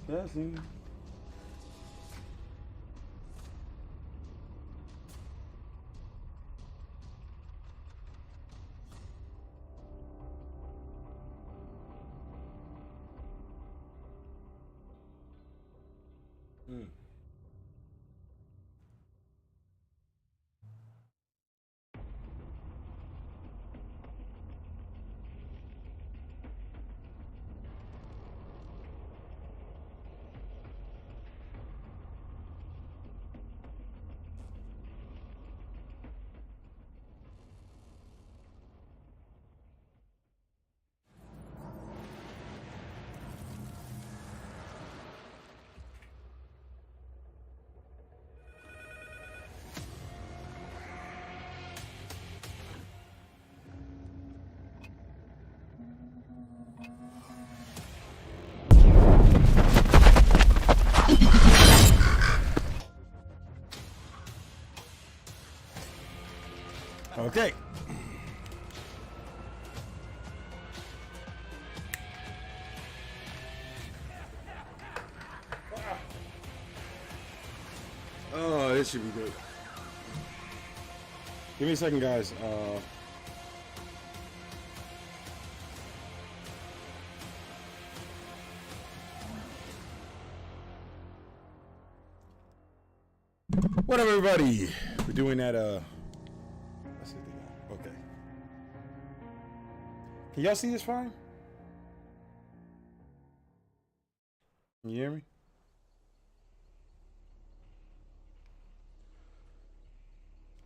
Testing. Okay. Oh, this should be good. Give me a second, guys. What up, everybody? We're doing that, let's see if they got, okay. Can y'all see this fine? Can you hear me?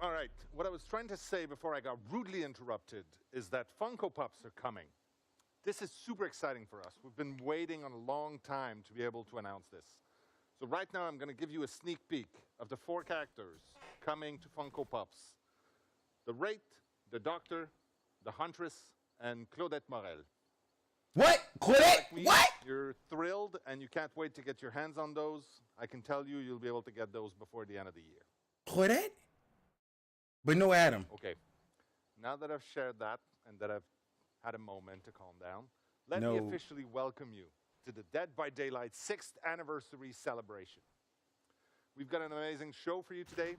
All right, what I was trying to say before I got rudely interrupted is that Funko Pops are coming. This is super exciting for us. We've been waiting on a long time to be able to announce this. So right now I'm going to give you a sneak peek of the 4 characters coming to Funko Pops. The Wraith, the Doctor, the Huntress, and Claudette Morel. What? Claudette? Like what? You're thrilled and you can't wait to get your hands on those. I can tell you you'll be able to get those before the end of the year. Claudette? But no Adam. Okay. Now that I've shared that and that I've had a moment to calm down, let me officially welcome you to the Dead by Daylight 6th anniversary celebration. We've got an amazing show for you today.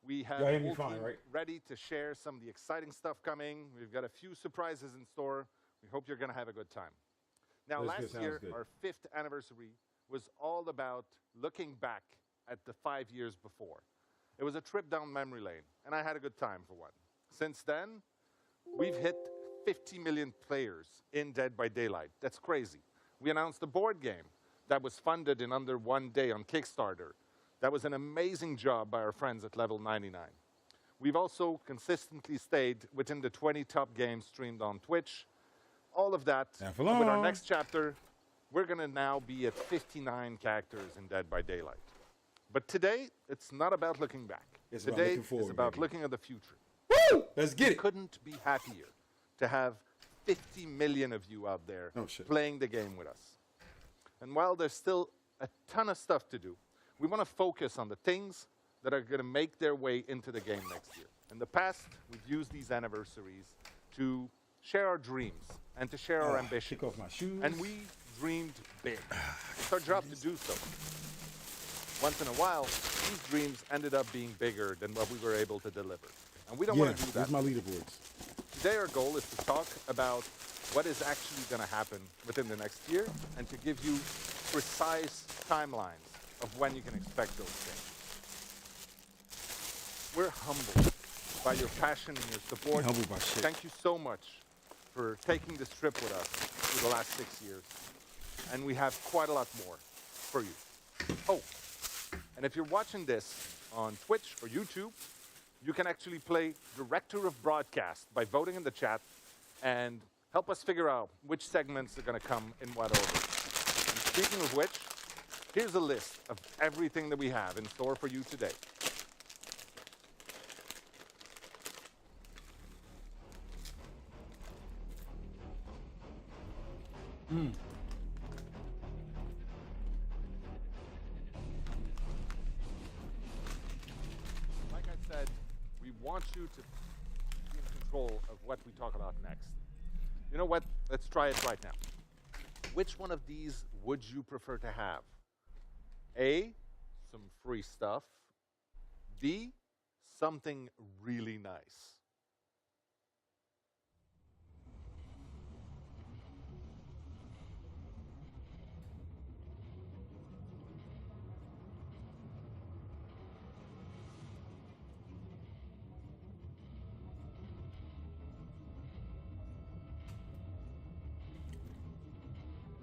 We have a whole team ready to share some of the exciting stuff coming. We've got a few surprises in store. We hope you're going to have a good time. Now, last year, our 5th anniversary was all about looking back at the 5 years before. It was a trip down memory lane, and I had a good time for one. Since then, we've hit 50 million players in Dead by Daylight. That's crazy. We announced a board game that was funded in under 1 day on Kickstarter. That was an amazing job by our friends at Level 99. We've also consistently stayed within the 20 top games streamed on Twitch. All of that, with our next chapter, we're going to now be at 59 characters in Dead by Daylight. But today, it's not about looking back. Today is about looking at the future. Woo! Let's get it. Couldn't be happier to have 50 million of you out there playing the game with us. And while there's still a ton of stuff to do, we want to focus on the things that are going to make their way into the game next year. In the past, we've used these anniversaries to share our dreams and to share our ambitions. Kick off my shoes. And we dreamed big. It's our job to do so. Once in a while, these dreams ended up being bigger than what we were able to deliver. And we don't want to do that. Here's my leaderboards. Today our goal is to talk about what is actually going to happen within the next year and to give you precise timelines of when you can expect those things. We're humbled by your passion and your support. Humbled by shit. Thank you so much for taking this trip with us through the last 6 years. And we have quite a lot more for you. Oh, and if you're watching this on Twitch or YouTube, you can actually play Director of Broadcast by voting in the chat and help us figure out which segments are going to come in what order. And speaking of which, here's a list of everything that we have in store for you today. Like I said, we want you to be in control of what we talk about next. You know what? Let's try it right now. Which one of these would you prefer to have? A, some free stuff. B, something really nice.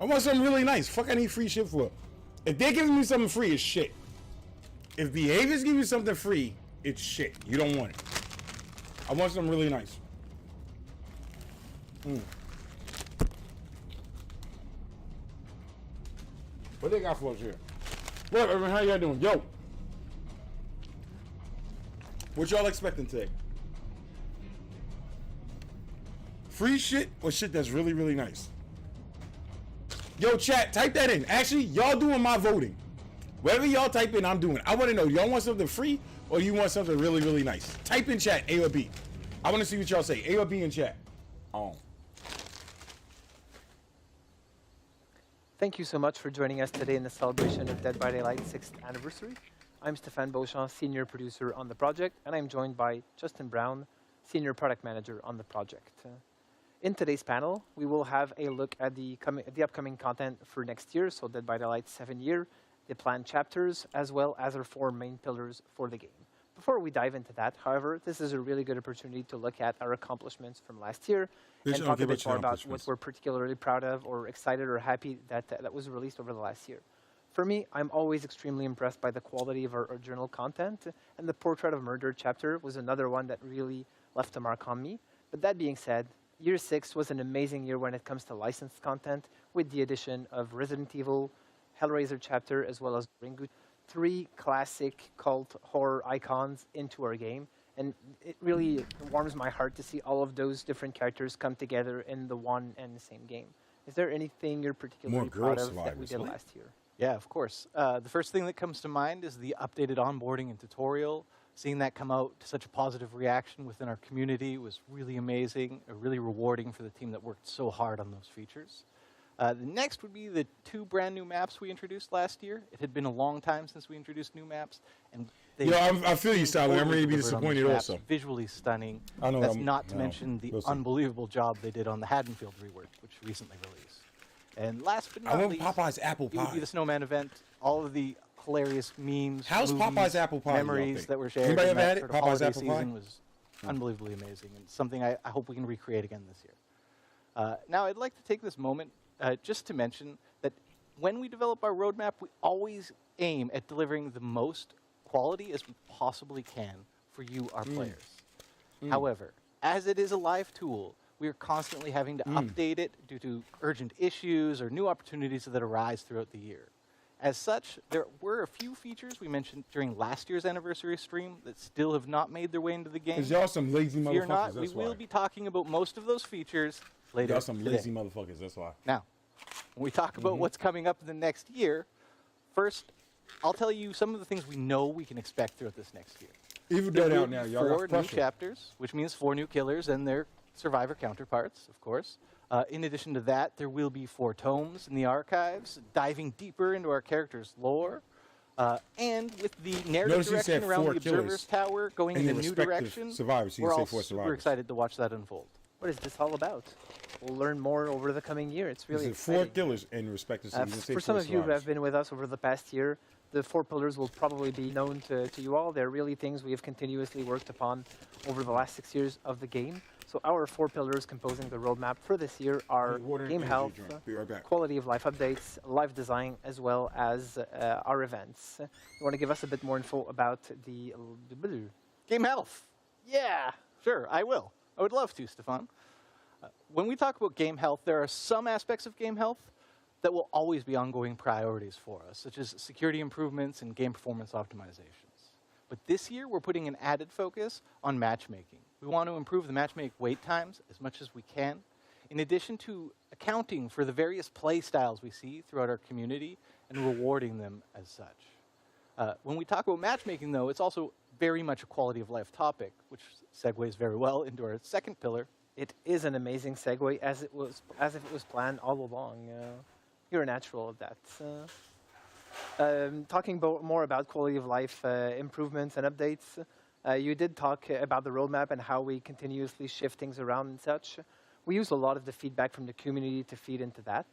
I want something really nice. Fuck, I need free shit for. If they're giving me something free, it's shit. If behaviors give you something free, it's shit. You don't want it. I want something really nice. What they got for us here? What up, everyone? How y'all doing? Yo. What y'all expecting today? Free shit or shit that's really, really nice? Yo, chat, type that in. Actually, y'all doing my voting. Whatever y'all type in, I'm doing. I want to know, y'all want something free or you want something really, really nice? Type in chat, A or B. I want to see what y'all say. A or B in chat. Thank you so much for joining us today in the celebration of Dead by Daylight 6th anniversary. I'm Stéphane Beauchamp, Senior Producer on the project, and I'm joined by Justin Brown, Senior Product Manager on the project. In today's panel, we will have a look at the upcoming content for next year, so Dead by Daylight 7 year, the planned chapters, as well as our 4 main pillars for the game. Before we dive into that, however, this is a really good opportunity to look at our accomplishments from last year and talk a bit more about what we're particularly proud of or excited or happy that was released over the last year. For me, I'm always extremely impressed by the quality of our original content, and the Portrait of Murder chapter was another one that really left a mark on me. But that being said, Year 6 was an amazing year when it comes to licensed content, with the addition of Resident Evil, Hellraiser chapter, as well as Ringu, 3 classic cult horror icons into our game. And it really warms my heart to see all of those different characters come together in the one and the same game. Is there anything you're particularly proud of that we did last year? Yeah, of course. The first thing that comes to mind is the updated onboarding and tutorial. Seeing that come out to such a positive reaction within our community was really amazing, really rewarding for the team that worked so hard on those features. The next would be the 2 brand new maps we introduced last year. It had been a long time since we introduced new maps, and I feel you, Sally. I'm ready to be disappointed also. Visually stunning. I know. That's not to mention the unbelievable job they did on the Haddonfield rework, which recently released. And last but not least, Popeyes apple pie. It would be the Snowman event. All of the hilarious memes, how's movies, Popeyes apple pie, memories that were shared. Anybody in ever had it? sort of Popeyes holiday apple pie season was unbelievably amazing, and something I hope we can recreate again this year. Now, I'd like to take this moment just to mention that when we develop our roadmap, we always aim at delivering the most quality as we possibly can for you, our players. However, as it is a live tool, we are constantly having to update it due to urgent issues or new opportunities that arise throughout the year. As such, there were a few features we mentioned during last year's anniversary stream that still have not made their way into the game. Because y'all some lazy motherfuckers, Fear not, that's we will be talking about most of those features later. Y'all some lazy motherfuckers, that's why. Now, when we talk about what's coming up in the next year, first, I'll tell you some of the things we know we can expect throughout this next year. Evil Dead out now, y'all. 4 new chapters, which means 4 new killers and their survivor counterparts, of course. In addition to that, there will be 4 tomes in the archives, diving deeper into our characters' lore. And with the narrative direction around the Observer's Tower going in a new direction, we're all super excited to watch that unfold. What is this all about? We'll learn more over the coming year. It's really exciting. 4 killers in respect to for some of you who have been with us over the past year, the 4 pillars will probably be known to you all. They're really things we have continuously worked upon over the last 6 years of the game. So our 4 pillars composing the roadmap for this year are game health, quality of life updates, live design, as well as our events. You want to give us a bit more info about the game health? Yeah, sure, I will. I would love to, Stéphane. When we talk about game health, there are some aspects of game health that will always be ongoing priorities for us, such as security improvements and game performance optimizations. But this year, we're putting an added focus on matchmaking. We want to improve the matchmake wait times as much as we can, in addition to accounting for the various play styles we see throughout our community and rewarding them as such. When we talk about matchmaking, though, it's also very much a quality of life topic, which segues very well into our second pillar. It is an amazing segue, as if it was planned all along. You're a natural at that. Talking more about quality of life improvements and updates, you did talk about the roadmap and how we continuously shift things around and such. We use a lot of the feedback from the community to feed into that.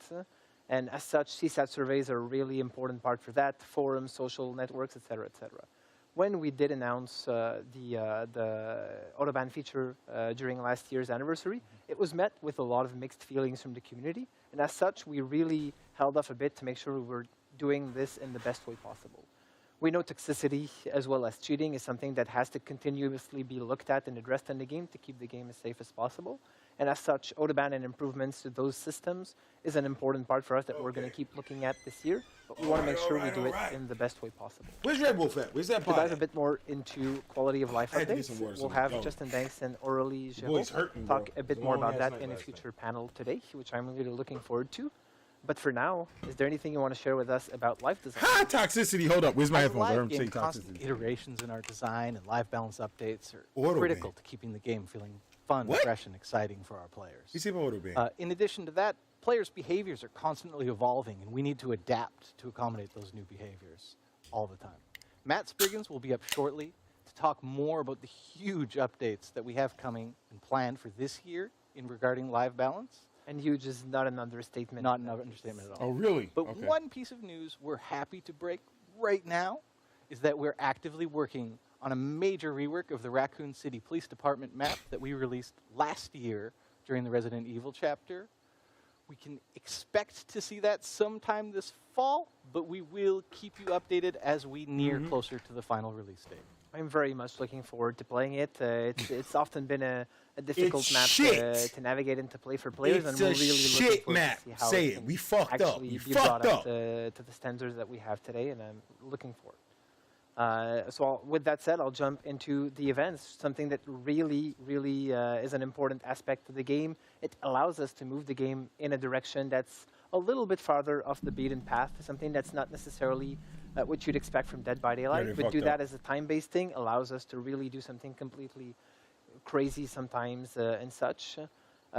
And as such, CSAT surveys are a really important part for that, forums, social networks, et cetera, et cetera. When we did announce the autoban feature during last year's anniversary, it was met with a lot of mixed feelings from the community. And as such, we really held off a bit to make sure we were doing this in the best way possible. We know toxicity as well as cheating is something that has to continuously be looked at and addressed in the game to keep the game as safe as possible. And as such, autoban and improvements to those systems is an important part for us that we're going to keep looking at this year. But we want to make sure we do it in the best way possible. Where's Red Wolf at? Where's that To dive a bit more into quality of life updates, we'll have Justin Banks and Aurélie Géraud talk a bit more about that in a future panel today, which I'm really looking forward to. But for now, is there anything you want to share with us about life design? Ha! Toxicity. Hold up. Where's my headphones? Live I'm game saying constant toxicity. iterations in our design and live balance updates are Auto critical ban. to keeping the game feeling fun, What? fresh, and exciting for our players. You see about auto ban? In addition to that, players' behaviors are constantly evolving, and we need to adapt to accommodate those new behaviors all the time. Matt Spriggins will be up shortly to talk more about the huge updates that we have coming and planned for this year in regarding live balance. And huge is not an understatement. Not an understatement at all. Oh, really? But one piece of news we're happy to break right now is that we're actively working on a major rework of the Raccoon City Police Department map that we released last year during the Resident Evil chapter. We can expect to see that sometime this fall, but we will keep you updated as we near closer to the final release date. I'm very much looking forward to playing it. It's often been a difficult It's map shit. to navigate and to play for players, It's and we're a really looking shit forward map. to see how Say it it. can We fucked up. actually We be fucked brought up. to the standards that we have today, and I'm looking forward. With that said, I'll jump into the events, something that really is an important aspect of the game. It allows us to move the game in a direction that's a little bit farther off the beaten path, something that's not necessarily what you'd expect from Dead by Daylight, they but fucked do that up. as a time-based thing allows us to really do something completely crazy sometimes and such.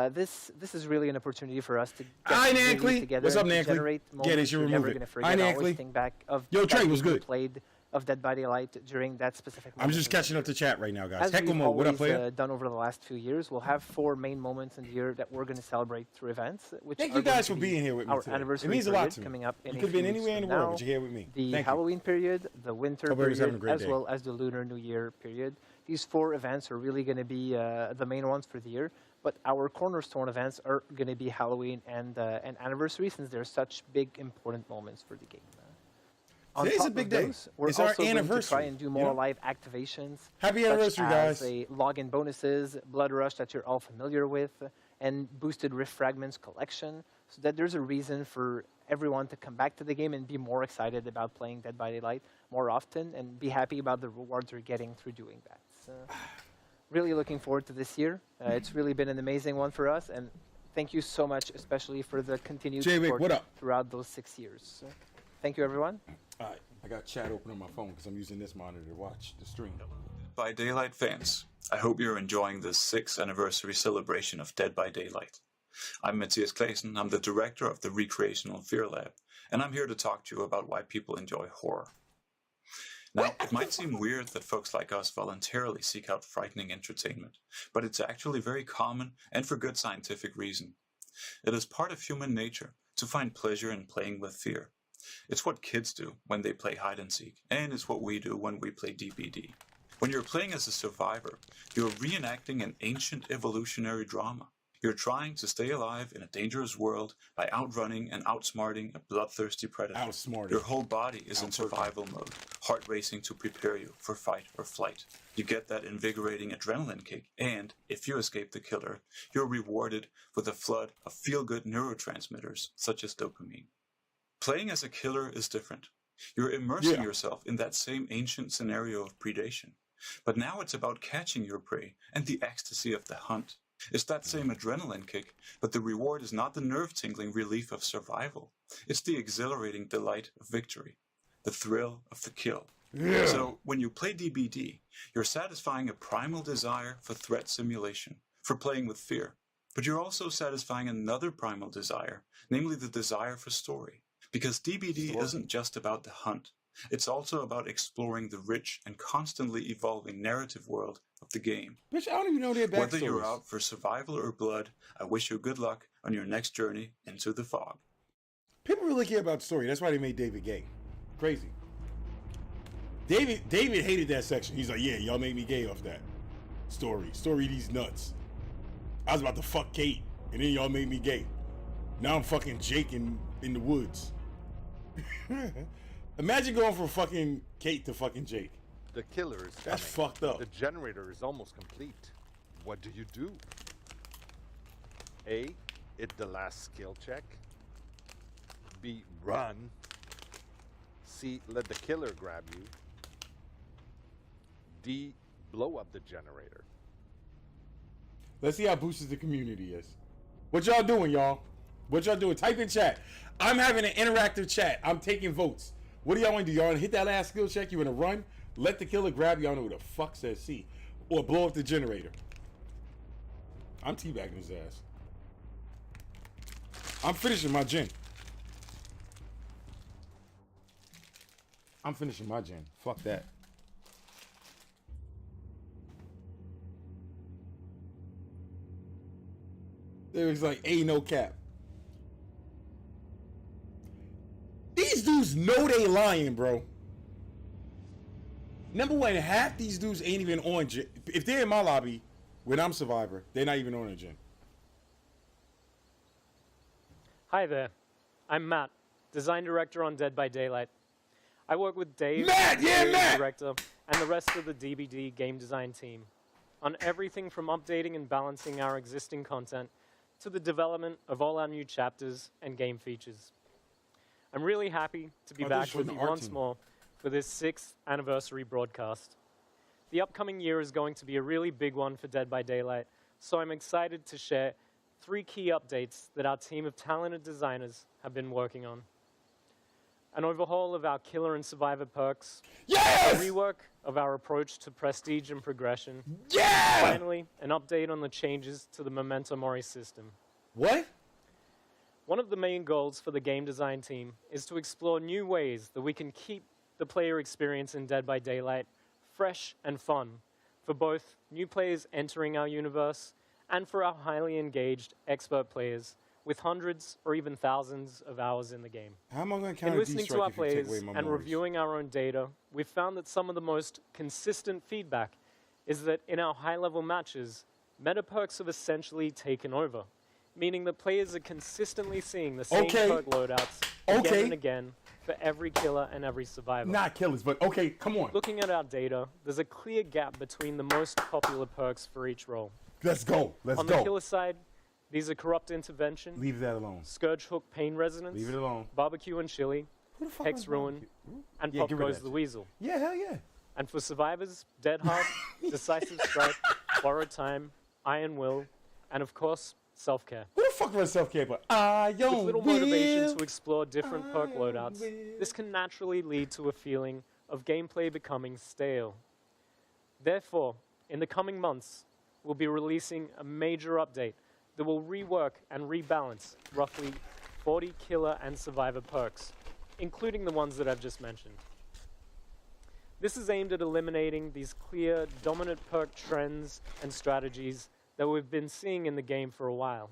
This is really an opportunity for us to get Hi, the community Nankly. together What's up, and to Nankly? generate Get moments it, you you're remove never it. going to Hi, forget. I always Nankly. think back of Yo, Trey, that what's game we good? played of Dead by Daylight during that specific moment. I'm just in the catching up to chat right now, guys. As we've Heckle what up, always player? done over the last 2 years, we'll have 4 main moments in the year that we're going to celebrate through events. Which Thank are you guys going for to be being here with me our today. It anniversary means a lot period to me. coming up in You a could have been few weeks anywhere in the from world, now, but you're here with me. the Thank you. Halloween period, the winter Hope everyone's having period, a great as day. well as the Lunar New Year period. These 4 events are really going to be the main ones for the year, but our cornerstone events are going to be Halloween and anniversary, since they're such big, important moments for the game. On Today's top a big of day. those, we're It's our also going to try anniversary, and do you more know? live activations. Happy such anniversary, as guys. a login bonuses, Blood Rush that you're all familiar with, and boosted Rift Fragments collection, so that there's a reason for everyone to come back to the game and be more excited about playing Dead by Daylight more often, and be happy about the rewards they're getting through doing that. So, really looking forward to this year. It's really been an amazing one for us, and thank you so much, especially for the continued Jay Wick, support what up? throughout those 6 years. So, thank you, everyone. All right, I got chat open on my phone because I'm using this monitor to watch the stream. By Daylight fans, I hope you're enjoying the 6th anniversary celebration of Dead by Daylight. I'm Matthias Clayton, I'm the director of the Recreational Fear Lab, and I'm here to talk to you about why people enjoy horror. Now, it might seem weird that folks like us voluntarily seek out frightening entertainment, but it's actually very common and for good scientific reason. It is part of human nature to find pleasure in playing with fear. It's what kids do when they play hide and seek, and it's what we do when we play DBD. When you're playing as a survivor, you're reenacting an ancient evolutionary drama. You're trying to stay alive in a dangerous world by outrunning and outsmarting a bloodthirsty predator. Outsmarting. Your whole body is in survival mode, heart racing to prepare you for fight or flight. You get that invigorating adrenaline kick, and if you escape the killer, you're rewarded with a flood of feel-good neurotransmitters such as dopamine. Playing as a killer is different. You're immersing yourself in that same ancient scenario of predation. But now it's about catching your prey and the ecstasy of the hunt. It's that same adrenaline kick, but the reward is not the nerve-tingling relief of survival. It's the exhilarating delight of victory, the thrill of the kill. Yeah. So when you play DBD, you're satisfying a primal desire for threat simulation, for playing with fear. But you're also satisfying another primal desire, namely the desire for story. Because DBD isn't just about the hunt. It's also about exploring the rich and constantly evolving narrative world of the game. Bitch, I don't even know their backstories. Whether you're out for survival or blood, I wish you good luck on your next journey into the fog. People really care about story. That's why they made David gay. Crazy. David hated that section. He's like, yeah, y'all made me gay off that. Story these nuts. I was about to fuck Kate, and then y'all made me gay. Now I'm fucking Jake in the woods. Imagine going from fucking Kate to fucking Jake. The killer is coming. That's fucked up. The generator is almost complete. What do you do? A, hit the last skill check. B, run. C, let the killer grab you. D, blow up the generator. Let's see how boosted the community is. What y'all doing, y'all? What y'all doing? Type in chat. I'm having an interactive chat. I'm taking votes. What do y'all want to do? Y'all want to hit that last skill check? You want to run? Let the killer grab you. I don't know who the fuck says C. Or blow up the generator. I'm teabagging his ass. I'm finishing my gen. I'm finishing my gen. Fuck that. There was like, ain't no cap. These dudes know they lying, bro. Number one, half these dudes ain't even on gen. If they're in my lobby when I'm Survivor, they're not even on a gen. Hi there. I'm Matt, design director on Dead by Daylight. I work with Dave, Matt, director, and the rest of the DBD game design team on everything from updating and balancing our existing content to the development of all our new chapters and game features. I'm really happy to be back with you once more for this 6th anniversary broadcast. The upcoming year is going to be a really big one for Dead by Daylight, so I'm excited to share 3 key updates that our team of talented designers have been working on. An overhaul of our killer and survivor perks. Yes! A rework of our approach to prestige and progression. Yeah! Finally, an update on the changes to the Memento Mori system. What? One of the main goals for the game design team is to explore new ways that we can keep the player experience in Dead by Daylight fresh and fun for both new players entering our universe and for our highly engaged expert players with hundreds or even thousands of hours in the game. How am I going to count In listening to our players and memories? reviewing our own data, we've found that some of the most consistent feedback is that in our high-level matches, meta perks have essentially taken over, meaning that players are consistently seeing the same perk loadouts again and again for every killer and every survivor. Not killers, but okay, come on. Looking at our data, there's a clear gap between the most popular perks for each role. Let's go. On the killer side, these are Corrupt Intervention, Leave that alone. Scourge Hook Pain Resonance, Leave it alone. Barbecue and Chili, Hex Ruin, and Pop Goes the Weasel. Yeah, hell yeah. And for survivors, Dead Hard, Decisive Strike, Borrowed Time, Iron Will, and of course, Self-Care. Who the fuck runs self-care? But With little motivation to explore different perk loadouts, this can naturally lead to a feeling of gameplay becoming stale. Therefore, in the coming months, we'll be releasing a major update that will rework and rebalance roughly 40 killer and survivor perks, including the ones that I've just mentioned. This is aimed at eliminating these clear, dominant perk trends and strategies that we've been seeing in the game for a while.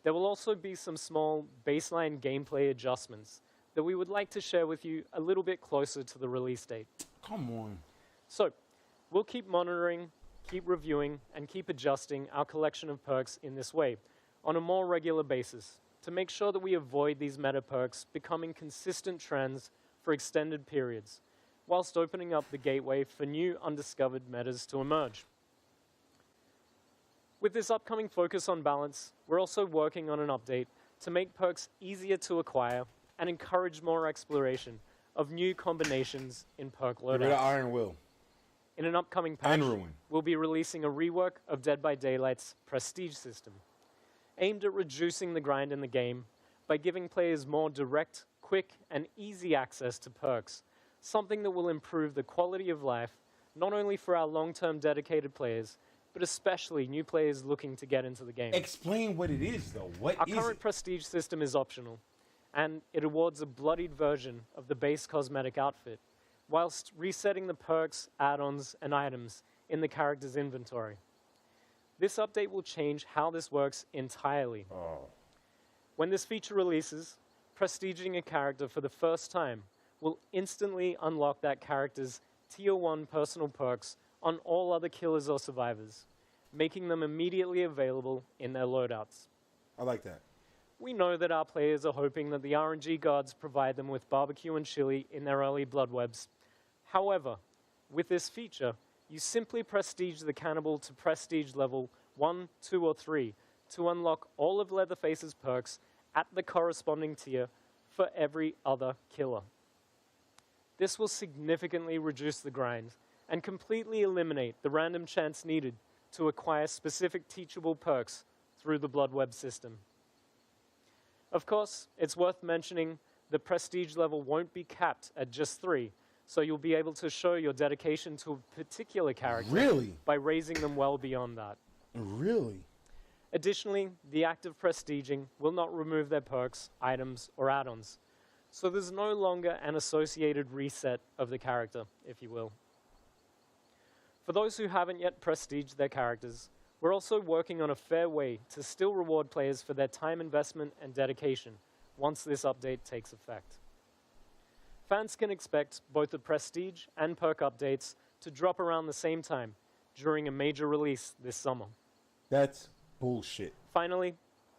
There will also be some small baseline gameplay adjustments that we would like to share with you a little bit closer to the release date. Come on. So, we'll keep monitoring, keep reviewing, and keep adjusting our collection of perks in this way on a more regular basis to make sure that we avoid these meta perks becoming consistent trends for extended periods, whilst opening up the gateway for new undiscovered metas to emerge. With this upcoming focus on balance, we're also working on an update to make perks easier to acquire and encourage more exploration of new combinations in perk loadouts. Get rid of Iron Will. In an upcoming patch, Ruin. we'll be releasing a rework of Dead by Daylight's prestige system, aimed at reducing the grind in the game by giving players more direct, quick, and easy access to perks, something that will improve the quality of life, not only for our long-term dedicated players, but especially new players looking to get into the game. Explain what it is, though. What Our is current it? prestige system is optional, and it awards a bloodied version of the base cosmetic outfit, whilst resetting the perks, add-ons, and items in the character's inventory. This update will change how this works entirely. When this feature releases, prestiging a character for the first time will instantly unlock that character's Tier 1 personal perks on all other killers or survivors, making them immediately available in their loadouts. I like that. We know that our players are hoping that the RNG gods provide them with barbecue and chili in their early blood webs. However, with this feature, you simply prestige the cannibal to prestige level 1, 2, or 3 to unlock all of Leatherface's perks at the corresponding tier for every other killer. This will significantly reduce the grind and completely eliminate the random chance needed to acquire specific teachable perks through the Blood Web system. Of course, it's worth mentioning the prestige level won't be capped at just 3, so you'll be able to show your dedication to a particular character by raising them well beyond that. Really? Additionally, the act of prestiging will not remove their perks, items, or add-ons, so there's no longer an associated reset of the character, if you will. For those who haven't yet prestiged their characters, we're also working on a fair way to still reward players for their time investment and dedication once this update takes effect. Fans can expect both the prestige and perk updates to drop around the same time during a major release this summer. That's bullshit. Finally,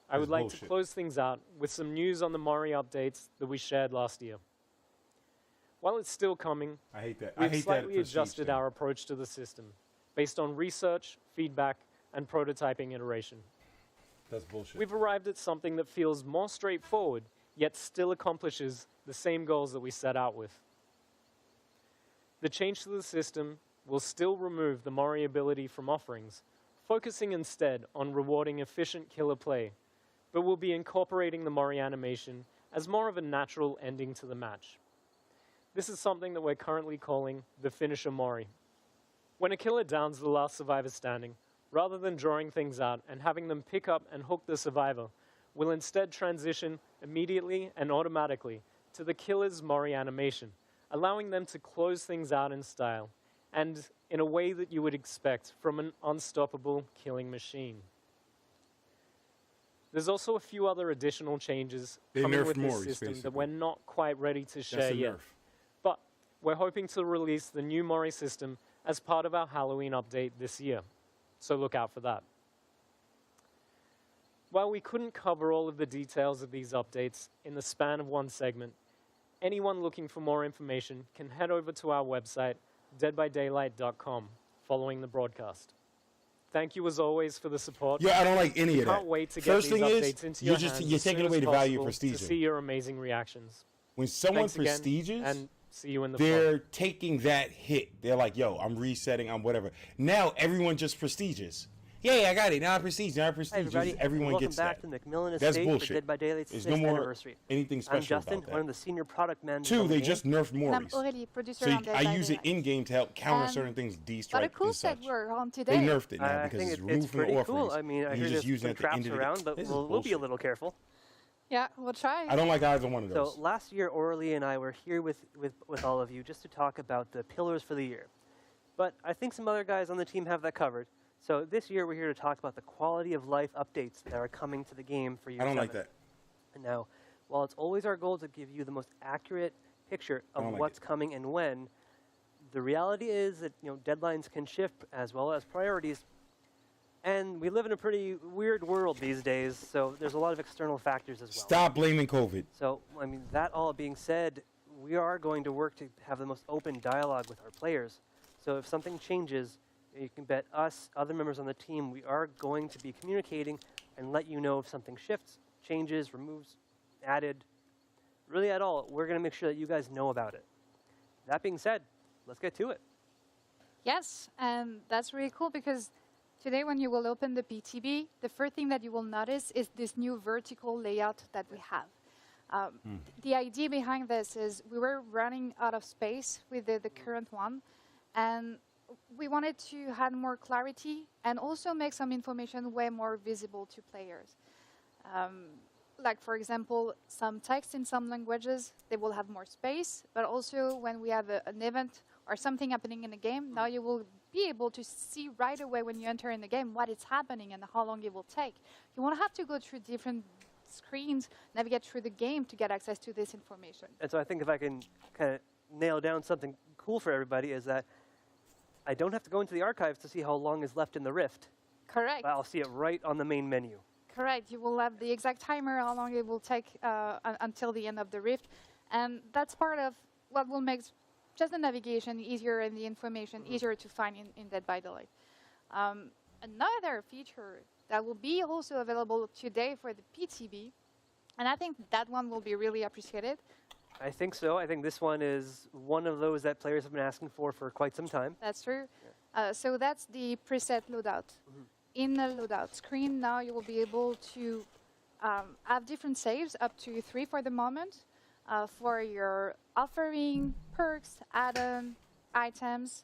I would like to close things out with some news on the Mori updates that we shared last year. While it's still coming, I hate that. we've slightly adjusted our approach to the system based on research, feedback, and prototyping iteration. That's bullshit. We've arrived at something that feels more straightforward, yet still accomplishes the same goals that we set out with. The change to the system will still remove the Mori ability from offerings, focusing instead on rewarding efficient killer play, but we'll be incorporating the Mori animation as more of a natural ending to the match. This is something that we're currently calling the finisher Mori. When a killer downs the last survivor standing, rather than drawing things out and having them pick up and hook the survivor, we'll instead transition immediately and automatically to the killer's Mori animation, allowing them to close things out in style, and in a way that you would expect from an unstoppable killing machine. There's also a few other additional changes coming with this system that we're not quite ready to share yet. But we're hoping to release the new Mori system as part of our Halloween update this year, so look out for that. While we couldn't cover all of the details of these updates in the span of one segment, anyone looking for more information can head over to our website, deadbydaylight.com, following the broadcast. Thank you as always for the support. Yeah, I don't like any of that. Can't wait to get these updates into your hands you're taking away the value of prestige. to see your amazing reactions. When someone Thanks again, prestiges, and see you in the they're vlog. taking that hit. They're like, yo, I'm resetting, I'm whatever. Now everyone just prestiges. Yeah, I got it. Now I prestige. Now I prestige. Hi everybody, Everyone welcome gets back that. to McMillan That's Estate bullshit. for Dead by Daylight's There's 6th no more anniversary. anything special I'm Justin, about that. one of the senior product managers. 2, on the they game. just nerfed And I'm Moris. Aurélie, producer So on Dead I by use it Daylight. in-game to help counter And certain things, Got a D-strike cool and set such. we're on They today. nerfed it now I because think it's it's removed from the pretty offerings. cool. I mean, I and hear you're just there's using some it at the end traps of the around, but This is we'll be a bullshit. little careful. Yeah, we'll try. I don't like either one of So those. last year, Aurélie and I were here with all of you just to talk about the pillars for the year. But I think some other guys on the team have that covered. So this year, we're here to talk about the quality of life updates that are coming to the game for year I don't 7. like that. And now, while it's always our goal to give you the most accurate picture of don't like what's it. coming and when, the reality is that deadlines can shift as well as priorities. And we live in a pretty weird world these days, so there's a lot of external factors as well. Stop blaming COVID. So, I mean, that all being said, we are going to work to have the most open dialogue with our players. So if something changes, you can bet us, other members on the team, we are going to be communicating and let you know if something shifts, changes, removes, added, really at all. We're going to make sure that you guys know about it. That being said, let's get to it. Yes, and that's really cool because today when you will open the BTB, the first thing that you will notice is this new vertical layout that we have. The idea behind this is we were running out of space with the current one, and we wanted to add more clarity and also make some information way more visible to players. Like, for example, some text in some languages, they will have more space, but also when we have an event or something happening in the game, now you will be able to see right away when you enter in the game what is happening and how long it will take. You won't have to go through different screens, navigate through the game to get access to this information. And so I think if I can kind of nail down something cool for everybody is that I don't have to go into the archives to see how long is left in the Rift. Correct. I'll see it right on the main menu. Correct. You will have the exact timer, how long it will take until the end of the Rift. And that's part of what will make just the navigation easier and the information easier to find in Dead by Daylight. Another feature that will be also available today for the PTB, and I think that one will be really appreciated. I think so. I think this one is one of those that players have been asking for quite some time. That's true. So that's the preset loadout. In the loadout screen now, you will be able to have different saves, up to 3 for the moment, for your offering, perks, add-on, items.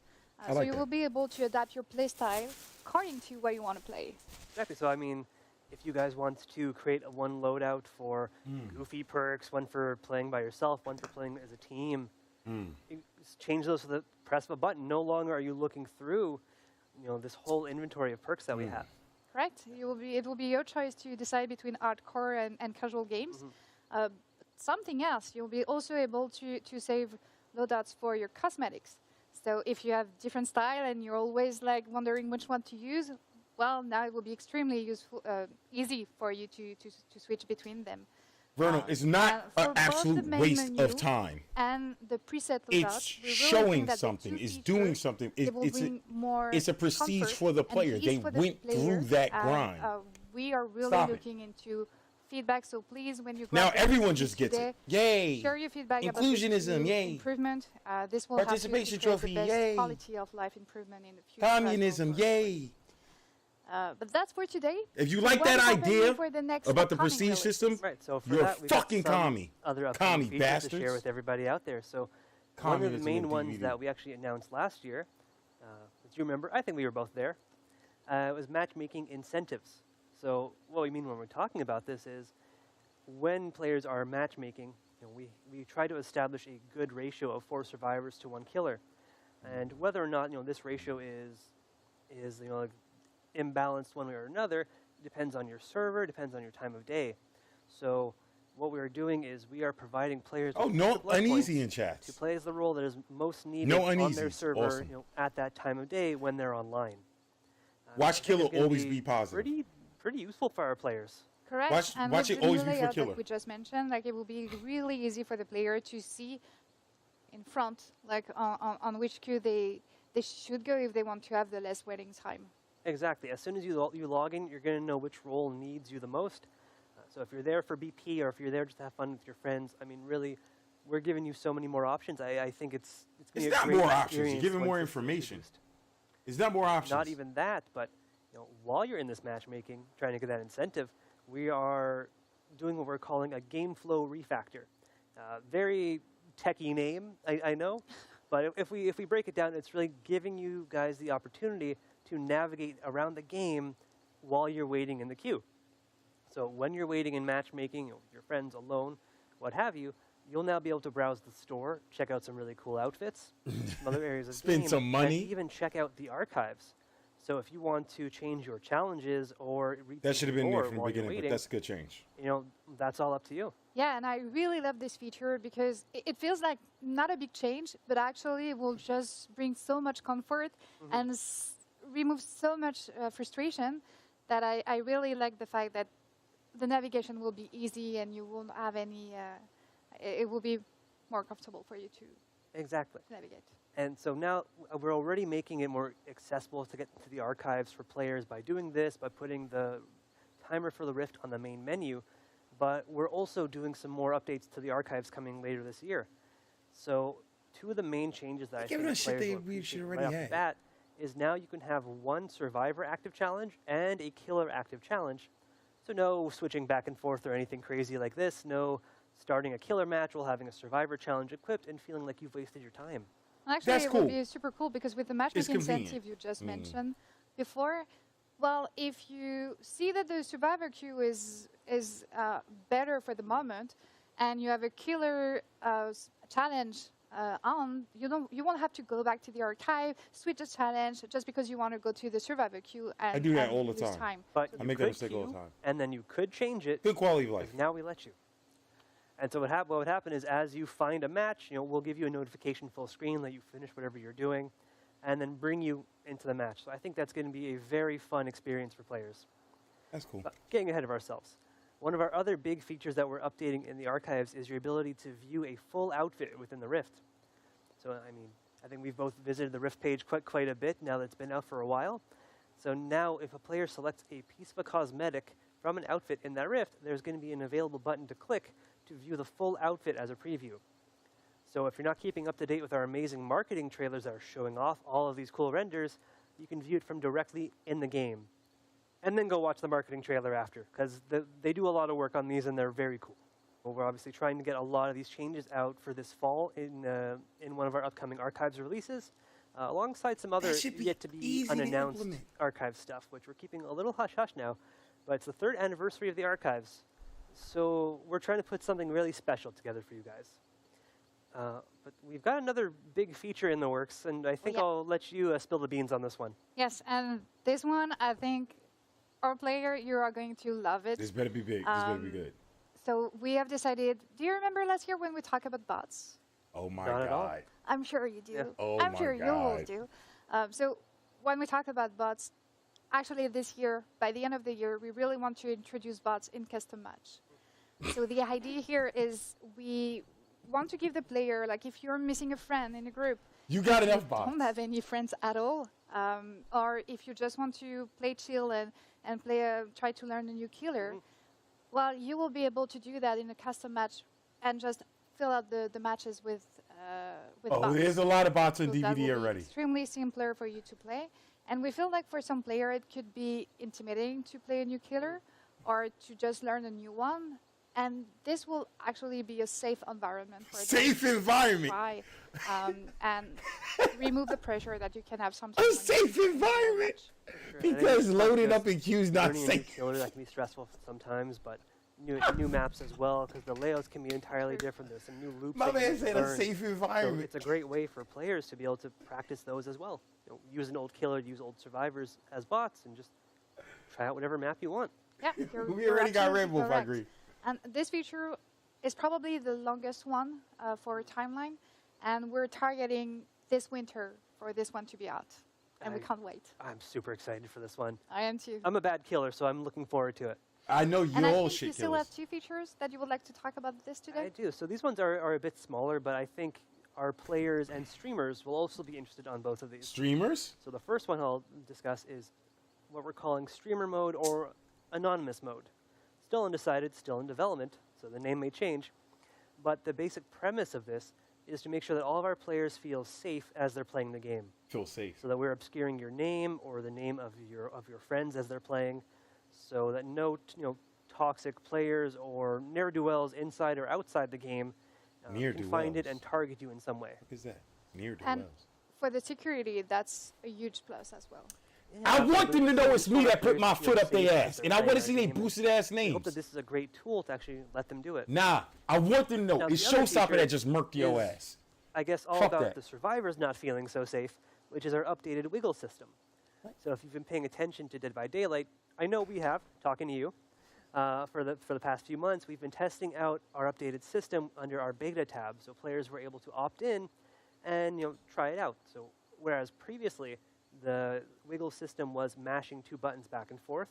So you will be able to adapt your playstyle according to what you want to play. Exactly. So I mean, if you guys want to create one loadout for goofy perks, one for playing by yourself, one for playing as a team, you just change those to the press of a button. No longer are you looking through, this whole inventory of perks that we have. Correct. It will be your choice to decide between hardcore and casual games. Something else, you'll be also able to save loadouts for your cosmetics. So if you have different style and you're always like wondering which one to use, well, now it will be extremely useful, easy for you to switch between them. Verno, it's not an absolute waste of time. And the preset loadout, It's showing something. It's doing something. It's a prestige for the player. They went through that grind. We are really looking into feedback, so please, when you now everyone just gets it. Yay! Share your feedback Inclusionism, about yay! Improvement. This will Participation trophy, the best yay! Quality of life improvement in the future. Communism, yay! But that's for today. If you like that idea about the prestige release? system, Right. So for you're that, we fucking got some commie. other Commie features bastards. to share with everybody out there. So one of the main ones that we actually announced last year, as you remember, I think we were both there, was matchmaking incentives. So what we mean when we're talking about this is when players are matchmaking, we try to establish a good ratio of 4 survivors to 1 killer. And whether or not this ratio is imbalanced one way or another depends on your server, depends on your time of day. So what we are doing is we are providing players uneasy in chat to play as the role that is most needed on their server at that time of day when they're online. Watch killer always be positive. Pretty useful for our players. Correct. Watch it always be for killer. Like we just mentioned, like it will be really easy for the player to see in front, like on which queue they should go if they want to have the less waiting time. Exactly. As soon as you log in, you're going to know which role needs you the most. So if you're there for BP or if you're there just to have fun with your friends, I mean, really, we're giving you so many more options. I think it's going to be a great not more options. experience. You're giving more information. It's not more options. Not even that, but while you're in this matchmaking, trying to get that incentive, we are doing what we're calling a game flow refactor. Very techie name, I know, but if we break it down, it's really giving you guys the opportunity to navigate around the game while you're waiting in the queue. So when you're waiting in matchmaking, with your friends alone, what have you, you'll now be able to browse the store, check out some really cool outfits, some other areas of the game, spend some money, and even check out the archives. So if you want to change your challenges or that should have been there from the beginning, but that's a good change. That's all up to you. Yeah, and I really love this feature because it feels like not a big change, but actually it will just bring so much comfort and remove so much frustration that I really like the fact that the navigation will be easy and you won't have any, it will be more comfortable for you to navigate. And so now we're already making it more accessible to get to the archives for players by doing this, by putting the timer for the Rift on the main menu. But we're also doing some more updates to the archives coming later this year. So 2 of the main changes that I think players will appreciate right off the bat is now you can have 1 survivor active challenge and a killer active challenge. So no switching back and forth or anything crazy like this. No starting a killer match while having a survivor challenge equipped and feeling like you've wasted your time. Actually, That's it cool. would be super cool because with the matchmaking convenient. incentive you just mentioned before, well, if you see that the survivor queue is better for the moment, and you have a killer challenge on, you won't have to go back to the archive, switch the challenge just because you want to go to the survivor queue. And I do that and all the lose time. But I you make that could mistake all the queue, time. and then you could change it. Good quality of life. Now we let you. And so what would happen is, as you find a match, we'll give you a notification full screen that you finish whatever you're doing, and then bring you into the match. So I think that's going to be a very fun experience for players. That's cool. But getting ahead of ourselves. One of our other big features that we're updating in the archives is your ability to view a full outfit within the Rift. So, I think we've both visited the Rift page quite a bit now that it's been out for a while. So now if a player selects a piece of a cosmetic from an outfit in that Rift, there's going to be an available button to click to view the full outfit as a preview. So if you're not keeping up to date with our amazing marketing trailers that are showing off all of these cool renders, you can view it from directly in the game. And then go watch the marketing trailer after, because they do a lot of work on these and they're very cool. Well, we're obviously trying to get a lot of these changes out for this fall in one of our upcoming archives releases, alongside some other yet to be unannounced archive stuff, which we're keeping a little hush-hush now. But it's the 3rd anniversary of the archives, so we're trying to put something really special together for you guys. But we've got another big feature in the works, and I think I'll let you spill the beans on this one. Yes, and this one, I think, our player, you are going to love it. This better be big. This better be good. So we have decided, do you remember last year when we talked about bots? Oh my Not at all. God. I'm sure you do. Yeah. Oh I'm my sure you God. will do. So when we talk about bots, actually this year, by the end of the year, we really want to introduce bots in custom match. So the idea here is we want to give the player, like if you're missing a friend in a group, You got enough bots. don't have any friends at all, or if you just want to play chill and try to learn a new killer, well, you will be able to do that in a custom match and just fill out the matches with bots. There's a lot of bots on So that will DVD be already. extremely simpler for you to play. And we feel like for some player it could be intimidating to play a new killer or to just learn a new one. And this will actually be a safe environment for them Safe environment. try and remove the pressure that you can have sometimes. A when you safe environment. Sure. And I think Because it's not loading just up in queues not learning a new safe. killer that can be stressful sometimes, but new maps as well, because the layouts can be entirely different. There's some new loops. My that you man need to said a learn. safe So environment. it's a great way for players to be able to practice those as well. Use an old killer, use old survivors as bots, and just try out whatever map you want. Yeah, We you're already got absolutely Red Wolf, I correct. agree. And this feature is probably the longest one for timeline, and we're targeting this winter for this one to be out. And we can't wait. I'm super excited for this one. I am too. I'm a bad killer, so I'm looking forward to it. I know And you I all think you shit still killers. have 2 features that you would like to talk about this today? I do. So these ones are a bit smaller, but I think our players and streamers will also be interested on both of these. Streamers? So the first one I'll discuss is what we're calling streamer mode or anonymous mode. Still undecided, still in development, so the name may change. But the basic premise of this is to make sure that all of our players feel safe as they're playing the game. Feel safe. So that we're obscuring your name or the name of your friends as they're playing, so that no toxic players or ne'er-do-wells inside or outside the game can find it and target you in some way. What is that? Near to And wells. for the security, that's a huge plus as well. I want them to know it's me that put my Players feel foot up safe their as ass. they're And I playing want to our see they game, and boosted ass I hope names. that this is a great tool to actually let them do it. Nah, I want them to know. Now, It's the other showstopper feature that just murked your is- ass. I guess all Fuck about that. the survivors not feeling so safe, which is our updated wiggle system. So if you've been paying attention to Dead by Daylight, I know we have, talking to you, for the past few months, we've been testing out our updated system under our beta tab, so players were able to opt in and try it out. So whereas previously the wiggle system was mashing 2 buttons back and forth,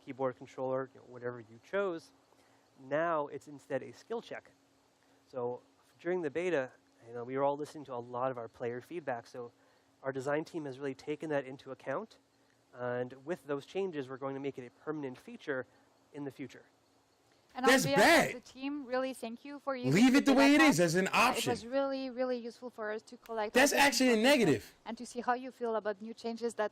keyboard controller, whatever you chose, now it's instead a skill check. So during the beta, we were all listening to a lot of our player feedback, so our design team has really taken that into account, and with those changes, we're going to make it a permanent feature in the future. And That's on behalf bad. of the team, really thank you for using Leave it the way it is as an It option. was really, really useful for us to collect. That's all this actually a information negative. And to see how you feel about new changes that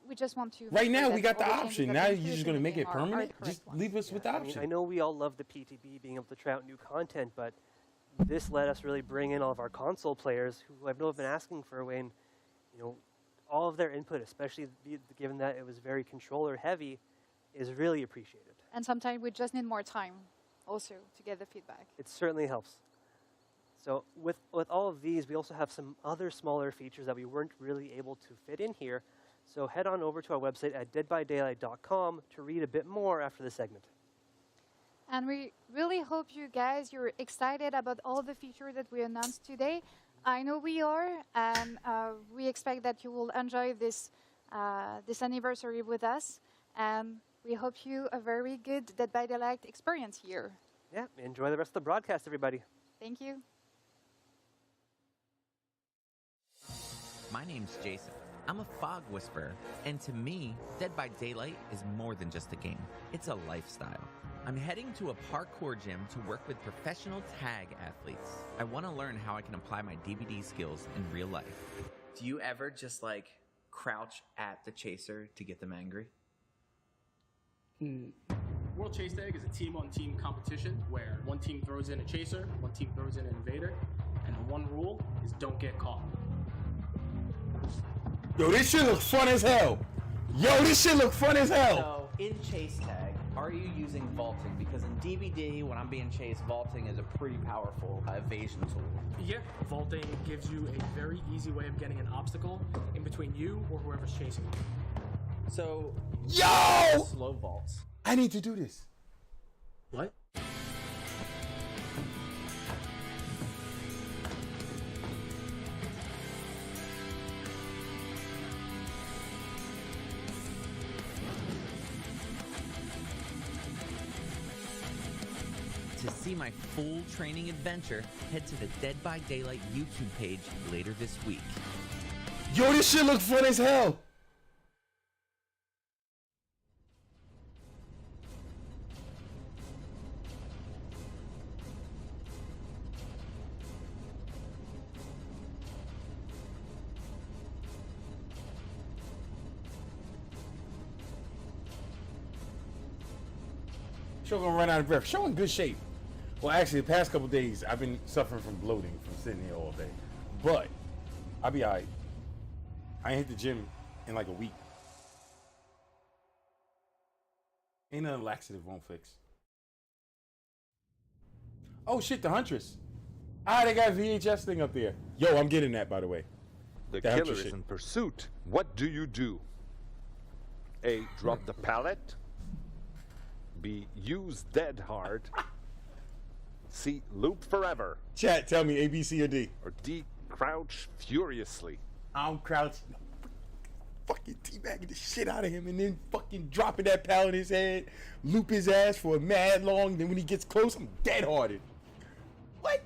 we just want to. Right now, that we got all the changes option. that Now we you're include just in going to the make game it are permanent? the Just correct ones. leave us with the I mean, option. I know we all love the PTB being able to try out new content, but this let us really bring in all of our console players who I've been asking for when, you know, all of their input, especially given that it was very controller heavy, is really appreciated. And sometimes we just need more time also to get the feedback. It certainly helps. So with all of these, we also have some other smaller features that we weren't really able to fit in here. So head on over to our website at deadbydaylight.com to read a bit more after the segment. And we really hope you're excited about all the features that we announced today. I know we are, and we expect that you will enjoy this anniversary with us. And we hope you a very good Dead by Daylight experience here. Yeah, enjoy the rest of the broadcast, everybody. Thank you. My name's Jason. I'm a fog whisperer, and to me, Dead by Daylight is more than just a game. It's a lifestyle. I'm heading to a parkour gym to work with professional tag athletes. I want to learn how I can apply my DVD skills in real life. Do you ever just like crouch at the chaser to get them angry? World Chase Tag is a team-on-team competition where one team throws in a chaser, one team throws in an invader, and the one rule is don't get caught. Yo, this shit look fun as hell. Yo, this shit look fun as hell. So, in Chase Tag, are you using vaulting? Because in DVD, when I'm being chased, vaulting is a pretty powerful evasion tool. Yeah, vaulting gives you a very easy way of getting an obstacle in between you or whoever's chasing you. So, Yo! slow vaults. I need to do this. What? To see my full training adventure, head to the Dead by Daylight YouTube page later this week. Yo, this shit look fun as hell. Show gonna run out of breath. Show in good shape. Well, actually, the past couple days, I've been suffering from bloating from sitting here all day. But I'll be alright. I ain't hit the gym in like a week. Ain't nothing laxative won't fix. Oh shit, the Huntress. Ah, they got a VHS thing up there. Yo, I'm getting that, by the way. The That killer Huntress is shit. in pursuit. What do you do? A. Drop the pallet. B. Use dead hard. C. Loop forever. Chat, tell me A, B, C, or D. Or D. Crouch furiously. I'm crouching. Fucking teabagging the shit out of him and then fucking dropping that pal in his head, loop his ass for a mad long, then when he gets close, I'm dead hearted. What?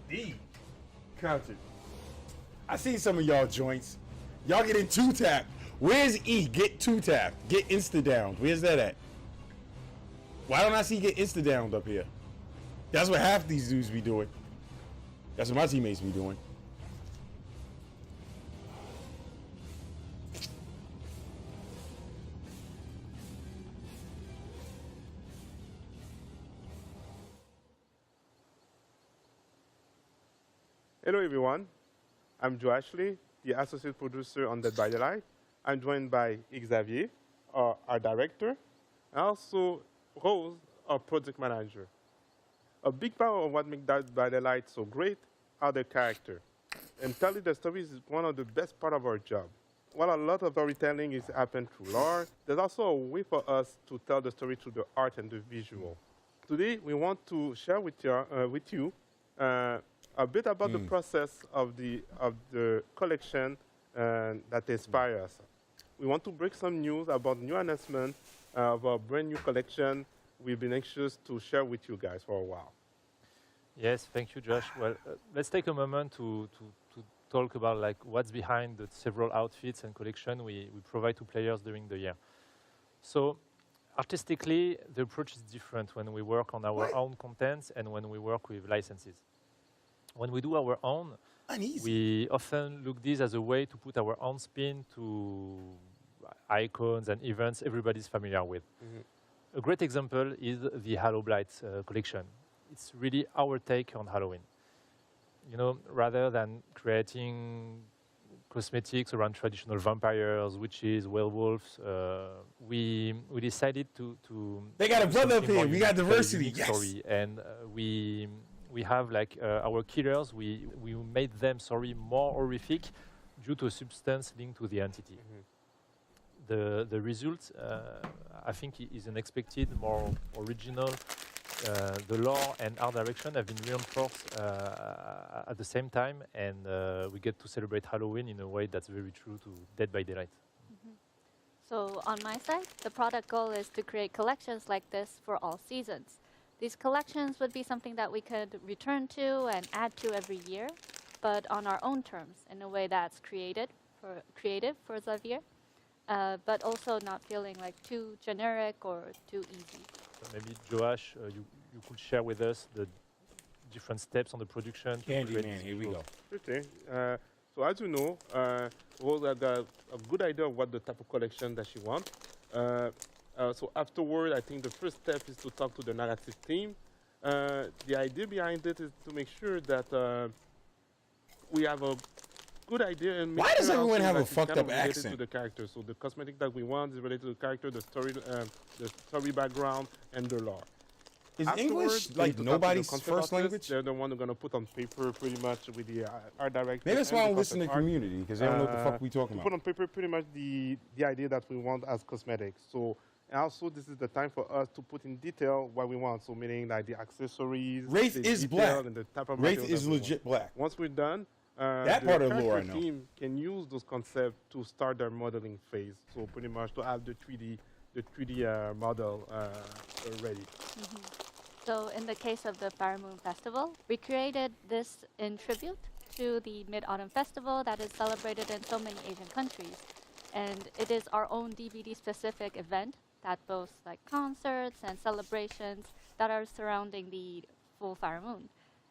D. Crouching. I seen some of y'all joints. Y'all getting two tapped. Where's E? Get two tapped. Get insta downed. Where's that at? Why don't I see get insta downed up here? That's what half these dudes be doing. That's what my teammates be doing. Hello everyone, I'm Joe Ashley, the associate producer on Dead by Daylight. I'm joined by Xavier, our director, and also Rose, our project manager. A big part of what makes Dead by Daylight so great are the characters. And telling the stories is one of the best parts of our job. While a lot of storytelling is happened through lore, there's also a way for us to tell the story through the art and the visual. Today, we want to share with you a bit about the process of the collection that inspires us. We want to break some news about new announcement of our brand new collection we've been anxious to share with you guys for a while. Yes, thank you, Josh. Well, let's take a moment to talk about like what's behind the several outfits and collection we provide to players during the year. So, artistically, the approach is different when we work on our own contents and when we work with licenses. When we do our own, we often look this as a way to put our own spin to icons and events everybody's familiar with. A great example is the Halo Blight collection. It's really our take on Halloween. You know, rather than creating cosmetics around traditional vampires, witches, werewolves, we decided to They got a brother up here. We got diversity. Yes. Story. And we have like our killers. We made them more horrific due to a substance linked to the entity. The result, I think, is unexpected, more original. The lore and art direction have been reinforced at the same time, and we get to celebrate Halloween in a way that's very true to Dead by Daylight. So on my side, the product goal is to create collections like this for all seasons. These collections would be something that we could return to and add to every year, but on our own terms, in a way that's creative for Xavier, but also not feeling like too generic or too easy. So maybe Joash, you could share with us the different steps on the production. Candyman, here we go. Okay. So as you know, Rose had a good idea of what the type of collection that she wants. So afterward, I think the first step is to talk to the narrative team. The idea behind it is to make sure that we have a good idea. And why does everyone have a fucked up related accent? To the character. So the cosmetic that we want is related to the character, the story background, and the lore. Is English like nobody's first language? They're the one who's gonna put on paper pretty much with the art director. Maybe that's why I don't listen to community, because they don't know what the fuck we talking about. Put on paper pretty much the idea that we want as cosmetics. So and also this is the time for us to put in detail what we want. So meaning like the accessories, Wraith the is detail, black. and the type of Wraith is legit black. Once we're done, that the part of the lore I character know. team can use those concepts to start their modeling phase. So pretty much to have the 3D model ready. So in the case of the Fire Moon Festival, we created this in tribute to the Mid-Autumn Festival that is celebrated in so many Asian countries. And it is our own DBD-specific event that boasts like concerts and celebrations that are surrounding the full Fire Moon.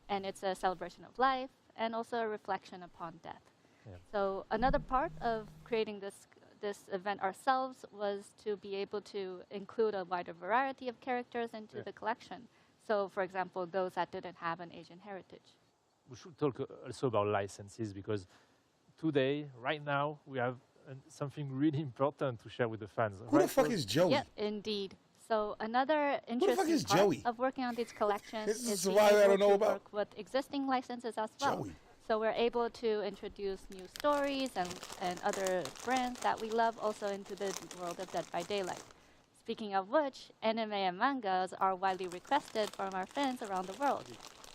And it's a celebration of life and also a reflection upon death. Yeah. So another part of creating this event ourselves was to be able to include a wider variety of characters into the collection. So, for example, those that didn't have an Asian heritage. We should talk also about licenses, because today, right now, we have something really important to share with the fans. Who the fuck is Joey? Yeah, indeed. So another Who the fuck interesting is part Joey? of working on these collections This is is a being survivor I able don't know to about. work with existing licenses as well. Joey. So we're able to introduce new stories and other brands that we love also into the world of Dead by Daylight. Speaking of which, anime and mangas are widely requested from our fans around the world.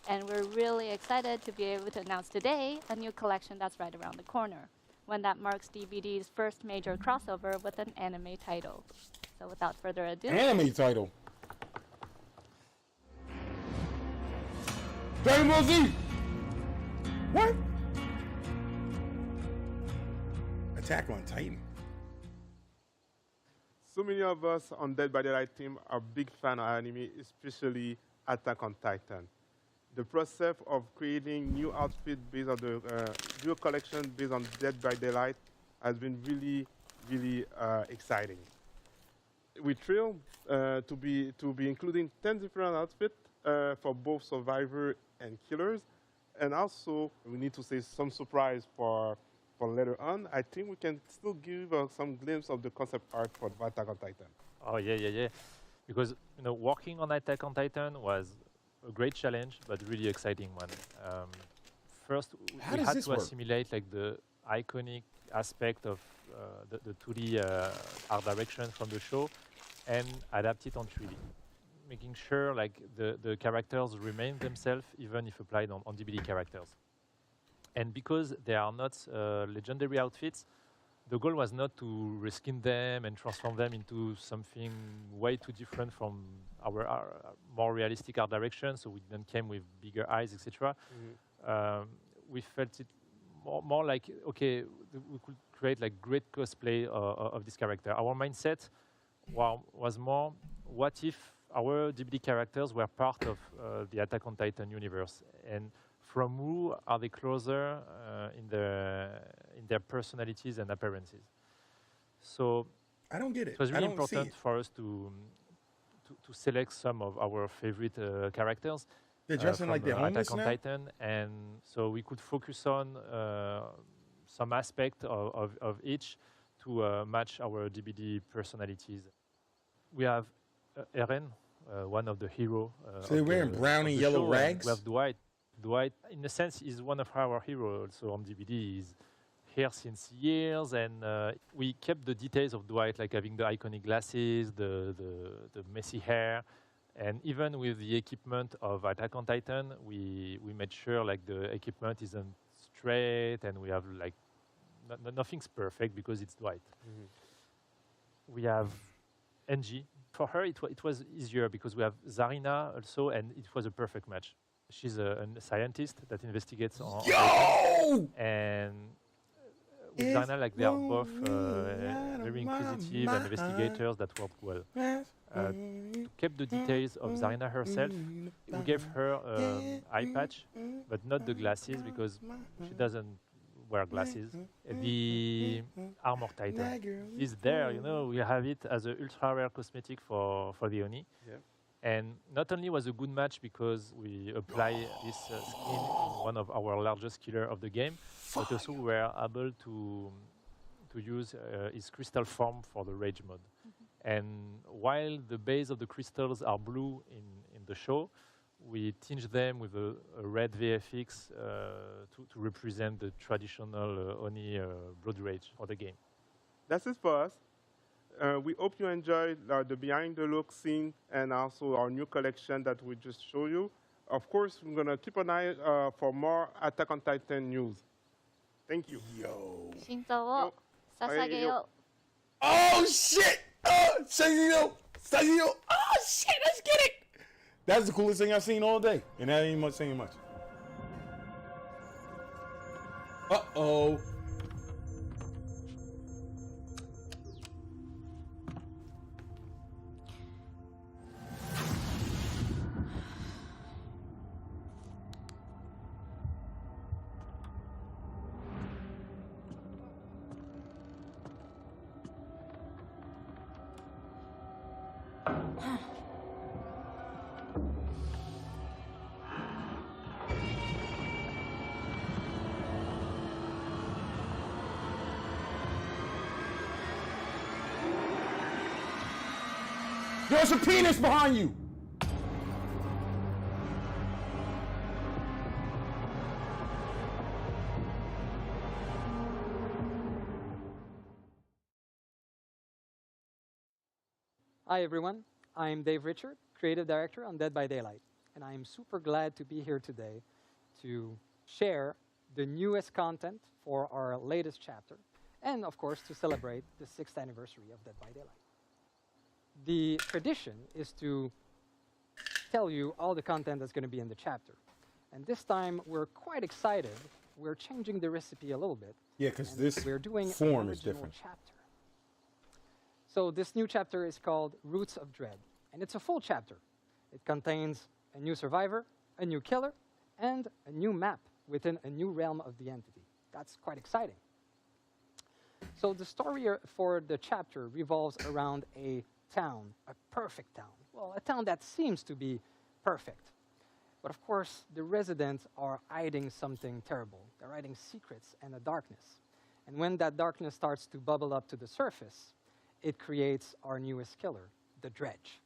And we're really excited to be able to announce today a new collection that's right around the corner, one that marks DBD's first major crossover with an anime title. So without further ado... Anime title. Dragon Ball Z! What? Attack on Titan. So many of us on Dead by Daylight team are big fan of anime, especially Attack on Titan. The process of creating new outfit based on the new collection based on Dead by Daylight has been really, really exciting. We're thrilled to be including 10 different outfits for both survivor and killers, and also we need to say some surprise for later on. I think we can still give some glimpse of the concept art for Attack on Titan. Oh yeah. Because working on Attack on Titan was a great challenge, but really exciting one. First, we had to assimilate like the iconic aspect of the 2D art direction from the show and adapt it on 3D, making sure like the characters remain themselves even if applied on DBD characters. And because they are not legendary outfits, the goal was not to reskin them and transform them into something way too different from our more realistic art direction, so we then came with bigger eyes, etc. We felt it more like, okay, we could create like great cosplay of this character. Our mindset was more, what if our DBD characters were part of the Attack on Titan universe, and from who are they closer in their personalities and appearances? So I don't get it. It was really important for us to select some of our favorite characters. They're dressing like they're homeless Attack on now? Titan, and so we could focus on some aspect of each to match our DBD personalities. We have Eren, one of the heroes. So they're wearing brown and yellow rags? We have Dwight. Dwight, in a sense, is one of our heroes also on DBD. He's here since years, and we kept the details of Dwight, like having the iconic glasses, the messy hair, and even with the equipment of Attack on Titan, we made sure like the equipment isn't straight, and we have like nothing's perfect because it's Dwight. We have Angie. For her, it was easier because we have Zarina also, and it was a perfect match. She's a scientist that investigates on Titan, and with Zarina, like they are both very inquisitive and investigators that work well. To keep the details of Zarina herself, we gave her eye patch, but not the glasses because she doesn't wear glasses. The armor Titan is there, you know, we have it as an ultra rare cosmetic for the Oni. And not only was a good match because we apply this skin in one of our largest killer of the game, but also we were able to use his crystal form for the rage mode. And while the base of the crystals are blue in the show, we tinge them with a red VFX to represent the traditional Oni blood rage for the game. That's it for us. We hope you enjoyed the behind the look scene and also our new collection that we just showed you. Of course, we're going to keep an eye for more Attack on Titan news. Thank you. Yo. 心臓を捧げよう。 Oh shit! Oh, Shaggy-Yo! Shaggy-Yo! Oh shit, let's get it! That's the coolest thing I've seen all day. And that ain't much saying much. Uh-oh. There's a penis behind you. Hi everyone, I'm Dave Richard, Creative Director on Dead by Daylight, and I'm super glad to be here today to share the newest content for our latest chapter, and of course to celebrate the 6th anniversary of Dead by Daylight. The tradition is to tell you all the content that's going to be in the chapter, and this time we're quite excited. We're changing the recipe a little bit. Yeah, because this we're doing form an is original different. chapter. So this new chapter is called Roots of Dread, and it's a full chapter. It contains a new survivor, a new killer, and a new map within a new realm of the entity. That's quite exciting. So the story for the chapter revolves around a town, a perfect town. Well, a town that seems to be perfect. But of course, the residents are hiding something terrible. They're hiding secrets and a darkness. And when that darkness starts to bubble up to the surface, it creates our newest killer, the Dredge.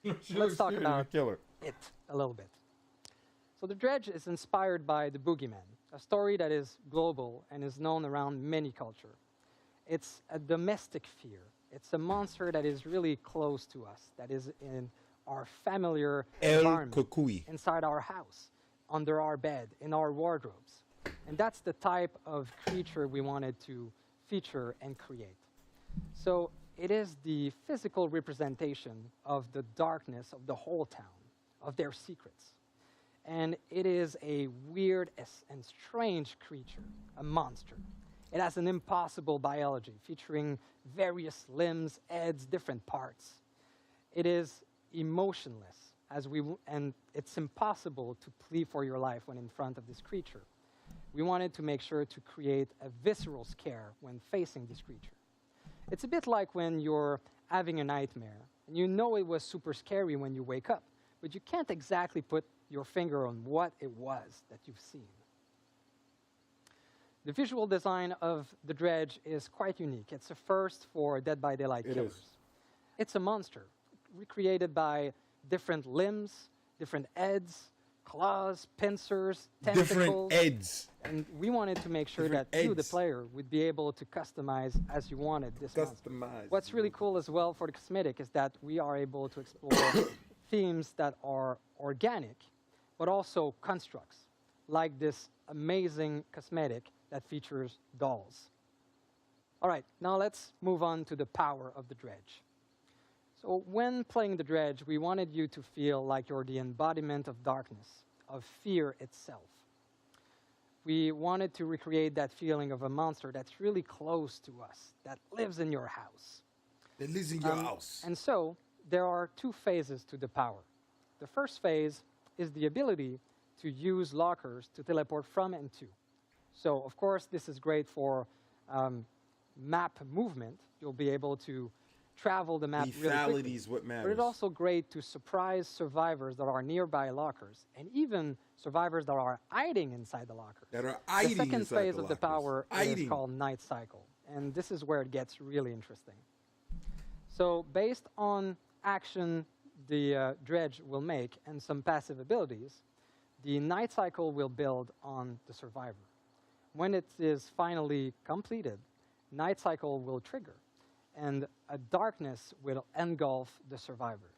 Let's talk about it a little bit. So the Dredge is inspired by the Boogeyman, a story that is global and is known around many cultures. It's a domestic fear. It's a monster that is really close to us, that is in our familiar environment, inside our house, under our bed, in our wardrobes. And that's the type of creature we wanted to feature and create. So it is the physical representation of the darkness of the whole town, of their secrets. And it is a weird and strange creature, a monster. It has an impossible biology featuring various limbs, heads, different parts. It is emotionless, and it's impossible to plead for your life when in front of this creature. We wanted to make sure to create a visceral scare when facing this creature. It's a bit like when you're having a nightmare, and you know it was super scary when you wake up, but you can't exactly put your finger on what it was that you've seen. The visual design of the dredge is quite unique. It's a first for Dead by Daylight killers. It's a monster, recreated by different limbs, different heads, claws, pincers, tentacles. Different heads. And we wanted to make sure that you, the player, would be able to customize as you wanted this monster. What's really cool as well for the cosmetic is that we are able to explore themes that are organic, but also constructs, like this amazing cosmetic that features dolls. All right, now let's move on to the power of the dredge. So when playing the dredge, we wanted you to feel like you're the embodiment of darkness, of fear itself. We wanted to recreate that feeling of a monster that's really close to us, that lives in your house. That lives in your house. And so there are two phases to the power. The first phase is the ability to use lockers to teleport from and to. So, of course, this is great for map movement. You'll be able to travel the map really quickly. Lethality is what matters. But it's also great to surprise survivors that are nearby lockers, and even survivors that are hiding inside the lockers. The second phase of the power is called Night Cycle, and this is where it gets really interesting. So based on action the dredge will make and some passive abilities, the Night Cycle will build on the survivor. When it is finally completed, Night Cycle will trigger, and a darkness will engulf the survivor.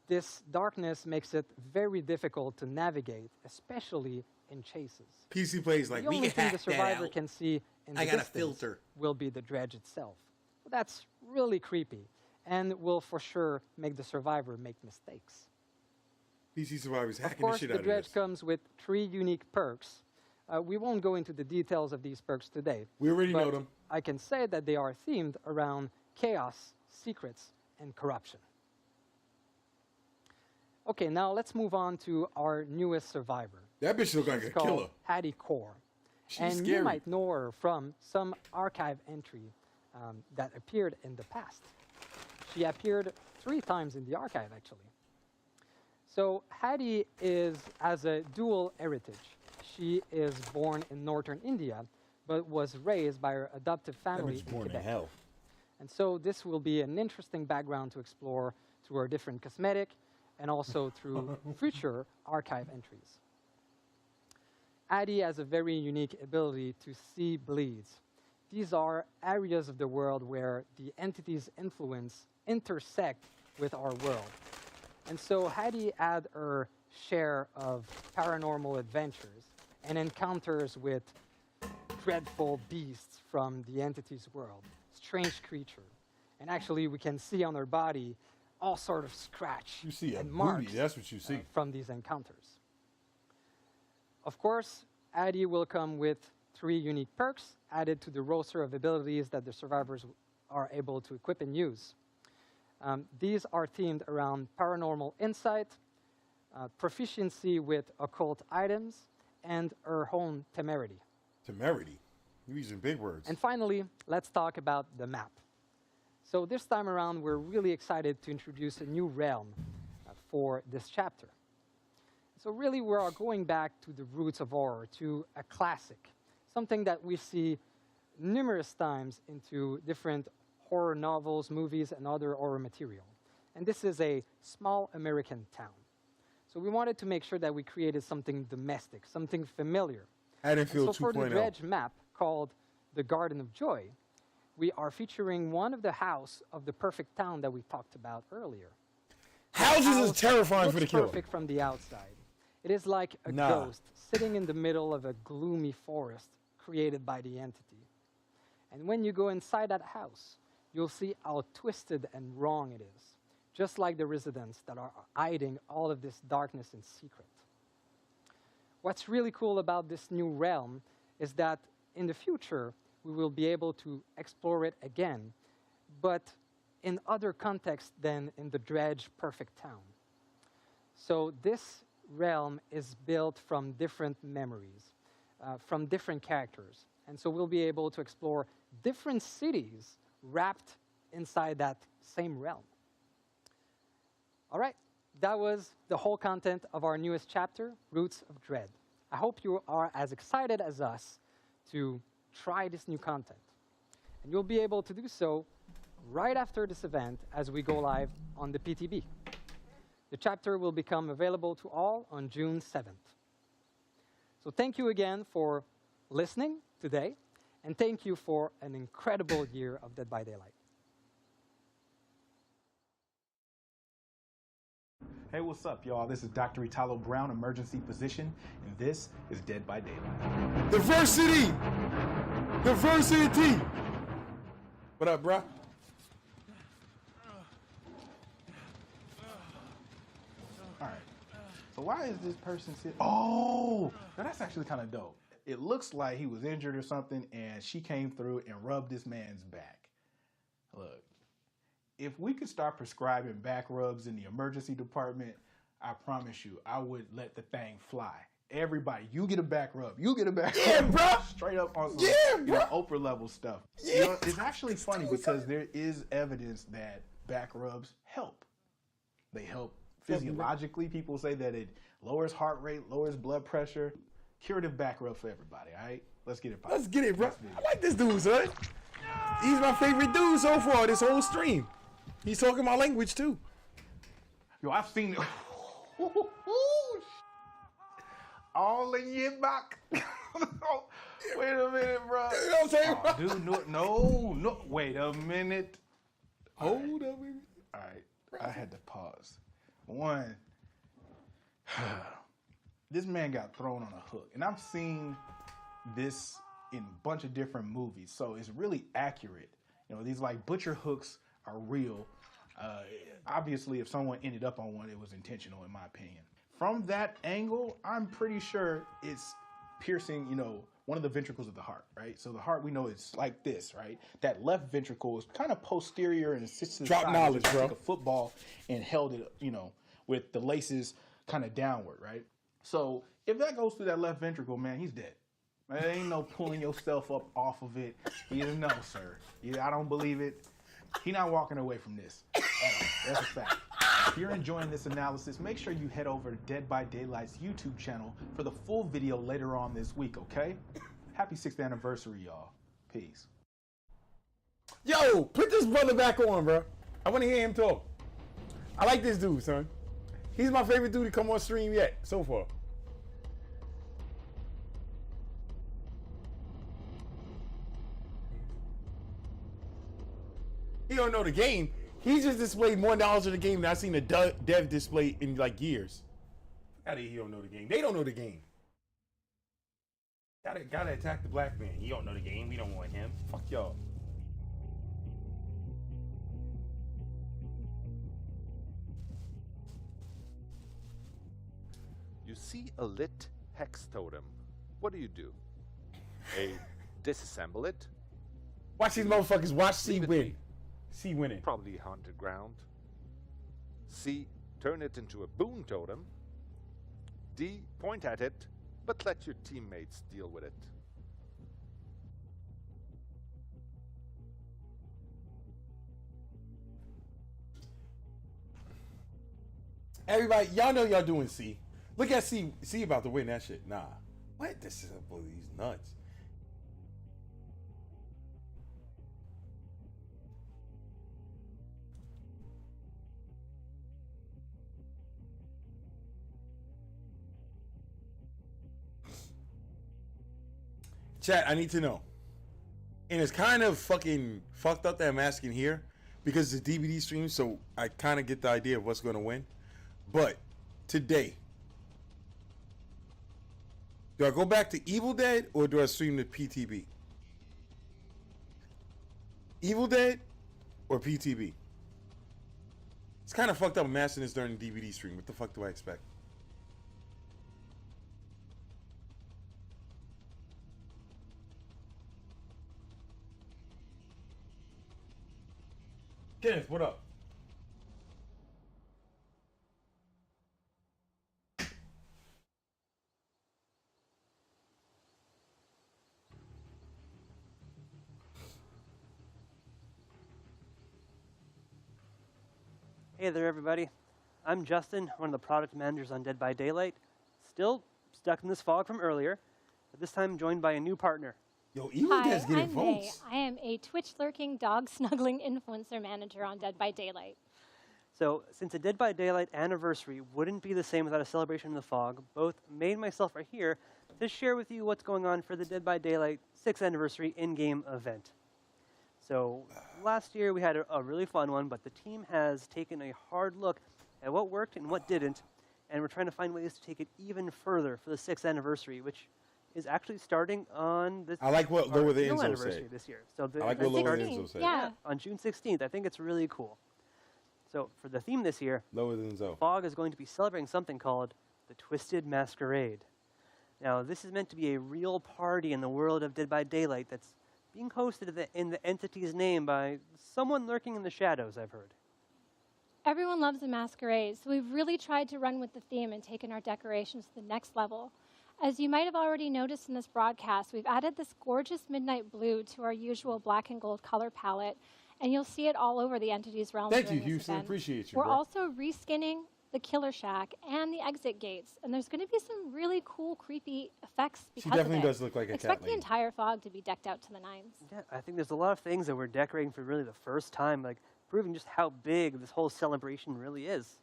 This darkness makes it very difficult to navigate, especially in chases. PC plays like, the only thing the survivor can see in the distance will be the dredge itself. So that's really creepy, and will for sure make the survivor make mistakes. PC survivors hacking of course, the shit out the of dredge this. comes with 3 unique perks. We won't go into the details of these perks today. We already but know them. I can say that they are themed around chaos, secrets, and corruption. Okay, now let's move on to our newest survivor. That bitch looks like a killer. Hattie Core. She's And scary. you might know her from some archive entry that appeared in the past. She appeared 3 times in the archive, actually. So Hattie has a dual heritage. She is born in northern India, but was raised by her adoptive family in Quebec. Hell. And so this will be an interesting background to explore through our different cosmetic and also through future archive entries. Addie has a very unique ability to see bleeds. These are areas of the world where the entity's influence intersect with our world. And so Hattie had her share of paranormal adventures and encounters with dreadful beasts from the entity's world, strange creature. And actually, we can see on her body all sort of scratch You see a and booty, marks that's what you see. from these encounters. Of course, Addie will come with 3 unique perks added to the roster of abilities that the survivors are able to equip and use. These are themed around paranormal insight, proficiency with occult items, and her own temerity. Temerity? You're using big words. And finally, let's talk about the map. So this time around, we're really excited to introduce a new realm for this chapter. So really, we are going back to the roots of horror, to a classic, something that we see numerous times into different horror novels, movies, and other horror material. And this is a small American town. So we wanted to make sure that we created something domestic, something familiar. Haddonfield so for the 2.0. dredge map called the Garden of Joy, we are featuring one of the house of the perfect town that we talked about earlier. Houses is terrifying for the killer. Perfect from the outside. It is like a Nah. ghost sitting in the middle of a gloomy forest created by the entity. And when you go inside that house, you'll see how twisted and wrong it is, just like the residents that are hiding all of this darkness in secret. What's really cool about this new realm is that in the future, we will be able to explore it again, but in other contexts than in the Dredge perfect town. So this realm is built from different memories, from different characters. And so we'll be able to explore different cities wrapped inside that same realm. All right, that was the whole content of our newest chapter, Roots of Dread. I hope you are as excited as us to try this new content. And you'll be able to do so right after this event as we go live on the PTB. The chapter will become available to all on June 7th. So thank you again for listening today, and thank you for an incredible year of Dead by Daylight. Hey, what's up, y'all? This is Dr. Etalo Brown, emergency physician, and this is Dead by Daylight. Diversity! Diversity! What up, bro? All right. So why is this person sitting? Oh, now that's actually kind of dope. It looks like he was injured or something, and she came through and rubbed this man's back. Look, if we could start prescribing back rubs in the emergency department, I promise you, I would let the thing fly. Everybody, you get a back rub. You get a back rub. Bro. Straight up on some Oprah level stuff. Yeah. You know, it's actually funny because there is evidence that back rubs help. They help physiologically. People say that it lowers heart rate, lowers blood pressure. Curative back rub for everybody, all right? Let's get it poppin'. Let's get it, bro. I like this dude, son. He's my favorite dude so far this whole stream. He's talking my language, too. Yo, I've seen it. All in your back. Wait a minute, bro. You know what I'm saying, bro? Dude, no. Wait a minute. Hold up, baby. All right, I had to pause. One, this man got thrown on a hook, and I've seen this in a bunch of different movies, so it's really accurate. You know, these like butcher hooks are real. Obviously, if someone ended up on one, it was intentional, in my opinion. From that angle, I'm pretty sure it's piercing, you know, one of the ventricles of the heart, right? So the heart, we know it's like this, right? That left ventricle is kind of posterior and sits to the Drop side. knowledge, Just bro. Like a football and held it, you know, with the laces kind of downward, right? So if that goes through that left ventricle, man, he's dead. There ain't no pulling yourself up off of it. Either no, sir. Either I don't believe it. He not walking away from this. That's a fact. If you're enjoying this analysis, make sure you head over to Dead by Daylight's YouTube channel for the full video later on this week, okay? Happy 6th anniversary, y'all. Peace. Yo, put this brother back on, bro. I want to hear him talk. I like this dude, son. He's my favorite dude to come on stream yet, so far. He don't know the game. He just displayed more knowledge of the game than I've seen a dev display in like years. How did he don't know the game? They don't know the game. Gotta attack the black man. He don't know the game. We don't want him. Fuck y'all. You see a lit hex totem. What do? A, disassemble it. Watch these motherfuckers watch C Leave it win. be. C winning. Probably haunted ground. C, turn it into a boon totem. D, point at it, but let your teammates deal with it. Everybody, y'all know y'all doing C. Look at C. C about to win that shit. Nah. What? This is these nuts. Chat, I need to know. And it's kind of fucking fucked up that I'm asking here because it's a DVD stream, so I kind of get the idea of what's going to win. But today, do I go back to Evil Dead or do I stream the PTB? Evil Dead Or PTB. It's kind of fucked up mastering this during the DVD stream. What the fuck do I expect? Kenneth, what up? Hey there, everybody. I'm Justin, one of the product managers on Dead by Daylight. Still stuck in this fog from earlier, but this time joined by a new partner. Yo, Hi, I'm May. I am a Twitch-lurking, dog-snuggling influencer manager on Dead by Daylight. So, since a Dead by Daylight anniversary wouldn't be the same without a celebration in the fog, both May and myself are here to share with you what's going on for the Dead by Daylight 6th anniversary in-game event. So, last year we had a really fun one, but the team has taken a hard look at what worked and what didn't, and we're trying to find ways to take it even further for the 6th anniversary, which is actually starting on this. I like what Lower the real Enzo anniversary said. this year. So I like what Lower the Enzo said. Yeah. On June 16th. I think it's really cool. So for the theme this year, Lower the Enzo. Fog is going to be celebrating something called the Twisted Masquerade. Now, this is meant to be a real party in the world of Dead by Daylight that's being hosted in the entity's name by someone lurking in the shadows, I've heard. Everyone loves a masquerade, so we've really tried to run with the theme and taken our decorations to the next level. As you might have already noticed in this broadcast, we've added this gorgeous midnight blue to our usual black and gold color palette, and you'll see it all over the entity's realm. Thank you, during this Houston. event. Appreciate you, We're bro. also reskinning the Killer Shack and the exit gates, and there's going to be some really cool, creepy effects because She definitely of it. does look like a Expect cat the lady. entire fog to be decked out to the nines. Yeah, I think there's a lot of things that we're decorating for really the first time, like proving just how big this whole celebration really is.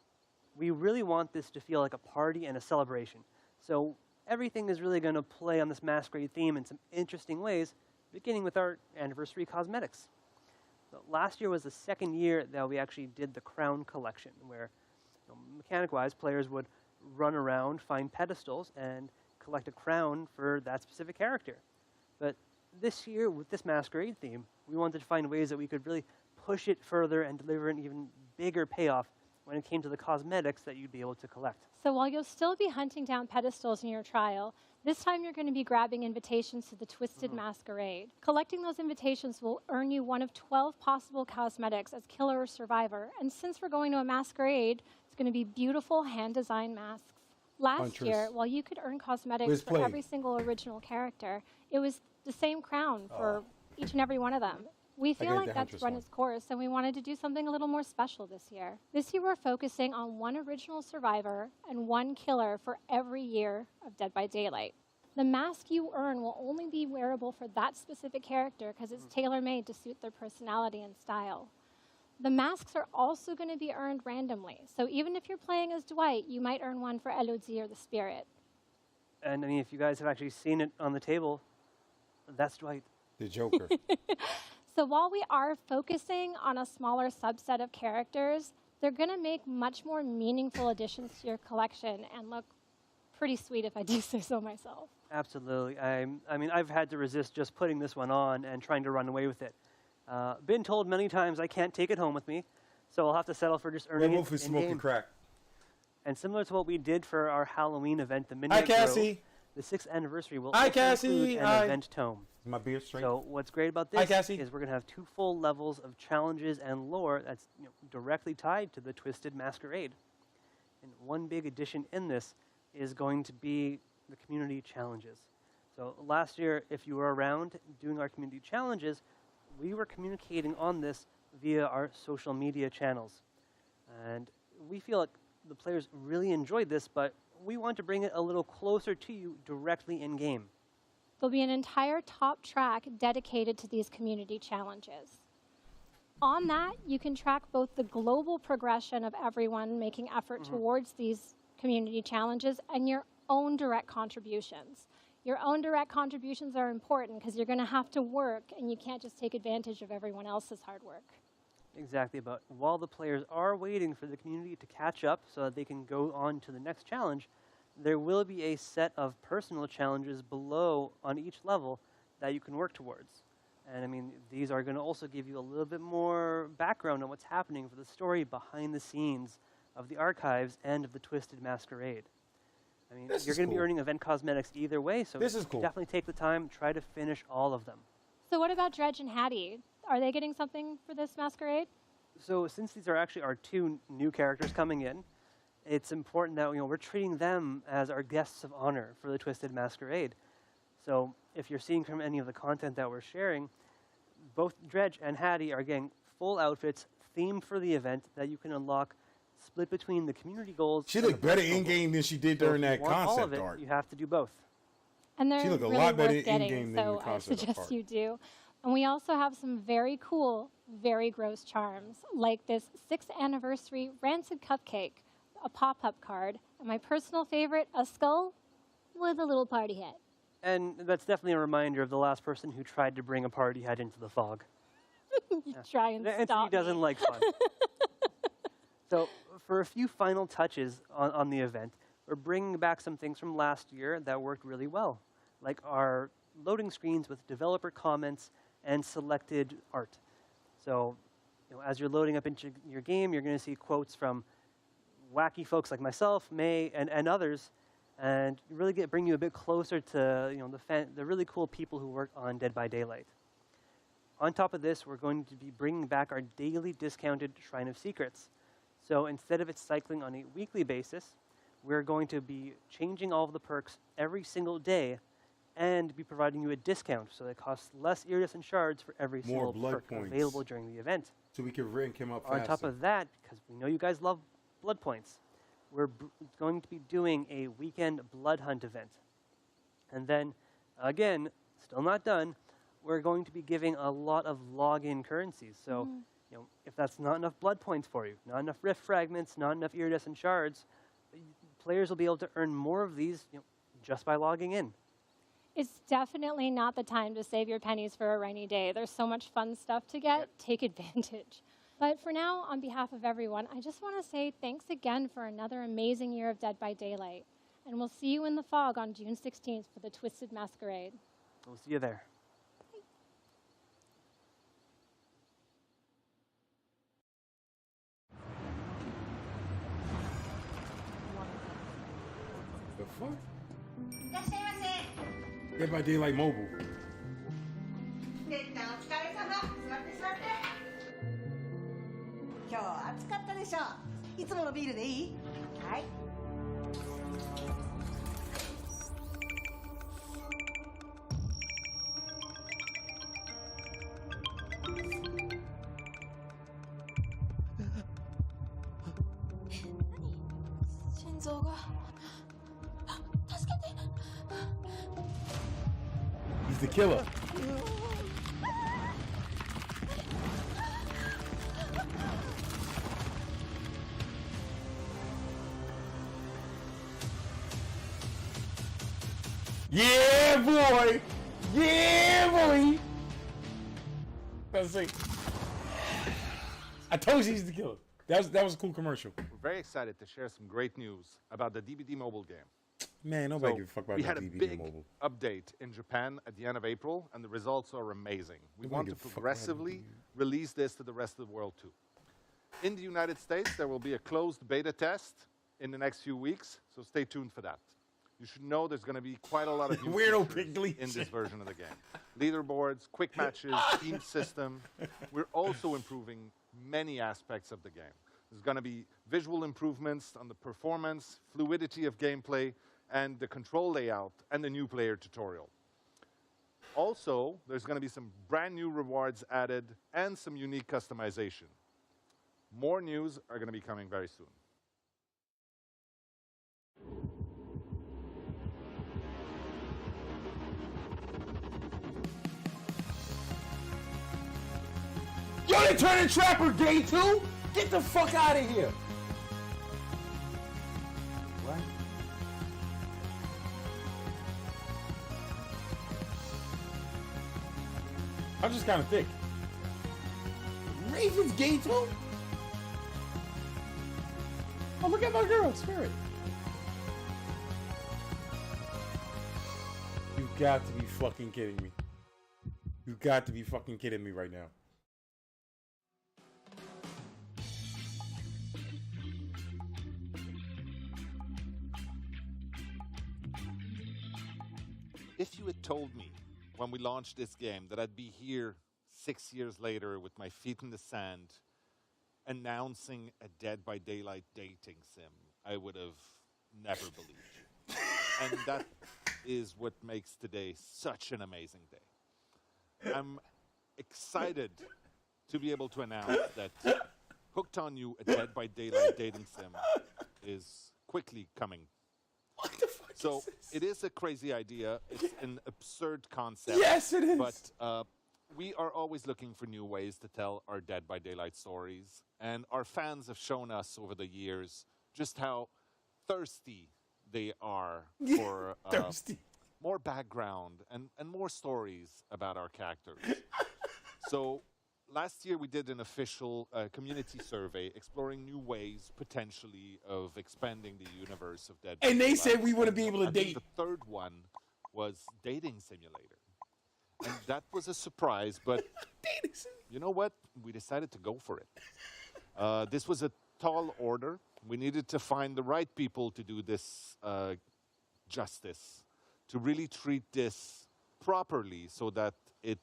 We really want this to feel like a party and a celebration. So everything is really going to play on this masquerade theme in some interesting ways, beginning with our anniversary cosmetics. So last year was the second year that we actually did the Crown Collection, where mechanic-wise, players would run around, find pedestals, and collect a crown for that specific character. But this year, with this masquerade theme, we wanted to find ways that we could really push it further and deliver an even bigger payoff when it came to the cosmetics that you'd be able to collect. So while you'll still be hunting down pedestals in your trial, this time you're going to be grabbing invitations to the Twisted Masquerade. Collecting those invitations will earn you one of 12 possible cosmetics as killer or survivor. And since we're going to a masquerade, it's going to be beautiful hand-designed masks. Last Huntress. year, while you could earn cosmetics Liz for Plague. every single original character, it was the same crown for each and every one of them. We feel get like the that's Huntress run one. its course, and we wanted to do something a little more special this year. This year, we're focusing on one original survivor and one killer for every year of Dead by Daylight. The mask you earn will only be wearable for that specific character because it's tailor-made to suit their personality and style. The masks are also going to be earned randomly, so even if you're playing as Dwight, you might earn one for Elodie or the Spirit. And I mean, if you guys have actually seen it on the table, that's Dwight. The Joker. So while we are focusing on a smaller subset of characters, they're going to make much more meaningful additions to your collection and look pretty sweet if I do say so myself. Absolutely. I mean, I've had to resist just putting this one on and trying to run away with it. Been told many times I can't take it home with me, so I'll have to settle for just earning Wolf it is smoking in-game. crack. And similar to what we did for our Halloween event, the Hi, Midnight Cassie. Grove, the 6th anniversary will Hi, also Cassie. include an Hi. event tome. Is my beard straight? So what's great about Hi, this Cassie. is we're going to have 2 full levels of challenges and lore that's directly tied to the Twisted Masquerade. And one big addition in this is going to be the community challenges. So last year, if you were around doing our community challenges, we were communicating on this via our social media channels. And we feel like the players really enjoyed this, but we want to bring it a little closer to you directly in-game. There'll be an entire top track dedicated to these community challenges. On that, you can track both the global progression of everyone making effort towards these community challenges and your own direct contributions. Your own direct contributions are important because you're going to have to work and you can't just take advantage of everyone else's hard work. Exactly, but while the players are waiting for the community to catch up so that they can go on to the next challenge, there will be a set of personal challenges below on each level that you can work towards. And I mean, these are going to also give you a little bit more background on what's happening for the story behind the scenes of the archives and of the Twisted Masquerade. I mean, you're going to be earning event cosmetics either way, so This is cool. definitely take the time, try to finish all of them. So what about Dredge and Hattie? Are they getting something for this masquerade? So since these are actually our 2 new characters coming in, it's important that we're treating them as our guests of honor for the Twisted Masquerade. So if you're seeing from any of the content that we're sharing, both Dredge and Hattie are getting full outfits themed for the event that you can unlock, split between the community goals. She looked better in-game than she did during that concept art. You have to do both. And they're She looked a really lot better worth getting, in-game than so the I concept suggest art. you do. And we also have some very cool, very gross charms, like this 6th anniversary Rancid Cupcake, a pop-up card, and my personal favorite, a skull with a little party hat. And that's definitely a reminder of the last person who tried to bring a party hat into the fog. You try and stop Anthony doesn't me. like fun. So for a few final touches on the event, we're bringing back some things from last year that worked really well, like our loading screens with developer comments and selected art. So as you're loading up into your game, you're going to see quotes from wacky folks like myself, May, and others, and really bring you a bit closer to the really cool people who work on Dead by Daylight. On top of this, we're going to be bringing back our daily discounted Shrine of Secrets. So instead of it cycling on a weekly basis, we're going to be changing all of the perks every single day and be providing you a discount, so it costs less iridescent shards for every More single blood perk points. available during the event. So we can rank him up On faster. top of that, because we know you guys love blood points, we're going to be doing a weekend blood hunt event. And then, again, still not done, we're going to be giving a lot of login currencies. So, if that's not enough blood points for you, not enough rift fragments, not enough iridescent shards, players will be able to earn more of these just by logging in. It's definitely not the time to save your pennies for a rainy day. There's so much fun stuff to get. Take advantage. But for now, on behalf of everyone, I just want to say thanks again for another amazing year of Dead by Daylight. And we'll see you in the fog on June 16th for the Twisted Masquerade. We'll see you there. The fuck? Dead by Daylight Mobile. 今日は暑かったでしょ。いつものビールでいい？はい。心臓が。助けて。 He's the killer. Yeah, boy! Yeah, boy! That's it. I told you he's the killer. That was a cool commercial. We're very excited to share some great news about the DBD mobile game. Man, nobody gives a fuck about we that had a DBD big mobile. update in Japan at the end of April, and the results are amazing. We Nobody want to gives a fuck about progressively release this to the rest of the world too. In the United States, there will be a closed beta test in the next few weeks, so stay tuned for that. You should know there's going to be quite a lot of new Weirdo features in this version of the game. Leaderboards, quick matches, team system. We're also improving many aspects of the game. There's going to be visual improvements on the performance, fluidity of gameplay, and the control layout, and the new player tutorial. Also, there's going to be some brand new rewards added and some unique customization. More news are going to be coming very soon. Yo, they turning Trapper gay too? Get the fuck out of here. What? I'm just kind of thick. Raven's gay too? Oh, look at my girl, Spirit. You got to be fucking kidding me. You got to be fucking kidding me right now. If you had told me when we launched this game that I'd be here 6 years later with my feet in the sand announcing a Dead by Daylight dating sim, I would have never believed you. And that is what makes today such an amazing day. I'm excited to be able to announce that Hooked on You, a Dead by Daylight dating sim, is quickly coming. What the fuck so is this? it is a crazy idea. It's an absurd concept. Yes, it is. But we are always looking for new ways to tell our Dead by Daylight stories. And our fans have shown us over the years just how thirsty they are for more background and more stories about our characters. So last year we did an official community survey exploring new ways potentially of expanding the universe of Dead by And they Daylight. said we wouldn't be able to I think date. The third one was Dating Simulator. And that was a surprise, but you know what? We decided to go for it. This was a tall order. We needed to find the right people to do this justice, to really treat this properly so that it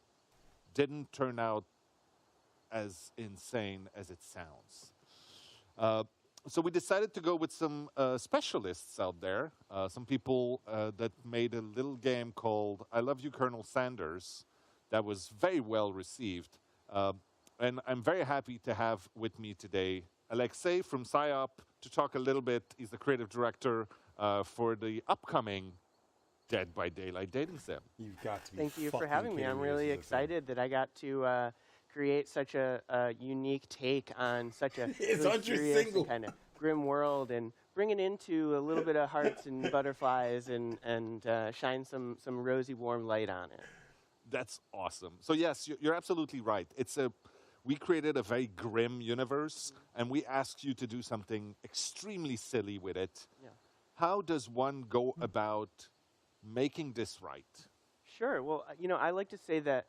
didn't turn out as insane as it sounds. So we decided to go with some specialists out there, some people that made a little game called I Love You, Colonel Sanders, that was very well received. And I'm very happy to have with me today Alexei from PsyOp to talk a little bit. He's the creative director for the upcoming Dead by Daylight dating sim. You've got to be Thank you for having me. I'm really excited that I got to create such a unique take on such a really serious and kind of grim world and bring it into a little bit of hearts and butterflies and shine some rosy, warm light on it. That's awesome. So yes, you're absolutely right. We created a very grim universe, and we asked you to do something extremely silly with it. Yeah. How does one go about making this right? Sure. Well, I like to say that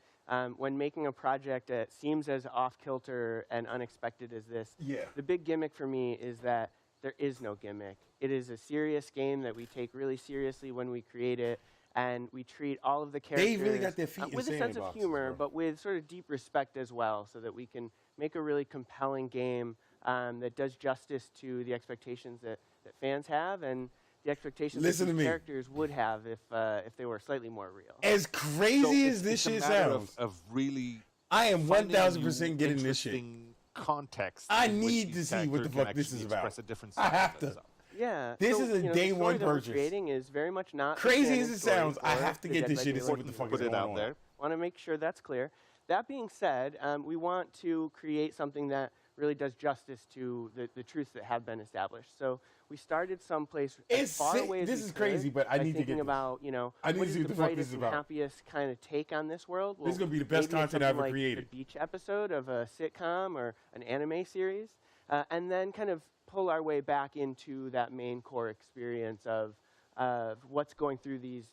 when making a project that seems as off-kilter and unexpected as this, the big gimmick for me is that there is no gimmick. It is a serious game that we take really seriously when we create it, and we treat all of the characters They really got their feet in with a sense of sandboxes, humor, bro. but with sort of deep respect as well, so that we can make a really compelling game that does justice to the expectations that fans have and the expectations Listen that to these me. characters would have if they were slightly more real. As crazy as this it's a shit matter sounds, of really I am finding a 1000% new, getting this shit. interesting context. I in which need these to see what the characters can fuck this is actually about. express a different I side of have to. themselves. Yeah. This so, is a the day story one that we're purchase. creating is very much not Crazy the as canon it story sounds, I for have to the get Dead this by shit and see Daylight what the fuck is Put it going out on. there. Want to make sure that's clear. That being said, we want to create something that really does justice to the truths that have been established. So we started someplace as It's far sick. away as This we is could crazy, but I by need to thinking get this. about, I need what to is see the what the fuck this brightest is and about. happiest kind of take on this world. This is gonna be the best maybe it's content I ever something like created. a beach episode of a sitcom or an anime series, and then kind of pull our way back into that main core experience of what's going through these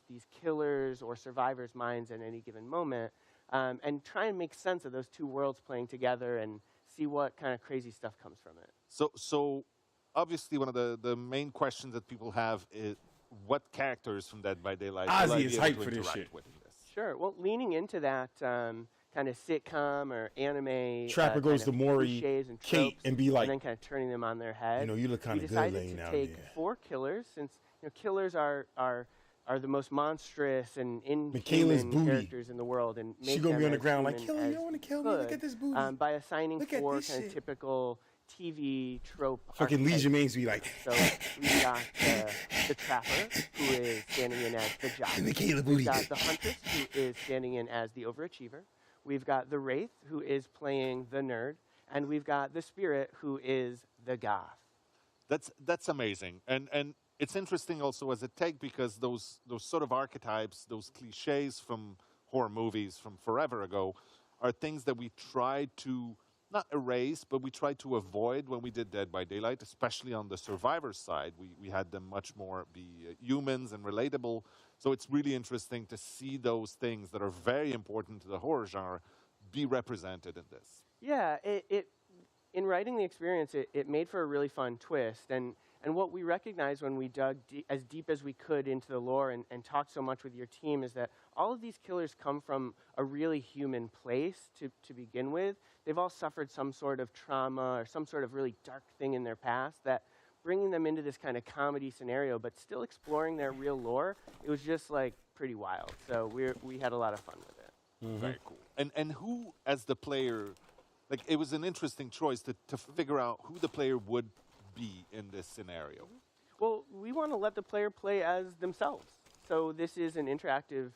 killers or survivors' minds at any given moment, and try and make sense of those two worlds playing together and see what kind of crazy stuff comes from it. So obviously one of the main questions that people have is what characters from Dead by Daylight will I Ozzy be is able hyped to for this interact shit. with in this? Sure. Well, leaning into that kind of sitcom or anime Trapper goes kind to of Maury, cliches and Kate, tropes, and be like, and then kind of turning them on their head. you know, you look kind We of good decided laying to down take there. 4 killers, since killers are the most monstrous and Michaela's inhuman booty. characters in the world, and She make gonna them be on the as ground like, human kill me, as you want to kill me? Look could, at this booty. by assigning Look at 4 this kind of shit. typical TV trope. Fucking archetypes. Leisure Mains be like, So we've got the Trapper, who is standing in as the jock. Michaela We've booty. got the Huntress, who is standing in as the overachiever. We've got the Wraith, who is playing the nerd. And we've got the Spirit, who is the goth. That's amazing, and it's interesting also as a take because those sort of archetypes, those cliches from horror movies from forever ago, are things that we try to not erase, but we tried to avoid when we did Dead by Daylight, especially on the survivor side. We had them much more be humans and relatable. So it's really interesting to see those things that are very important to the horror genre be represented in this. Yeah, in writing the experience, it made for a really fun twist. And what we recognized when we dug as deep as we could into the lore and talked so much with your team is that all of these killers come from a really human place to begin with. They've all suffered some sort of trauma or some sort of really dark thing in their past that bringing them into this kind of comedy scenario, but still exploring their real lore, it was just like pretty wild. So we had a lot of fun with it. Mm-hmm. Very cool. And who, as the player, like it was an interesting choice to figure out who the player would be in this scenario. Well, we want to let the player play as themselves. So this is an interactive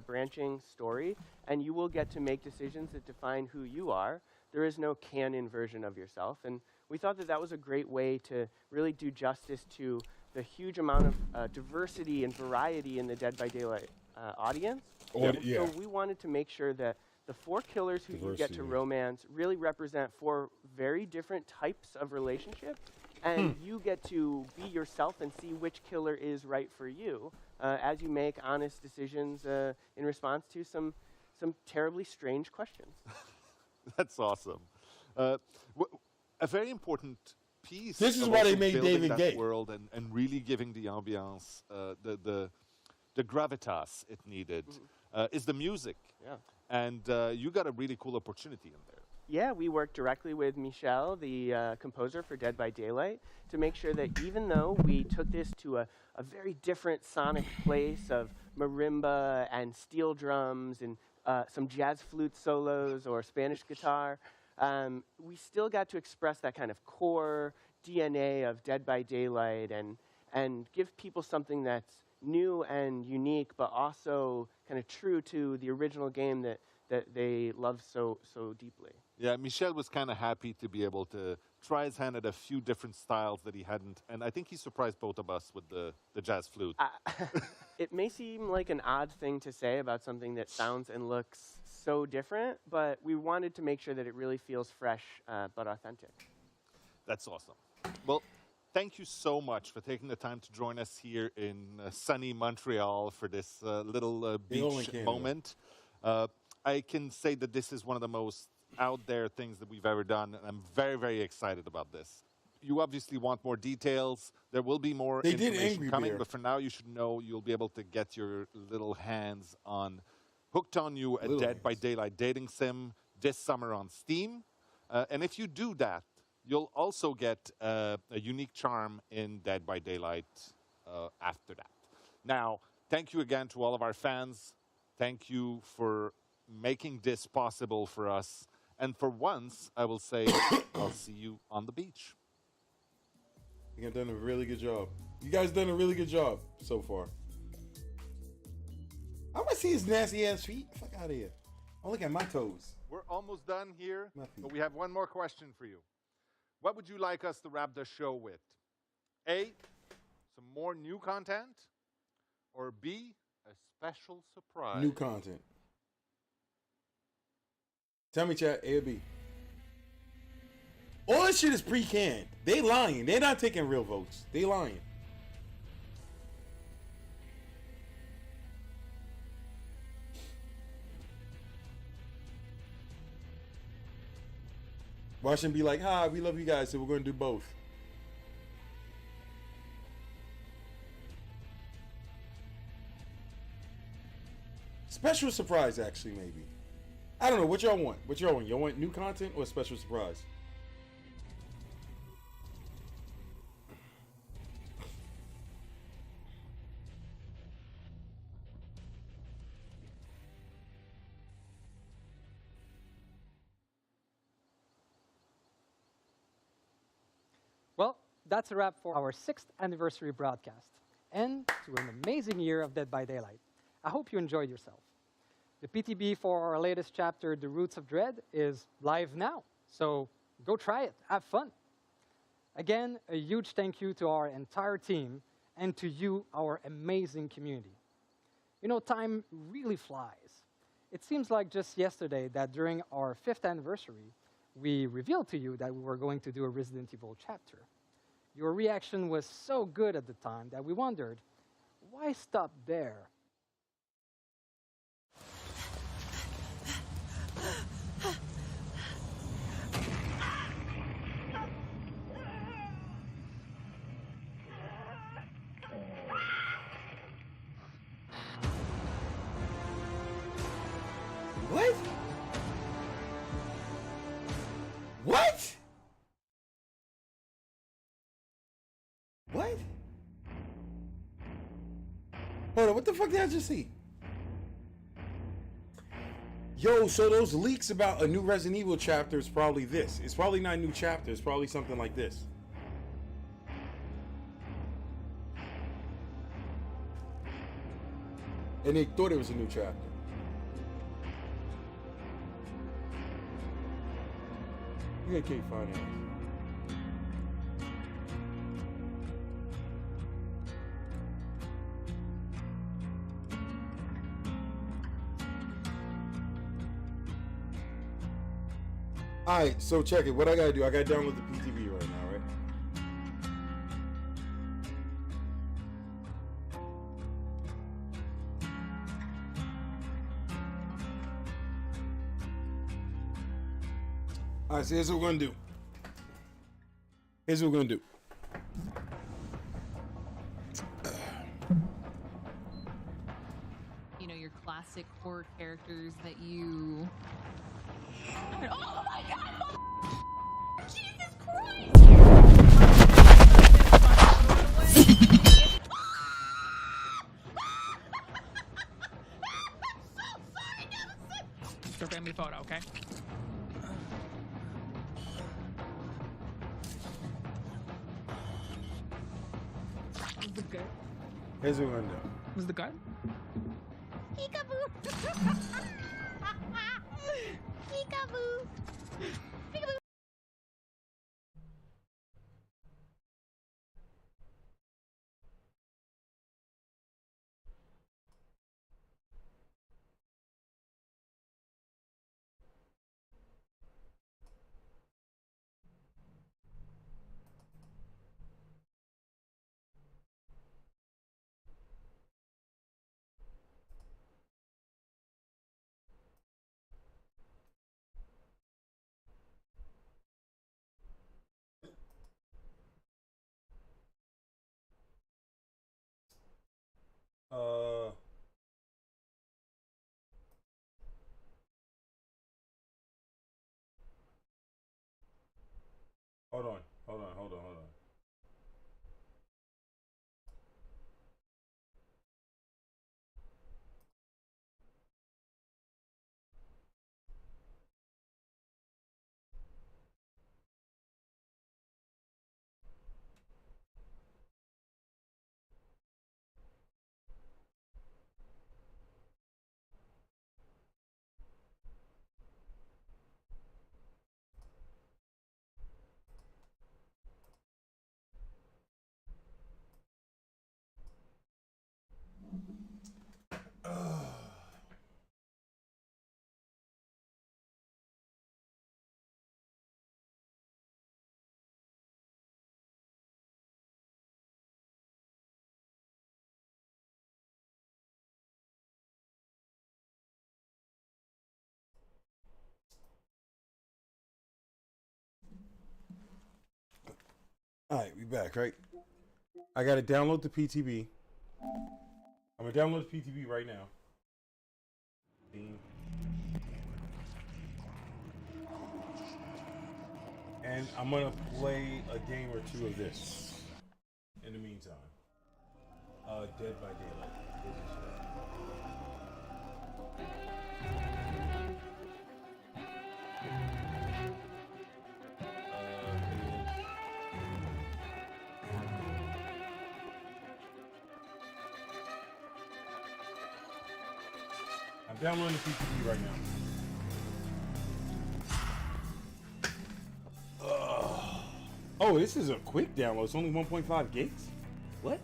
branching story, and you will get to make decisions that define who you are. There is no canon version of yourself, and we thought that that was a great way to really do justice to the huge amount of diversity and variety in the Dead by Daylight audience. So we wanted to make sure that the 4 killers who you get to romance really represent 4 very different types of relationships, and you get to be yourself and see which killer is right for you as you make honest decisions in response to some terribly strange questions. That's awesome. A very important piece. This is why they made David that gay. World and really giving the ambiance, the gravitas it needed, is the music. Yeah. And you got a really cool opportunity in there. Yeah, we worked directly with Michel, the composer for Dead by Daylight, to make sure that even though we took this to a very different sonic place of marimba and steel drums and some jazz flute solos or Spanish guitar, we still got to express that kind of core DNA of Dead by Daylight and give people something that's new and unique, but also kind of true to the original game that they love so deeply. Yeah, Michel was kind of happy to be able to try his hand at a few different styles that he hadn't, and I think he surprised both of us with the jazz flute. It may seem like an odd thing to say about something that sounds and looks so different, but we wanted to make sure that it really feels fresh but authentic. That's awesome. Well, thank you so much for taking the time to join us here in sunny Montreal for this little beach moment. I can say that this is one of the most out there things that we've ever done, and I'm very, very excited about this. You obviously want more details. There will be more information coming, but for now you should know you'll be able to get your little hands on Hooked on You, a Dead by Daylight dating sim this summer on Steam. And if you do that, you'll also get a unique charm in Dead by Daylight after that. Now, thank you again to all of our fans. Thank you for making this possible for us. And for once, I will say, I'll see you on the beach. You guys done a really good job. You guys done a really good job so far. I want to see his nasty ass feet. Fuck out of here. I'm looking at my toes. We're almost done here, but we have one more question for you. What would you like us to wrap the show with? A, some more new content, or B, a special surprise? New content. Tell me, chat, A or B. All this shit is pre-canned. They lying. They're not taking real votes. They lying. Watch them be like, hi, we love you guys, so we're going to do both. Special surprise, actually, maybe. I don't know. What y'all want? What y'all want? Y'all want new content or a special surprise? Well, that's a wrap for our 6th anniversary broadcast and to an amazing year of Dead by Daylight. I hope you enjoyed yourself. The PTB for our latest chapter, The Roots of Dread, is live now, so go try it, have fun. Again, a huge thank you to our entire team and to you, our amazing community. You know, time really flies. It seems like just yesterday that during our 5th anniversary, we revealed to you that we were going to do a Resident Evil chapter. Your reaction was so good at the time that we wondered, why stop there? What? What? What? Hold on, what the fuck did I just see? Yo, so those leaks about a new Resident Evil chapter is probably this. It's probably not a new chapter, it's probably something like this. And they thought it was a new chapter. You can't find it. Alright, so check it. What I gotta do, I gotta download the PTB right now, right? Alright, so here's what we're gonna do. Here's what we're gonna do. You know, your classic horror characters that you... Oh my god! Jesus Christ! It's your family photo, okay? Was the good? Here's what we're gonna do. Was the good? Peekaboo! Peekaboo! Peekaboo! Hold on. Alright, we back, right? I gotta download the PTB. I'm gonna download the PTB right now. And I'm gonna play a game or two of this in the meantime. Dead by Daylight. I'm downloading the PTB right now. Oh, this is a quick download. It's only 1.5 gigs? What?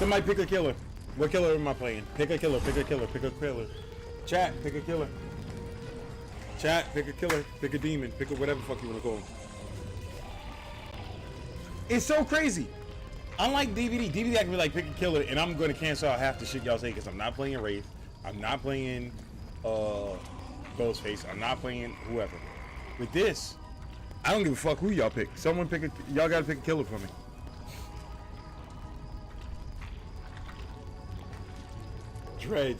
Somebody pick a killer. What killer am I playing? Pick a killer, pick a killer, pick a killer. Chat, pick a killer. Chat, pick a killer, pick a demon, pick a whatever the fuck you want to call him. It's so crazy. Unlike DVD, I can be like, pick a killer, and I'm going to cancel out half the shit y'all say because I'm not playing Wraith. I'm not playing Ghostface. I'm not playing whoever. With this, I don't give a fuck who y'all pick. Someone pick a, y'all got to pick a killer for me. Dredge.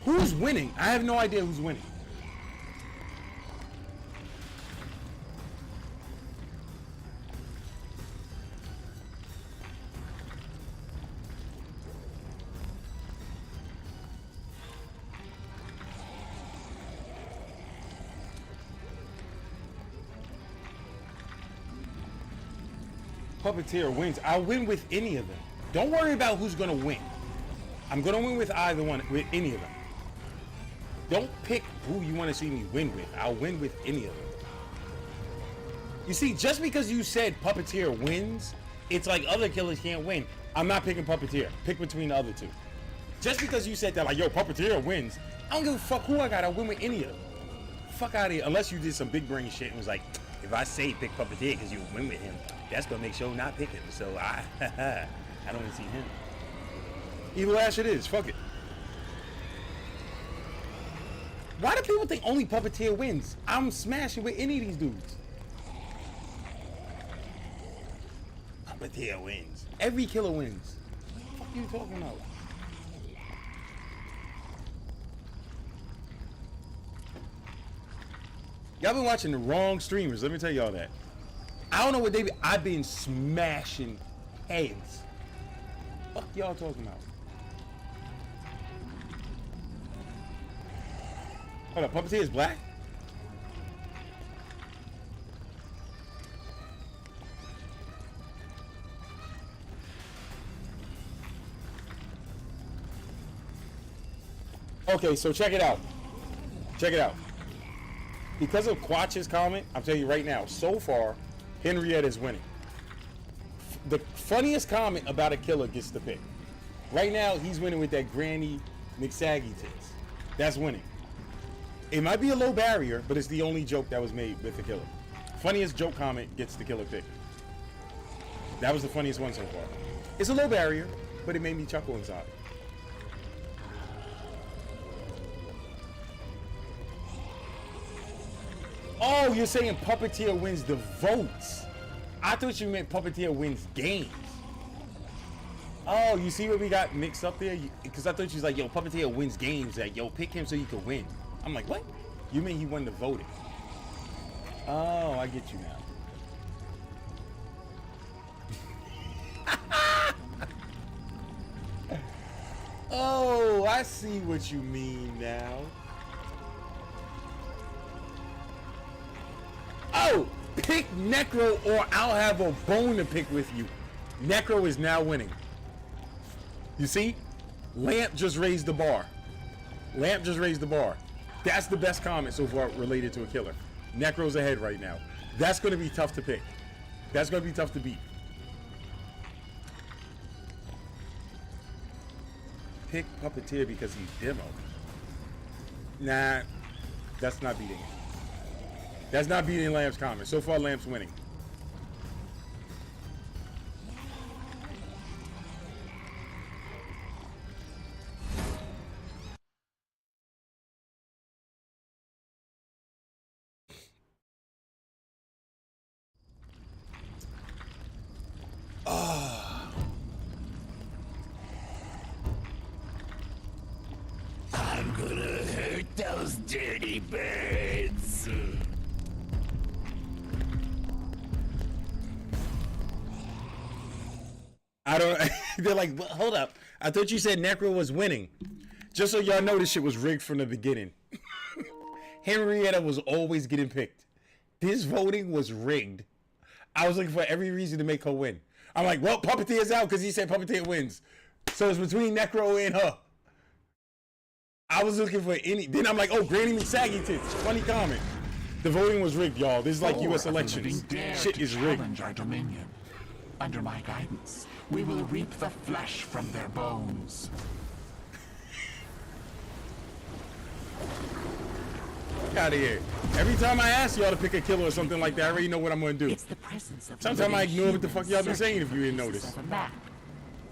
Who's winning? I have no idea who's winning. Puppeteer wins. I'll win with any of them. Don't worry about who's gonna win. I'm gonna win with either one, with any of them. Don't pick who you want to see me win with. I'll win with any of them. You see, just because you said Puppeteer wins, it's like other killers can't win. I'm not picking Puppeteer. Pick between the other two. Just because you said that, like, yo, Puppeteer wins, I don't give a fuck who I got. I'll win with any of them. Fuck out of here. Unless you did some big brain shit and was like, if I say pick Puppeteer because you win with him, that's gonna make sure not pick him. So I don't want to see him. Either way, that shit is. Fuck it. Why do people think only Puppeteer wins? I'm smashing with any of these dudes. Puppeteer wins. Every killer wins. What the fuck are you talking about? Y'all been watching the wrong streamers. Let me tell y'all that. I don't know what they be. I've been smashing heads. Fuck y'all talking about? Hold up, Puppeteer is black? Okay, so check it out. Check it out. Because of Quatch's comment, I'm telling you right now, so far, Henriette is winning. The funniest comment about a killer gets the pick. Right now, he's winning with that Granny McSaggy tits. That's winning. It might be a low barrier, but it's the only joke that was made with the killer. Funniest joke comment gets the killer pick. That was the funniest one so far. It's a low barrier, but it made me chuckle inside. Oh, you're saying Puppeteer wins the votes. I thought you meant Puppeteer wins games. Oh, you see what we got mixed up there? Because I thought you was like, yo, Puppeteer wins games. Like, yo, pick him so you can win. I'm like, what? You mean he won the voting? Oh, I get you now. Oh, I see what you mean now. Oh, pick Necro or I'll have a bone to pick with you. Necro is now winning. You see? Lamp just raised the bar. Lamp just raised the bar. That's the best comment so far related to a killer. Necro's ahead right now. That's going to be tough to pick. That's going to be tough to beat. Pick Puppeteer because he's demo. Nah, that's not beating it. That's not beating Lamp's comment. So far, Lamp's winning. I'm gonna hurt those dirty birds. I don't. They're like, hold up. I thought you said Necro was winning. Just so y'all know, this shit was rigged from the beginning. Henrietta was always getting picked. This voting was rigged. I was looking for every reason to make her win. I'm like, well, Puppeteer's out because he said Puppeteer wins. So it's between Necro and her. I was looking for any. Then I'm like, oh, Granny McSaggy tits. Funny comment. The voting was rigged, y'all. This is like U.S. elections. Shit is rigged. Challenge our dominion. Under my guidance, we will reap the flesh from their bones. Get out of here. Every time I ask y'all to pick a killer or something like that, I already know what I'm going to do. It's the presence of Sometimes I ignore what the fuck y'all been saying if you didn't notice. Of a map.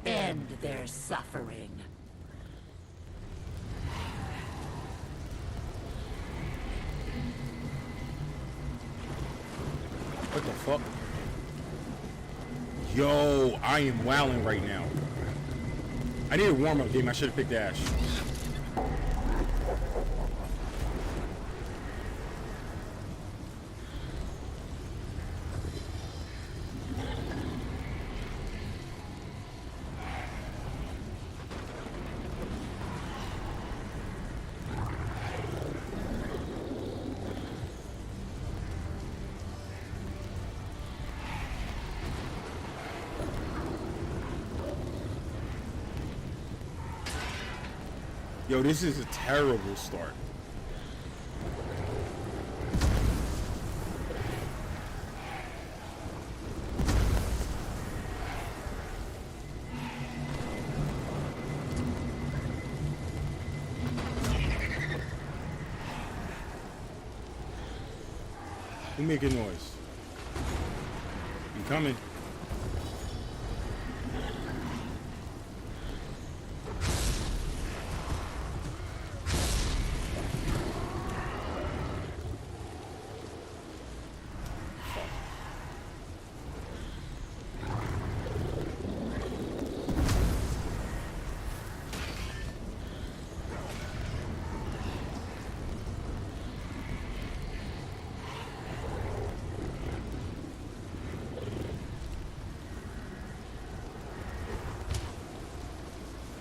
End their suffering. What the fuck? Yo, I am wowing right now. I need a warm-up game. I should have picked Ash. Yo, this is a terrible start. Who making noise? You coming?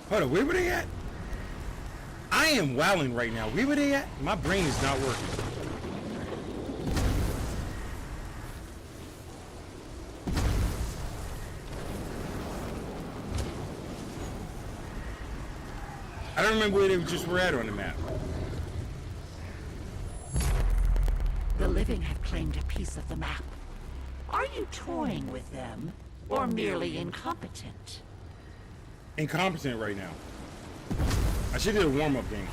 Hold on, where were they at? I am wowing right now. Where were they at? My brain is not working. I don't remember where they just were at on the map. The living have claimed a piece of the map. Are you toying with them, or merely incompetent? Incompetent right now. I should do a warm-up game.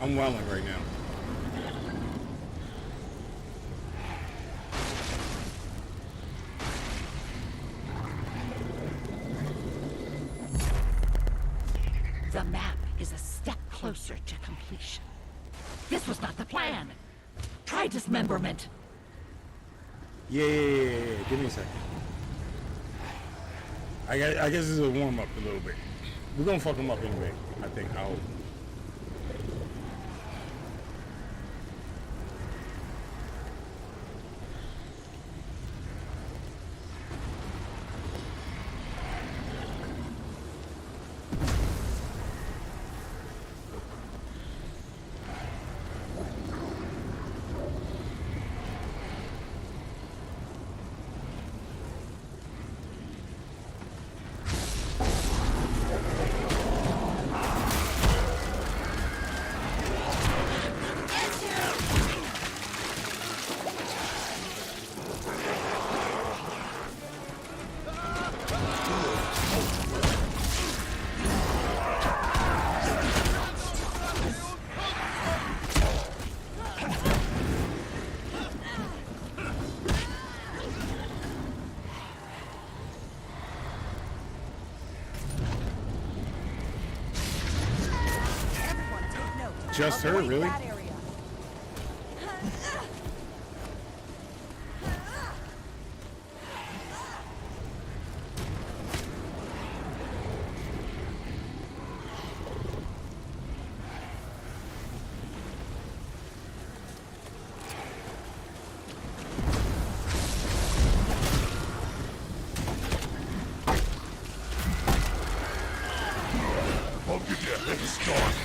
I'm wilding right now. The map is a step closer to completion. This was not the plan. Try dismemberment. Yeah. Give me a second. I guess this is a warm-up a little bit. We're gonna fuck them up anyway, I think. I hope. just her, really? I'll give you a head start.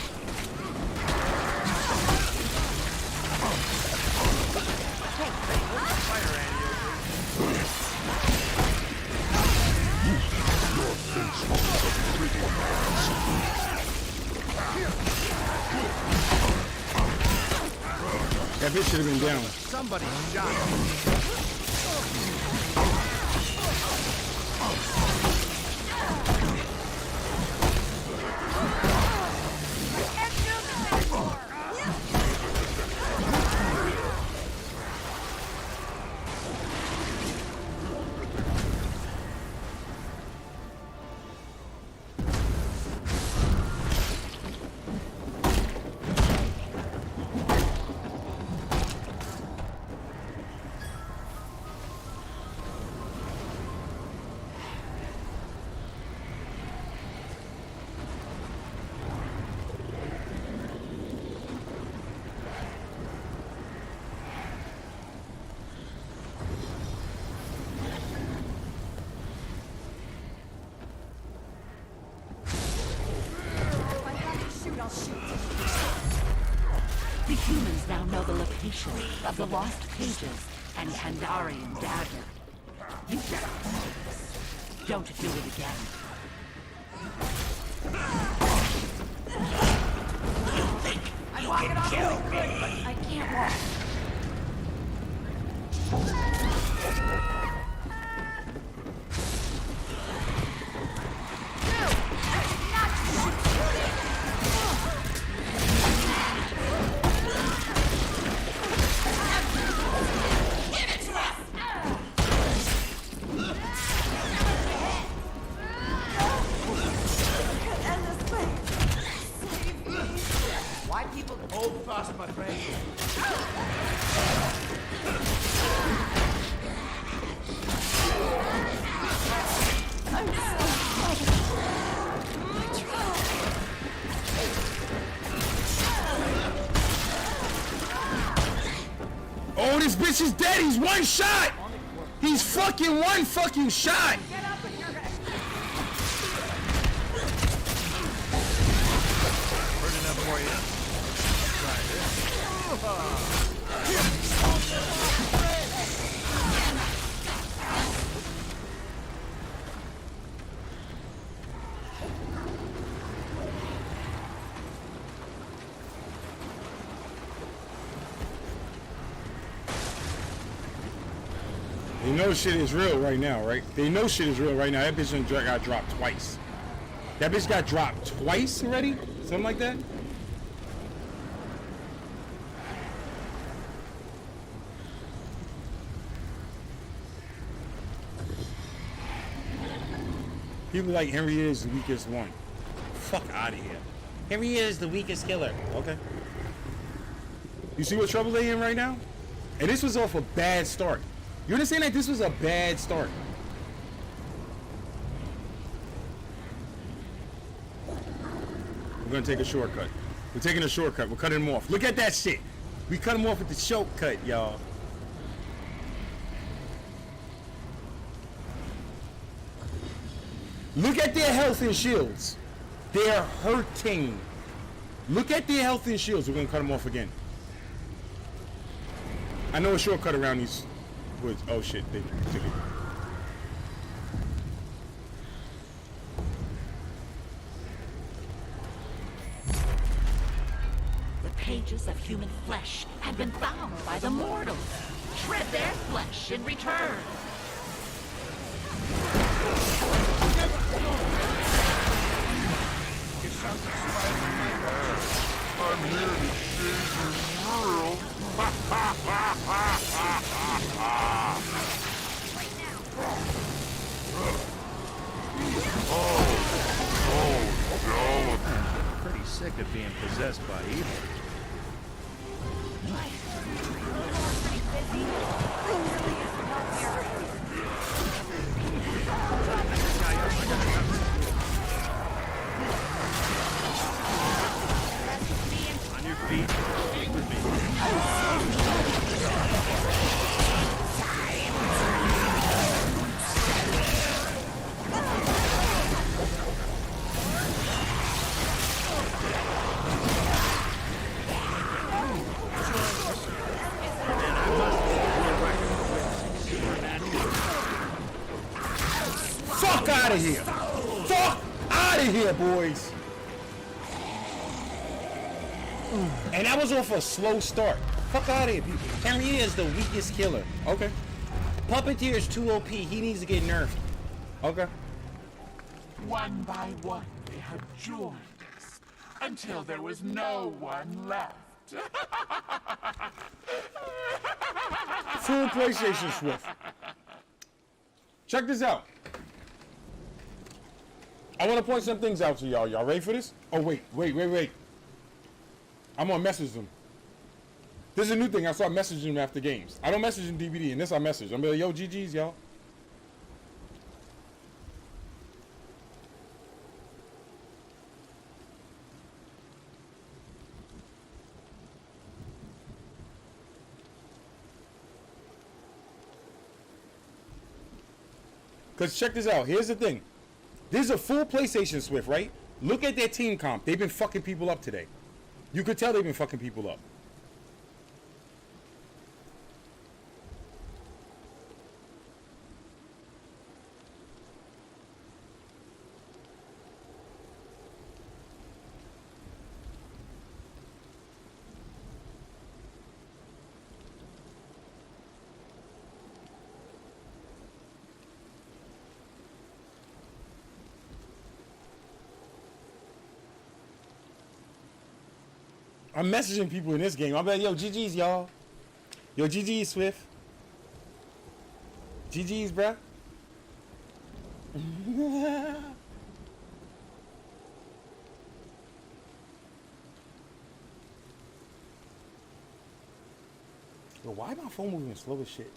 That bitch should have been down. Somebody shot me. The humans now know the location of the lost pages and Kandarian dagger. You did it. Don't do it again. You think you can kill me? But I can't walk. Oh, this bitch is dead. He's one shot. He's fucking one fucking shot. Heard enough for you. Try They know shit is real right now, right? They know shit is real right now. That bitch done got dropped twice. That bitch got dropped twice already? Something like that? People like Henry is the weakest one. Fuck out of here. Henry is the weakest killer. Okay. You see what trouble they in right now? And this was off a bad start. You understand that this was a bad start? We're gonna take a shortcut. We're taking a shortcut. We're cutting them off. Look at that shit. We cut them off with the shortcut, y'all. Look at their health and shields. They're hurting. Look at their health and shields. We're gonna cut them off again. I know a shortcut around these woods. Oh shit, they took it. The pages of human flesh have been found by the mortals. Shred their flesh in return. I'm here to save this world. Pretty sick of being possessed by evil. On your feet. Fuck out of here! Fuck out of here, boys! And that was off a slow start. Fuck out of here, people. Henrietta is the weakest killer. Okay. Puppeteer is too OP. He needs to get nerfed. Okay. One by one, they have joined us until there was no one left. Full PlayStation Swift. Check this out. I want to point some things out to y'all. Y'all ready for this? Oh, wait. I'm going to message them. This is a new thing. I start messaging them after games. I don't message in DVD, and this I message. I'm like, yo, GG's, y'all. Because check this out. Here's the thing. This is a full PlayStation Swift, right? Look at their team comp. They've been fucking people up today. You could tell they've been fucking people up. I'm messaging people in this game. I'm like, yo, GG's, y'all. Yo, GG's, Swift. GG's, bruh. Yo, why my phone moving slow as shit?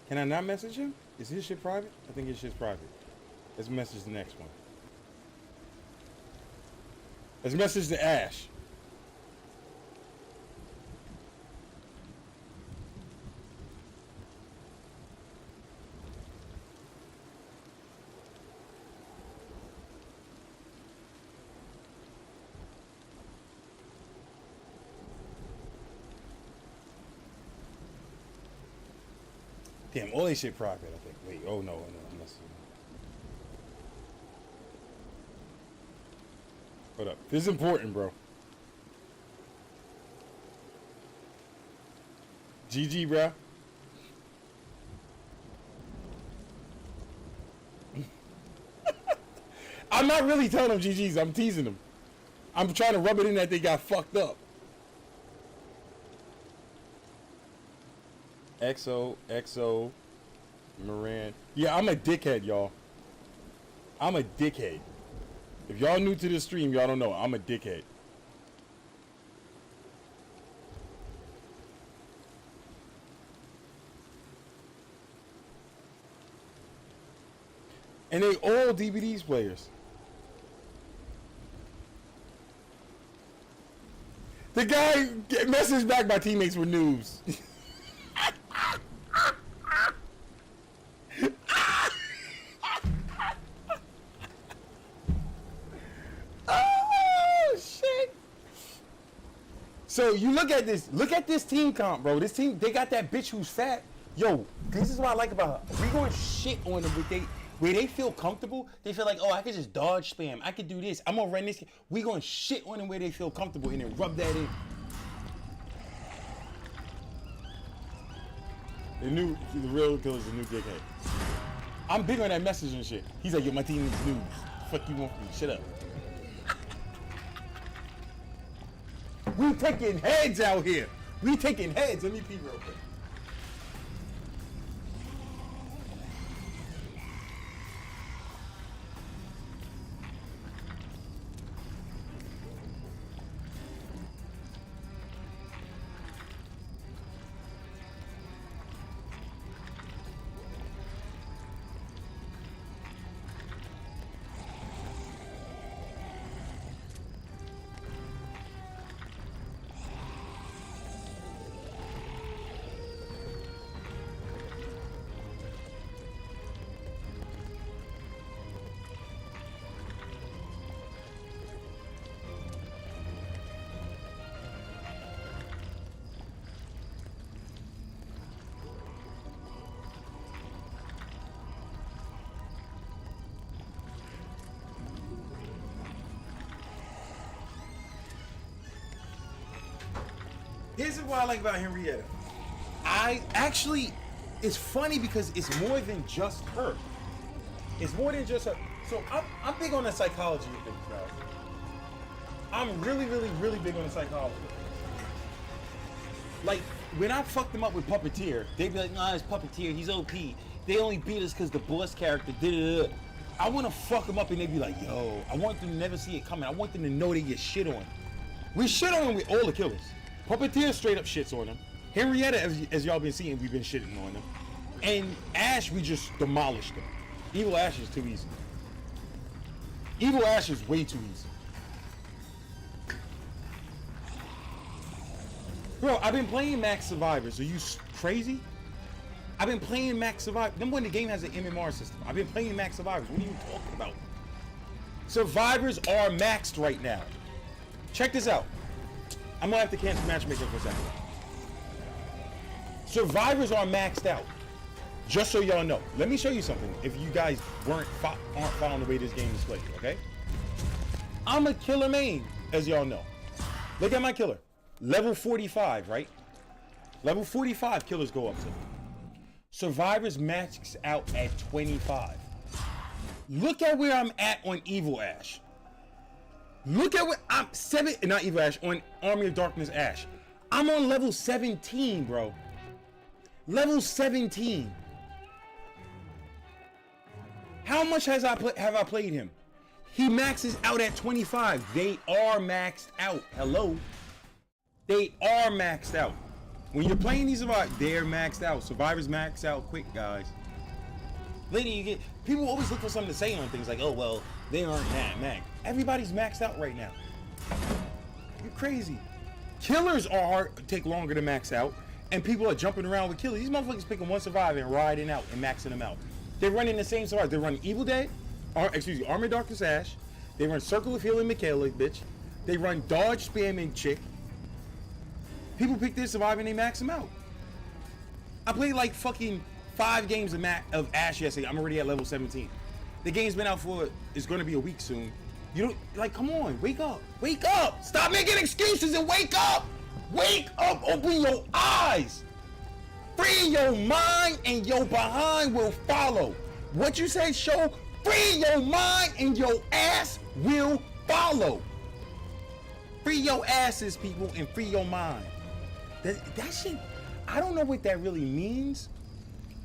Can I not message him? Is his shit private? I think his shit's private. Let's message the next one. Let's message the Ash. Damn, all this shit private, I think. Wait, oh no, I'm messing. Hold up. This is important, bro. GG, bro. I'm not really telling them GG's, I'm teasing them. I'm trying to rub it in that they got fucked up. XO, Moran. Yeah, I'm a dickhead, y'all. I'm a dickhead. If y'all new to this stream, y'all don't know. I'm a dickhead. And they all DVDs players. The guy messaged back my teammates were noobs. So you look at this team comp, bro. This team, they got that bitch who's fat. Yo, this is what I like about her. We going shit on them where they feel comfortable. They feel like, oh, I could just dodge spam. I could do this. I'm gonna run this. We going shit on them where they feel comfortable and then rub that in. The real killer's the new dickhead. I'm big on that messaging shit. He's like, yo, my team is news. Fuck you want from me. Shut up. We taking heads out here. We taking heads. Let me pee real quick. Here's what I like about Henrietta. It's funny because it's more than just her. It's more than just her. So I'm big on the psychology of things, guys. I'm really, really, really big on the psychology of things. Like, when I fucked them up with Puppeteer, they'd be like, nah, it's Puppeteer, he's OP. They only beat us because the boss character did it. I want to fuck them up and they'd be like, yo, I want them to never see it coming. I want them to know they get shit on. We shit on them with all the killers. Puppeteer straight up shits on them. Henrietta, as y'all been seeing, we've been shitting on them. And Ash, we just demolished them. Evil Ash is too easy. Evil Ash is way too easy. Bro, I've been playing Max Survivors. Are you crazy? I've been playing Max Survivors. Number one, the game has an MMR system. I've been playing Max Survivors. What are you talking about? Survivors are maxed right now. Check this out. I'm gonna have to cancel Matchmaking for a second. Survivors are maxed out. Just so y'all know. Let me show you something. If you guys aren't following the way this game is played, okay? I'm a killer main, as y'all know. Look at my killer. Level 45, right? Level 45 killers go up to. Survivors max out at 25. Look at where I'm at on Evil Ash. Look at where I'm not Evil Ash, on Army of Darkness Ash. I'm on level 17, bro. Level 17. How much have I played him? He maxes out at 25. They are maxed out. Hello. They are maxed out. When you're playing these Survivors, they're maxed out. Survivors max out quick, guys. Lady, you get people always look for something to say on things like, oh well, they aren't that max. Everybody's maxed out right now. You're crazy. Killers take longer to max out, and people are jumping around with killers. These motherfuckers picking one survivor and riding out and maxing them out. They're running the same survivor. They're running Evil Dead, Army of Darkness Ash. They run Circle of Healing Michaela, bitch. They run Dodge Spamming Chick. People pick this survivor and they max them out. I played like fucking 5 games of Ash yesterday. I'm already at level 17. The game's been out for, it's gonna be a week soon. You don't, like, come on, wake up. Wake up! Stop making excuses and wake up! Wake up, open your eyes! Free your mind and your behind will follow. What you say, show? Free your mind and your ass will follow. Free your asses, people, and free your mind. That shit, I don't know what that really means,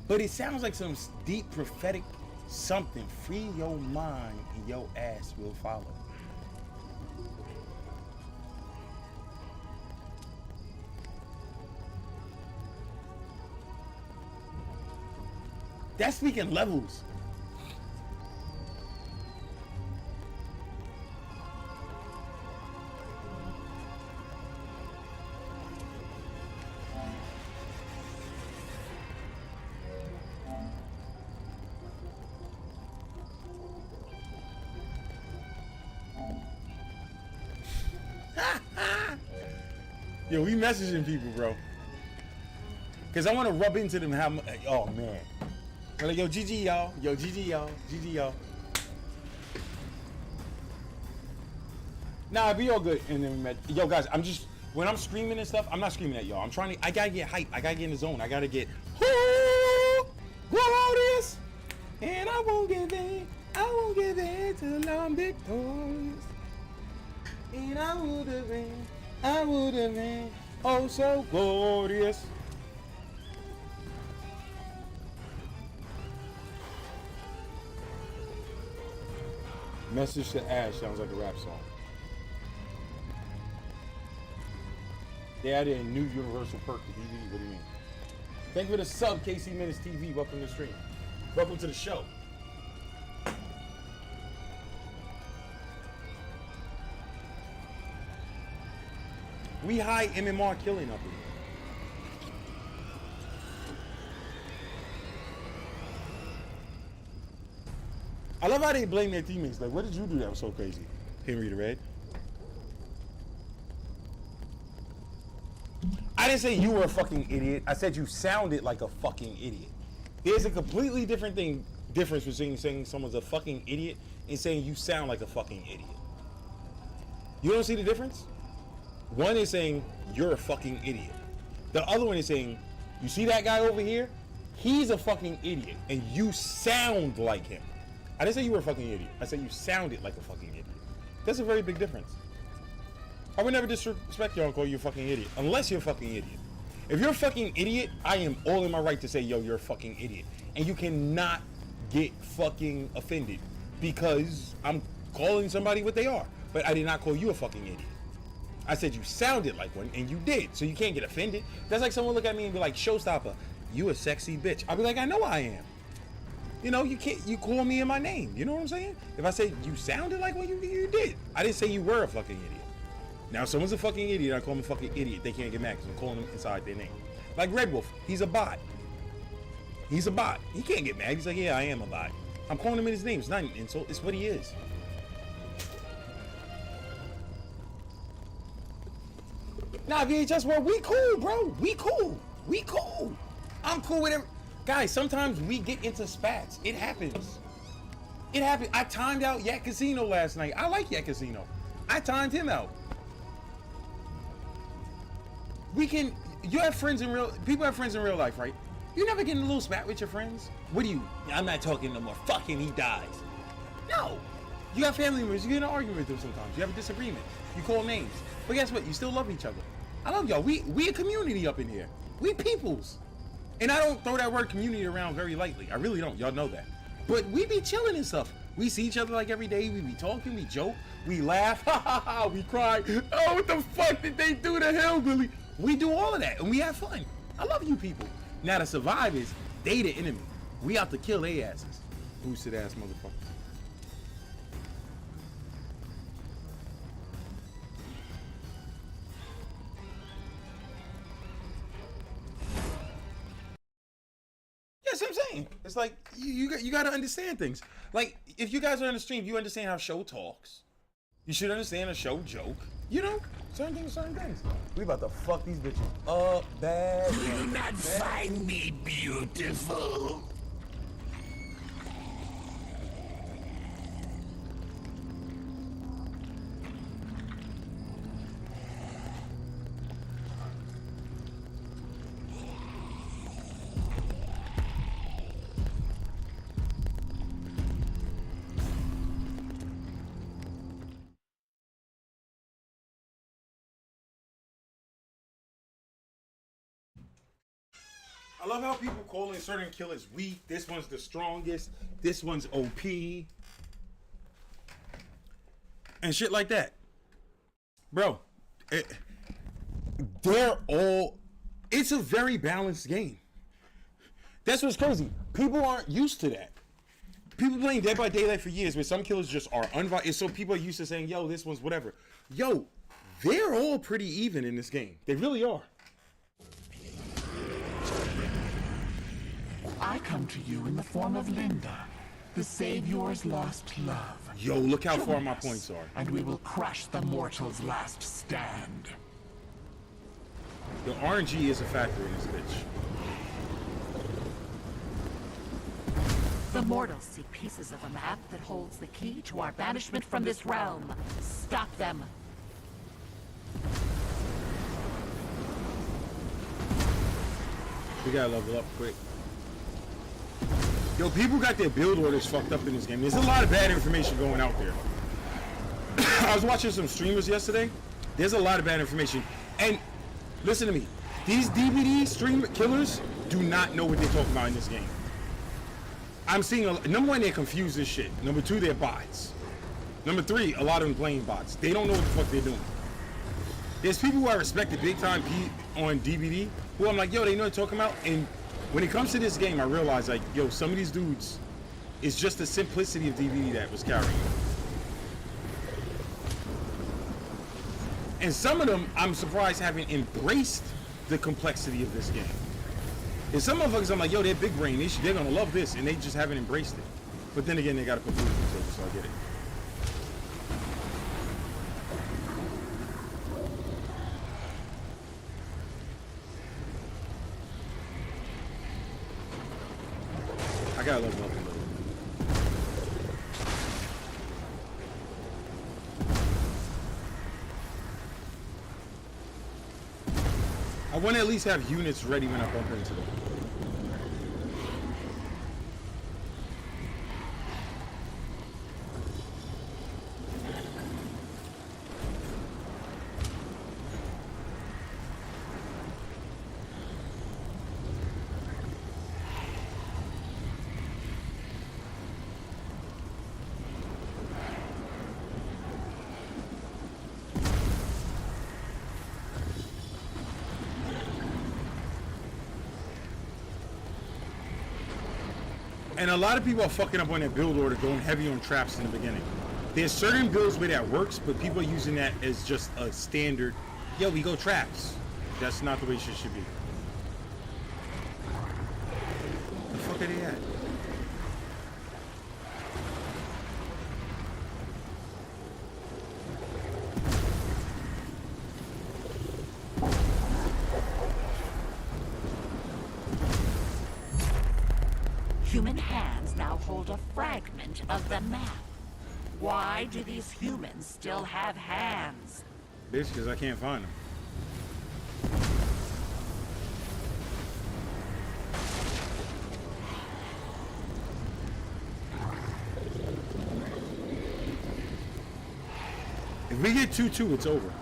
but it sounds like some deep prophetic something. Free your mind and your ass will follow. That's speaking levels. Yo, we messaging people, bro. Cause I want to rub into them how much. Oh man. I'm like, yo, GG y'all. Yo, GG y'all. GG y'all. Nah, be all good. And then, yo, guys, I'm just, when I'm screaming and stuff, I'm not screaming at y'all. I'm trying to, I gotta get hype. I gotta get in the zone. I gotta get, glorious. And I won't give in. I won't give in till I'm victorious. And I would have been oh so glorious. Message to Ash sounds like a rap song. They added a new universal perk to DVD. What do you mean? Thank you for the sub, KC Minutes TV. Welcome to the stream. Welcome to the show. We high MMR killing up here. I love how they blame their teammates. Like, what did you do that was so crazy? Henry the Red. I didn't say you were a fucking idiot. I said you sounded like a fucking idiot. There's a completely difference between saying someone's a fucking idiot and saying you sound like a fucking idiot. You don't see the difference? One is saying, you're a fucking idiot. The other one is saying, you see that guy over here? He's a fucking idiot, and you sound like him. I didn't say you were a fucking idiot. I said you sounded like a fucking idiot. That's a very big difference. I would never disrespect you and call you a fucking idiot, unless you're a fucking idiot. If you're a fucking idiot, I am all in my right to say, yo, you're a fucking idiot. And you cannot get fucking offended because I'm calling somebody what they are. But I did not call you a fucking idiot. I said you sounded like one, and you did. So you can't get offended. That's like someone look at me and be like, Showstopper, you a sexy bitch. I'll be like, I know I am. You know, you call me in my name. You know what I'm saying? If I say you sounded like what you did. I didn't say you were a fucking idiot. Now, if someone's a fucking idiot, I call them a fucking idiot. They can't get mad because I'm calling them inside their name. Like Red Wolf, he's a bot. He's a bot. He can't get mad. He's like, yeah, I am a bot. I'm calling him in his name. It's not an insult. It's what he is. Nah, VHS World, we cool, bro. We cool. We cool. I'm cool with every... Guys, sometimes we get into spats. It happens. It happened. I timed out Yak Casino last night. I like Yak Casino. I timed him out. We can... You have friends in real... People have friends in real life, right? You never get in a little spat with your friends? What do you... I'm not talking no more. Fucking he dies. No. You got family members. You get in an argument with them sometimes. You have a disagreement. You call names. But guess what? You still love each other. I love y'all. We a community up in here. We peoples. And I don't throw that word community around very lightly. I really don't. Y'all know that. But we be chilling and stuff. We see each other like every day. We be talking. We joke. We laugh. Ha ha ha. We cry. Oh, what the fuck did they do to Hillbilly? We do all of that. And we have fun. I love you people. Now to survive is they the enemy. We out to kill their asses. Boosted ass motherfuckers. That's what I'm saying. It's like you got to understand things. Like if you guys are on the stream, you understand how show talks. You should understand a show joke. You know, certain things. We about to fuck these bitches up bad. Will not find me beautiful. I love how people calling certain killers weak. This one's the strongest. This one's OP. And shit like that. Bro, they're all... It's a very balanced game. That's what's crazy. People aren't used to that. People playing Dead by Daylight for years, where some killers just are unviolent. So people are used to saying, yo, this one's whatever. Yo, they're all pretty even in this game. They really are. I come to you in the form of Linda, the Savior's lost love. Yo, look how far Join my us, points are. and we will crush the mortal's last stand. The RNG is a factor in this bitch. The mortals see pieces of a map that holds the key to our banishment from this realm. Stop them. We gotta level up quick. Yo, people got their build orders fucked up in this game. There's a lot of bad information going out there. I was watching some streamers yesterday. There's a lot of bad information. And listen to me. These DVD stream killers do not know what they're talking about in this game. I'm seeing, number one, they're confused as shit. Number two, they're bots. Number three, a lot of them playing bots. They don't know what the fuck they're doing. There's people who I respected big time on DVD who I'm like, yo, they know what they're talking about. And when it comes to this game, I realize, like, yo, some of these dudes, it's just the simplicity of DVD that was carrying. And some of them, I'm surprised, haven't embraced the complexity of this game. And some motherfuckers, I'm like, yo, they're big brain. They're gonna love this, and they just haven't embraced it. But then again, they gotta put food on the table, so I get it. I gotta level up a little. want to at least have units ready when I bump into them. And a lot of people are fucking up on their build order, going heavy on traps in the beginning. There's certain builds where that works, but people are using that as just a standard, yo, we go traps. That's not the way shit should be. The fuck are they at? Human hands now hold a fragment of the map. Why do these humans still have hands? Bitch, because I can't find them. If we get 2-2, it's over.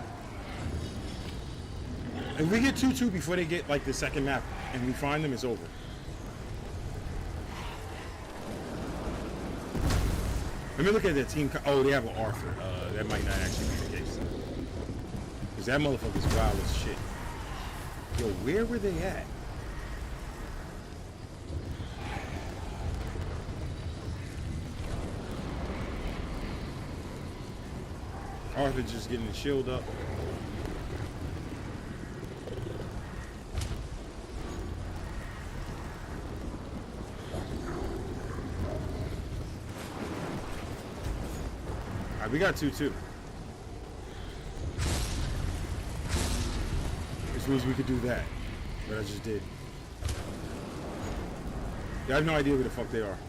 If we get 2-2 before they get like the second map and we find them, it's over. Let me look at their team. Oh, they have an Arthur. That might not actually be the case. Because that motherfucker's wild as shit. Yo, where were they at? Arthur just getting the shield up. We got 2-2. Which means we could do that. But I just did. I have no idea where the fuck they are.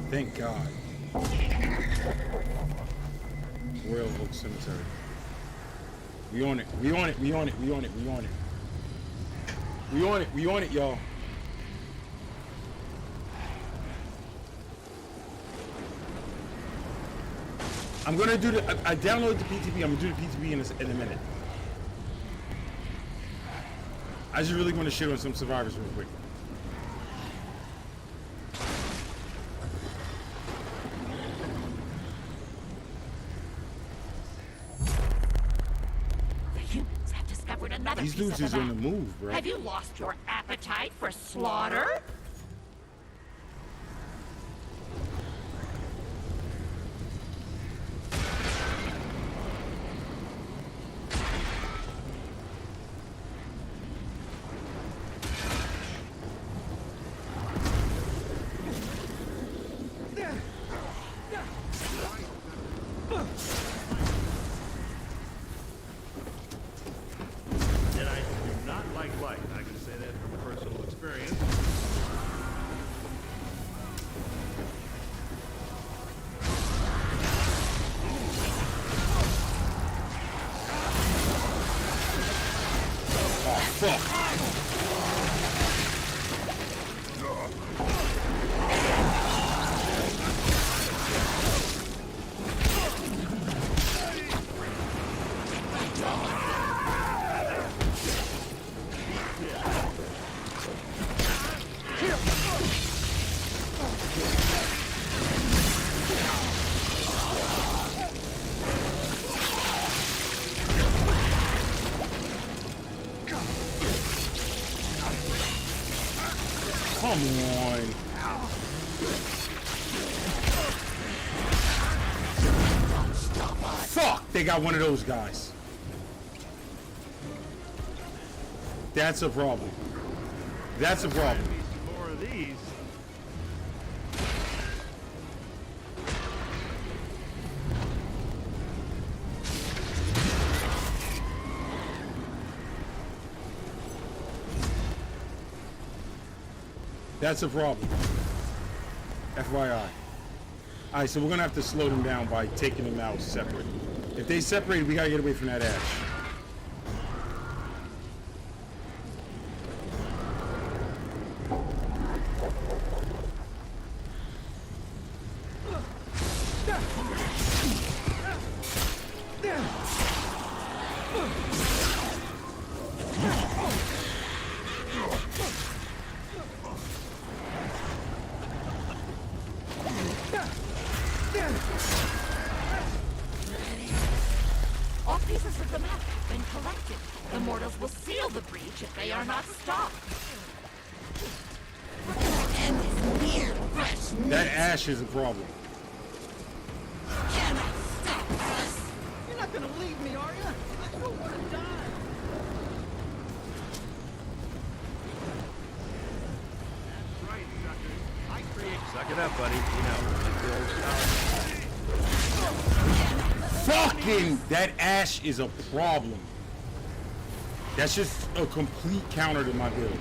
Thank God. Royal Oak Cemetery. We on it. We on it. We on it. We on it. We on it. We on it. We on it, y'all. I'm gonna do the. I downloaded the PTB. I'm gonna do the PTB in a minute. I just really want to shit on some survivors real quick. These dudes is on the move, bro. Have you lost your appetite for slaughter? Come on. Fuck! They got one of those guys. That's a problem. That's a problem. More of these. That's a problem. FYI. Alright, so we're gonna have to slow them down by taking them out separate. If they separate, we gotta get away from that ash. All pieces of the map have been collected. The mortals will seal the breach if they are not stopped. End is near. Fresh meat. That ash is a problem. Cannot stop us. You're not gonna leave me, are you? I don't want to die. Suck it up, buddy. You know. Fucking that ash is a problem. That's just a complete counter to my build.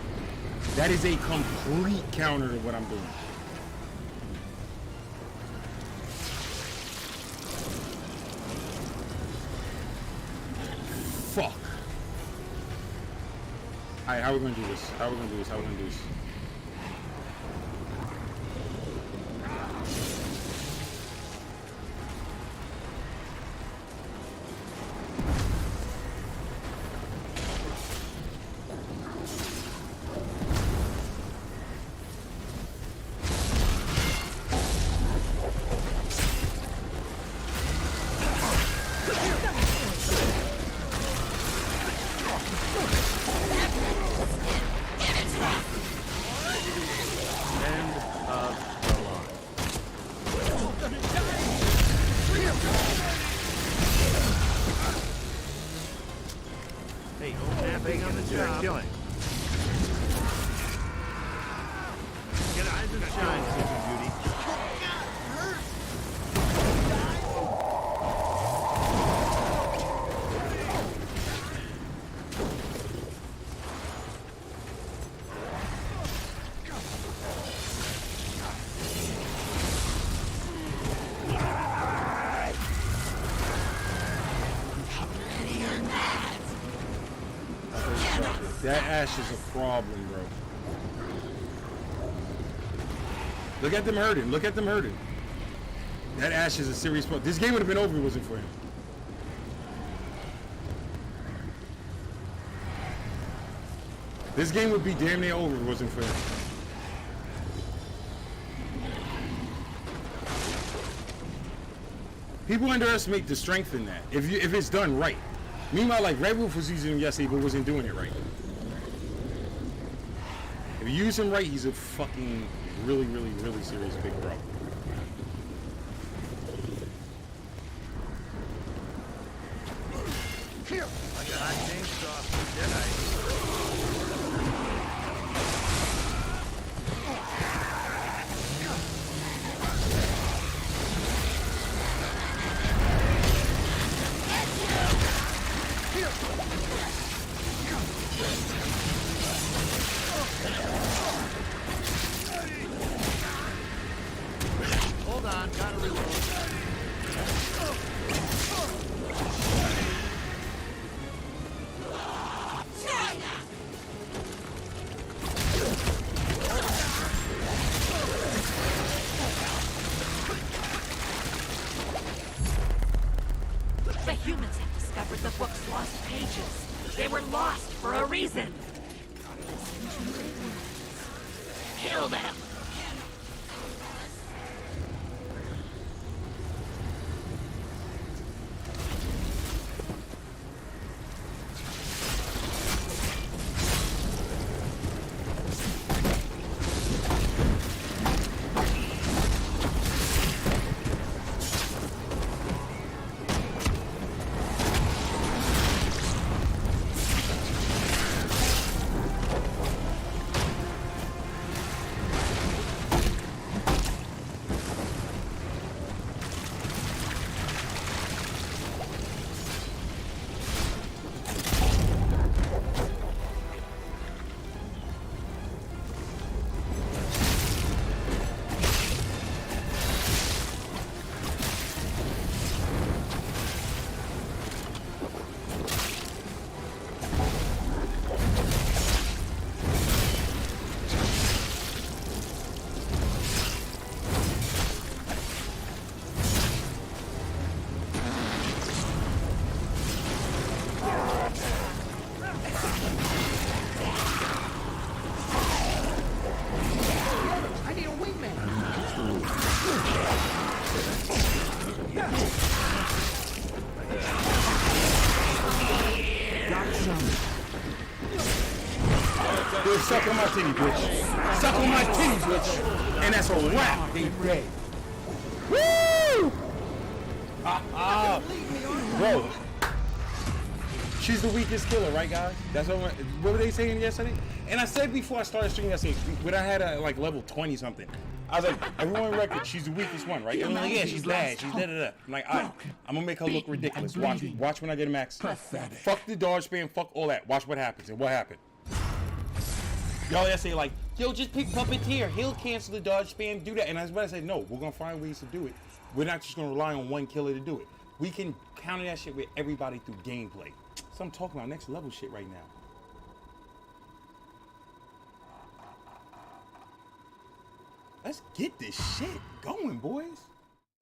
That is a complete counter to what I'm doing. Fuck. Alright, how are we gonna do this? How are we gonna do this? How are we gonna do this? Hey, napping on the job. Killing. Get eyes and shine, Sleeping Beauty. That ash is a problem, bro. Look at them hurting. Look at them hurting. That ash is a serious problem. This game would have been over if it wasn't for him. This game would be damn near over if it wasn't for him. People underestimate the strength in that. If it's done right. Meanwhile, like Red Wolf was using him yesterday, but wasn't doing it right. If you use him right, he's a fucking really, really, really serious big problem. Like a hot chainsaw for Jedi. Hold on, gotta reload. The humans have discovered the book's lost pages. They were lost for a reason. Kill them. Suck on my titty, bitch. Suck on my titty, bitch. And that's a wrap. They dead. Woo! Bro. She's the weakest killer, right, guys? That's what were they saying yesterday? And I said before I started streaming yesterday, when I had a like level 20 something, I was like, everyone record, she's the weakest one, right? Everyone's like, yeah, she's bad, she's da-da-da. I'm like, all right, I'm gonna make her look ridiculous. Watch when I get a max. Fuck the dodge spam, fuck all that. Watch what happens. And what happened? Y'all yesterday like, yo, just pick Puppeteer. He'll cancel the dodge spam, do that. And that's what I said, no, we're gonna find ways to do it. We're not just gonna rely on one killer to do it. We can counter that shit with everybody through gameplay. So I'm talking about next level shit right now. Let's get this shit going, boys.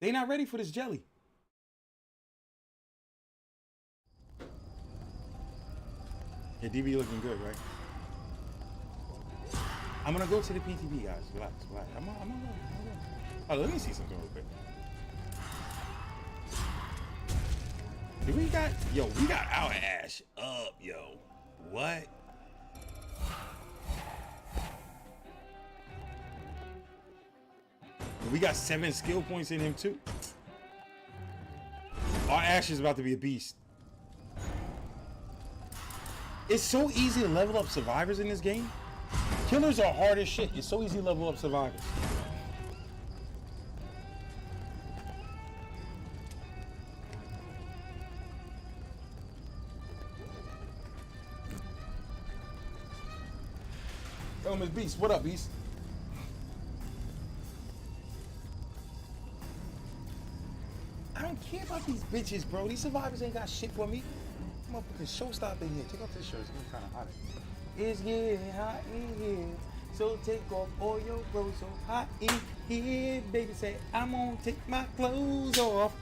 They not ready for this jelly. Yeah, DB looking good, right? I'm gonna go to the PTB, guys. Relax. I'm gonna go. Oh, let me see something real quick. We got our ash up, yo. What? We got 7 skill points in him too. Our Ash is about to be a beast. It's so easy to level up survivors in this game. Killers are hard as shit. It's so easy to level up survivors. Yo, Miss Beast, what up, Beast? I don't care about these bitches, bro. These survivors ain't got shit for me. Motherfucking showstopper in here. Take off this shirt. It's getting kind of hot in here. It's getting hot in here. So take off all your clothes. So hot in here. Baby say, I'm gonna take my clothes off.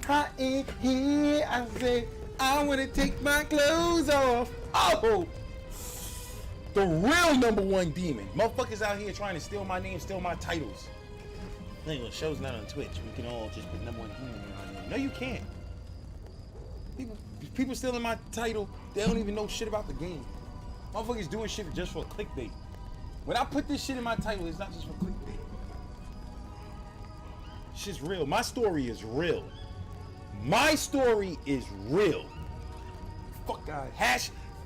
Hot in here. I say, I wanna take my clothes off. Oh! The real #1 demon. Motherfuckers out here trying to steal my name, steal my titles. Anyway, the show's not on Twitch. We can all just put #1 demon on here. No, you can't. People stealing my title, they don't even know shit about the game. Motherfuckers doing shit just for clickbait. When I put this shit in my title, it's not just for clickbait. Shit's real. My story is real. My story is real. Fuck God.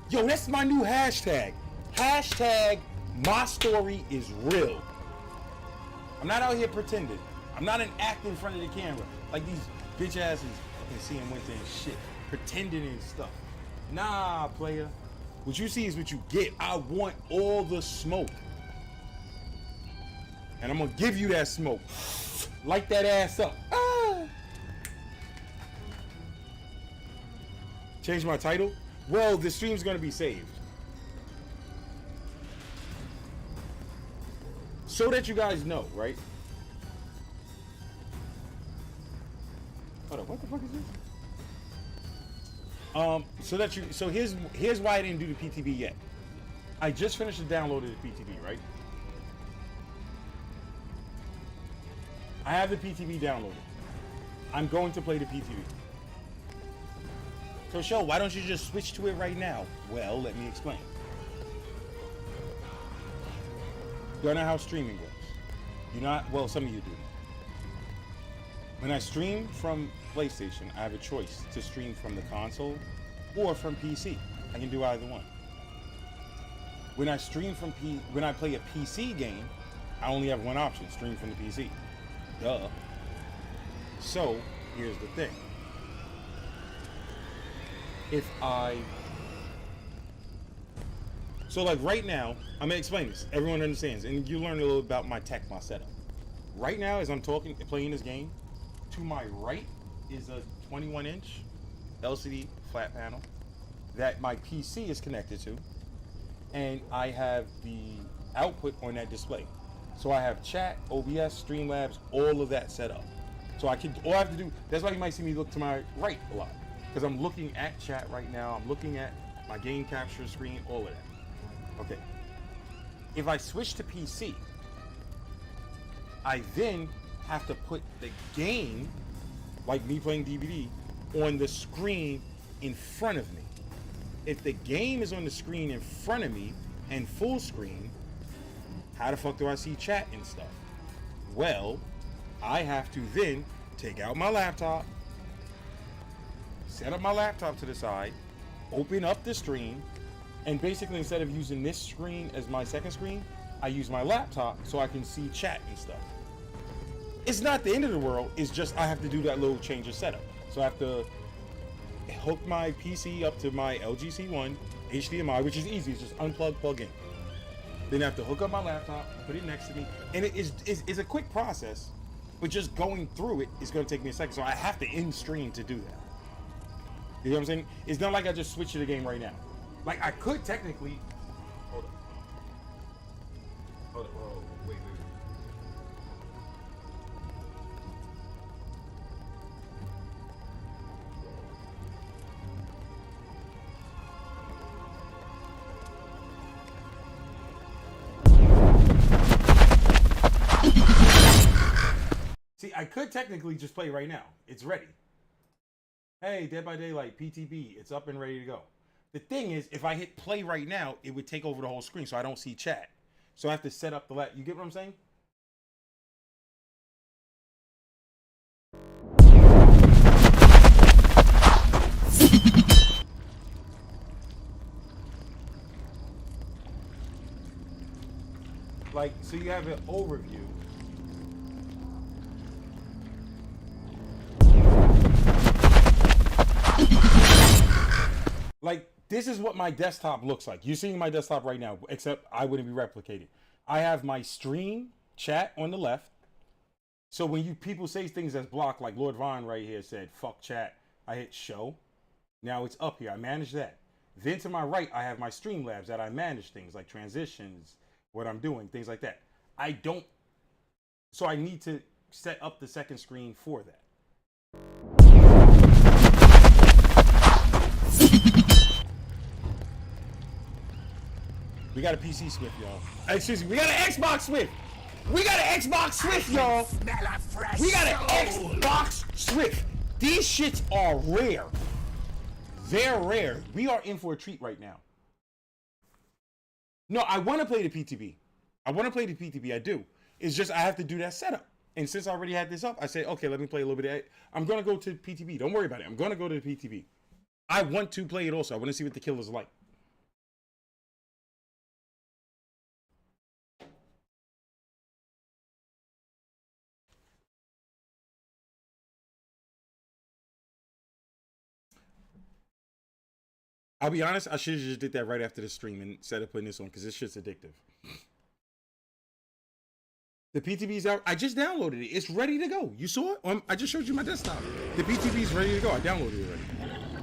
Yo, that's my new hashtag. Hashtag my story is real. I'm not out here pretending. I'm not an actor in front of the camera like these bitch asses fucking seeing Winter and shit. Pretending and stuff. Nah, player. What you see is what you get. I want all the smoke. And I'm gonna give you that smoke. Light that ass up. Ah! Change my title? Well, the stream's gonna be saved. So that you guys know, right? Hold on, what the fuck is this? So here's why I didn't do the PTB yet. I just finished the download of the PTB, right? I have the PTB downloaded. I'm going to play the PTB. So Show, why don't you just switch to it right now? Well, let me explain. You don't know how streaming works. Well, some of you do. When I stream from PlayStation, I have a choice to stream from the console or from PC. I can do either one. When I play a PC game, I only have one option, stream from the PC. Duh. So, here's the thing. So like right now, I'm gonna explain this. Everyone understands, and you learn a little about my tech, my setup. Right now, as I'm playing this game, to my right is a 21-inch LCD flat panel that my PC is connected to, and I have the output on that display. So I have chat, OBS, Streamlabs, all of that set up. So all I have to do, that's why you might see me look to my right a lot, because I'm looking at chat right now, I'm looking at my game capture screen, all of that. Okay. If I switch to PC, I then have to put the game, like me playing DVD, on the screen in front of me. if the game is on the screen in front of me and full screen, how the fuck do I see chat and stuff? Well, I have to then take out my laptop, set up my laptop to the side, open up the stream, and basically instead of using this screen as my second screen, I use my laptop so I can see chat and stuff. It's not the end of the world, it's just I have to do that little change of setup. So I have to hook my PC up to my LGC1 HDMI, which is easy, it's just unplug, plug in. Then I have to hook up my laptop, put it next to me, and it's a quick process, but just going through it is going to take me a second, so I have to end stream to do that. You know what I'm saying? It's not like I just switch to the game right now. Like, I could technically... Hold up. Hold up, whoa, wait. See, I could technically just play right now. It's ready. Hey, Dead by Daylight, PTB, it's up and ready to go. The thing is, if I hit play right now, it would take over the whole screen, so I don't see chat. So I have to set up the You get what I'm saying? Like, so you have an overview. Like, this is what my desktop looks like. You're seeing my desktop right now, except I wouldn't be replicated. I have my stream chat on the left. So when people say things that's blocked, like Lord Vaughn right here said, fuck chat, I hit show. Now it's up here. I manage that. Then to my right, I have my Streamlabs that I manage things like transitions, what I'm doing, things like that. So I need to set up the second screen for that. We got a PC Swift, y'all. Excuse me, we got an Xbox Swift. We got an Xbox Swift, y'all. We got an Xbox Swift. These shits are rare. They're rare. We are in for a treat right now. No, I want to play the PTB. I do. It's just I have to do that setup. And since I already had this up, I said, okay, let me play a little bit of it. I'm going to go to PTB. Don't worry about it. I'm going to go to the PTB. I want to play it also. I want to see what the killer's like. I'll be honest, I should have just did that right after the stream and instead of putting this on because this shit's addictive. The PTB's out. I just downloaded it. It's ready to go. You saw it? I just showed you my desktop. The PTB's ready to go. I downloaded it already.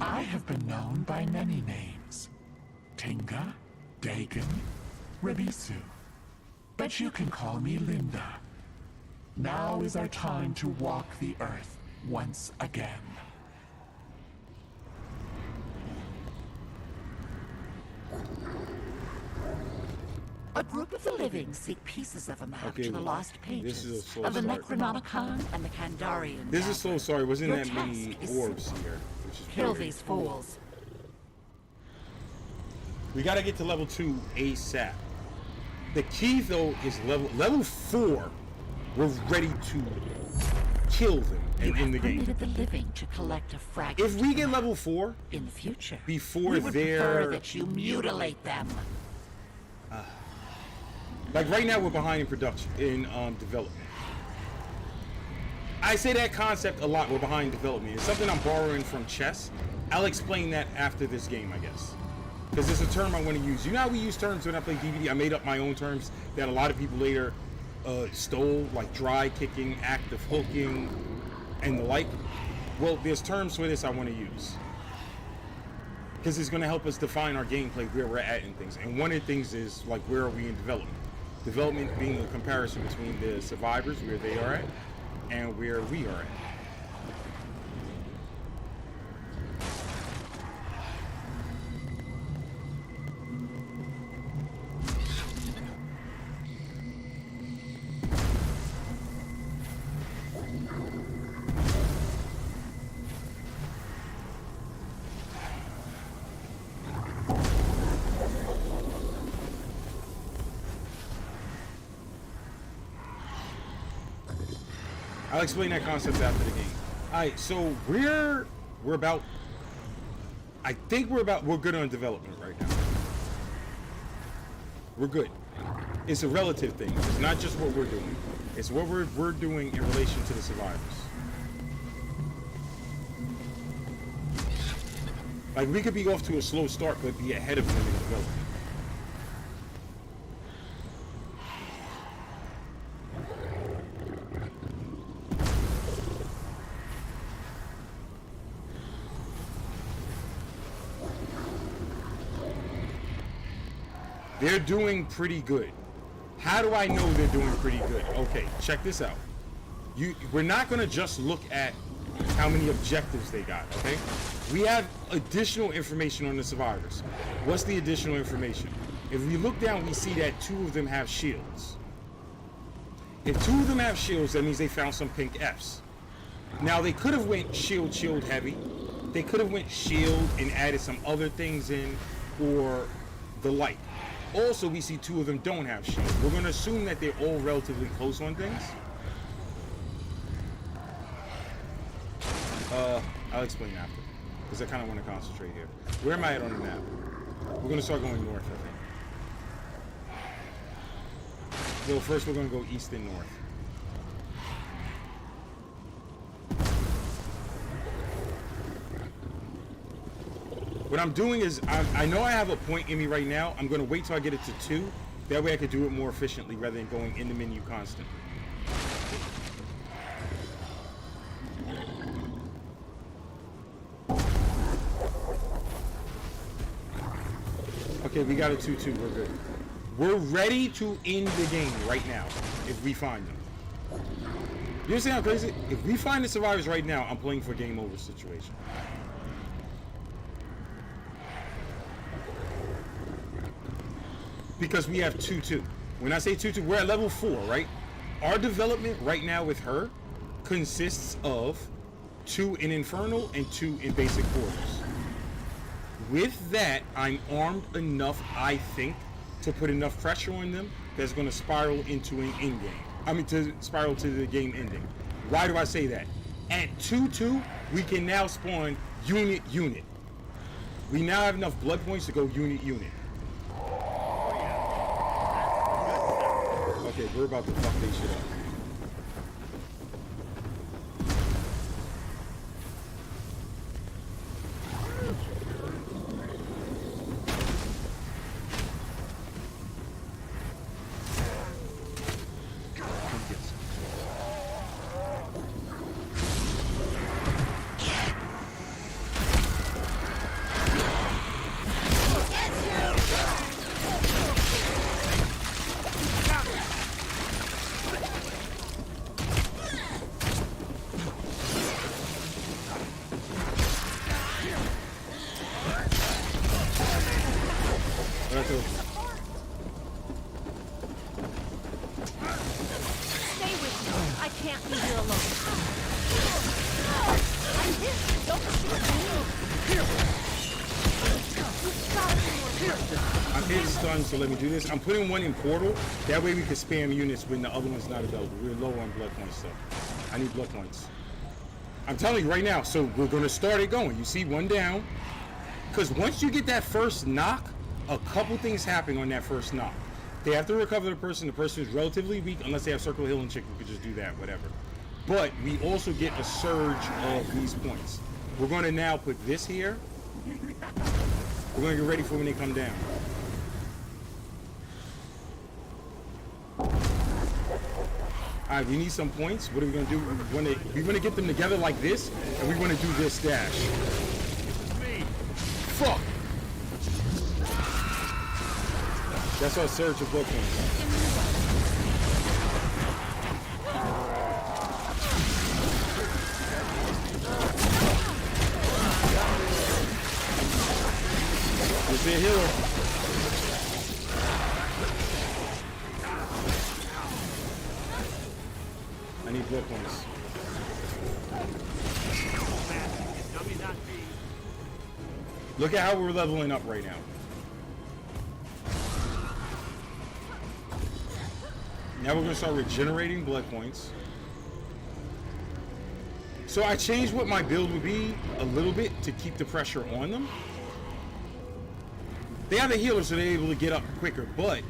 I have been known by many names. Tinga, Dagon, Rebisu. But you can call me Linda. Now is our time to walk the earth once again. A group of the living seek pieces of a map to the lost pages of the Necronomicon and the Kandarian. This is so sorry. Wasn't that many orbs here? Kill these fools. We got to get to level 2 ASAP. The key though is level 4. We're ready to kill them and in the game. The living to collect a fragment. If we get level 4 in the future, before prefer that you mutilate them. Like right now, we're behind in production, in development. I say that concept a lot. We're behind development. It's something I'm borrowing from chess. I'll explain that after this game, I guess, because it's a term I want to use. You know how we use terms when I play DVD? I made up my own terms that a lot of people later stole, like dry kicking, active hooking, and the like. Well, there's terms for this I want to use because it's going to help us define our gameplay, where we're at in things. And one of the things is like, where are we in development? Development being a comparison between the survivors, where they are at, and where we are at. I'll explain that concept after the game. All right, so we're about. I think we're good on development right now. We're good. It's a relative thing. It's not just what we're doing. It's what we're doing in relation to the survivors. Like, we could be off to a slow start, but be ahead of them in development. They're doing pretty good. How do I know they're doing pretty good? Okay, check this out. We're not going to just look at how many objectives they got, okay? We have additional information on the survivors. What's the additional information? If we look down, we see that 2 of them have shields. If 2 of them have shields, that means they found some pink Fs. Now, they could have went shield heavy. They could have went shield and added some other things in, or the like. Also, we see 2 of them don't have shield. We're going to assume that they're all relatively close on things. I'll explain after, because I kind of want to concentrate here. Where am I at on the map? We're going to start going north, I think. So first we're going to go east and north. What I'm doing is, I know I have a point in me right now. I'm going to wait till I get it to 2. That way I can do it more efficiently rather than going in the menu constantly. Okay, we got a 2-2. We're good. We're ready to end the game right now if we find them. You understand how crazy? If we find the survivors right now, I'm playing for game over situation. Because we have 2-2. When I say 2-2, we're at level 4, right? Our development right now with her consists of 2 in Infernal and 2 in basic quarters. With that, I'm armed enough, I think, to put enough pressure on them that's going to spiral into an end game. I mean, to spiral to the game ending. Why do I say that? At 2-2, we can now spawn unit. We now have enough blood points to go unit. Okay, we're about to fuck this shit up. So let me do this. I'm putting one in portal. That way we can spam units when the other one's not available. We're low on blood points, so I need blood points. I'm telling you right now. So we're going to start it going. You see, one down. Because once you get that first knock, a couple things happen on that first knock. They have to recover the person. The person is relatively weak, unless they have circle healing chick. We could just do that, whatever. But we also get a surge of these points. We're going to now put this here. We're going to get ready for when they come down. Alright, we need some points. What are we going to do? We're going to get them together like this, and we're going to do this dash. Fuck! That's our surge of blood points. Let's be a healer. I need blood points. Look at how we're leveling up right now. Now we're going to start regenerating blood points. So I changed what my build would be a little bit to keep the pressure on them. They have a healer, so they're able to get up quicker, but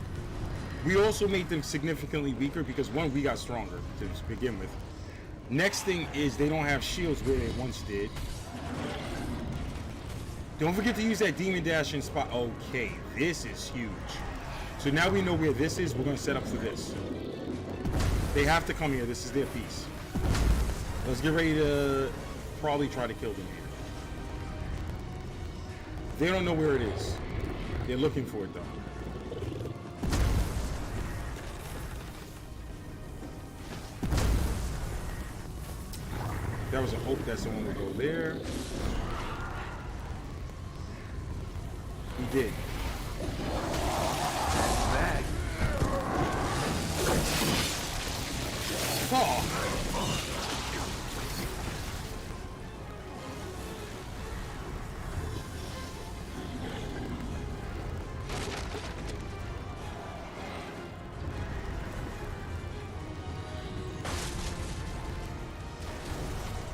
we also made them significantly weaker because, one, we got stronger to begin with. Next thing is they don't have shields where they once did. Don't forget to use that demon dash in spot. Okay, this is huge. So now we know where this is. We're going to set up for this. They have to come here. This is their piece. Let's get ready to probably try to kill them here. They don't know where it is. They're looking for it, though. That was a hope that someone would go there. He did. Bag. Oh.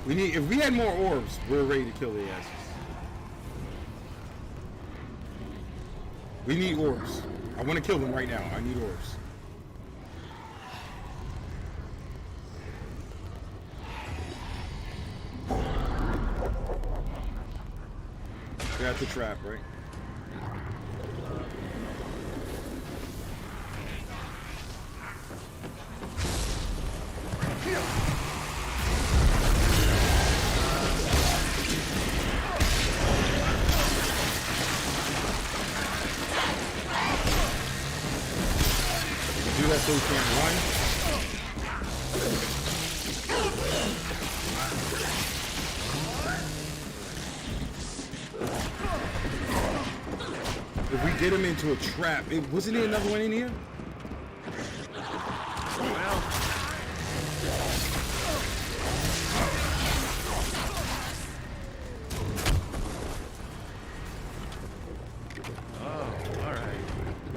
We need, if we had more orbs, we're ready to kill the asses. We need orbs. I want to kill them right now. I need orbs. Got the trap, right? Do that so we can't run. If we get him into a trap, wasn't there another one in here? Well. Oh, all right.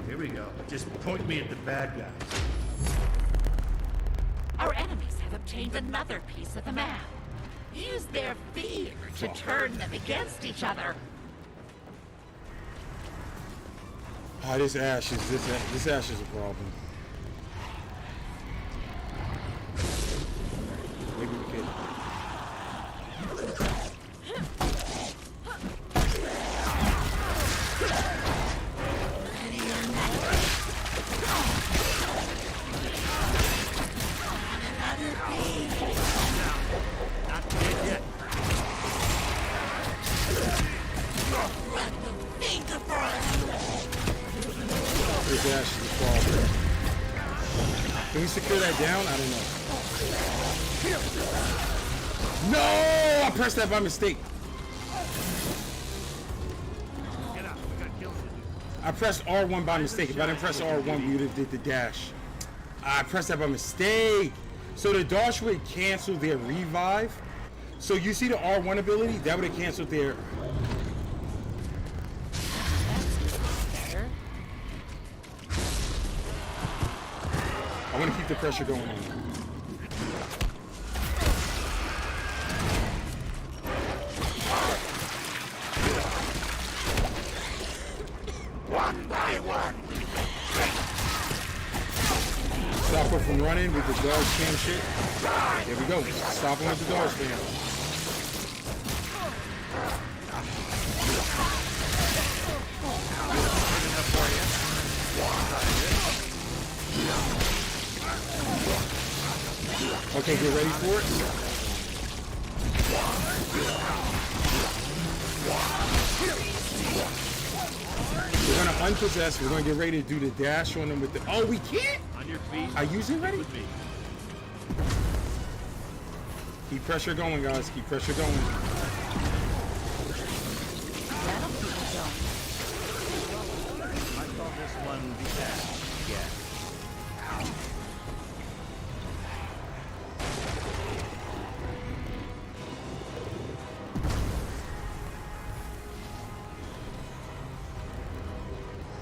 Here we go. Just point me at the bad guys. Our enemies have obtained another piece of the map. Use their fear to turn them against each other. Ah, this Ash is this Ash is a problem. Maybe we could. Not dead yet. This Ash is a problem. Can we secure that down? I don't know. No! I pressed that by mistake. Get out. We got kills to do. I pressed R1 by mistake. If I didn't press R1, we would have did the dash. I pressed that by mistake. So the dash would cancel their revive. So you see the R1 ability? That would have canceled their... I want to keep the pressure going on. One by one. Stop her from running with the dog spam shit. There we go. Stop him with the dog spam. Okay, get ready for it. We're gonna unpossess. We're gonna get ready to do the dash on them with the. Oh, we can't. On your feet. Are you using ready? With me. Keep pressure going, guys. Keep pressure going. I call this one the dash. Yeah.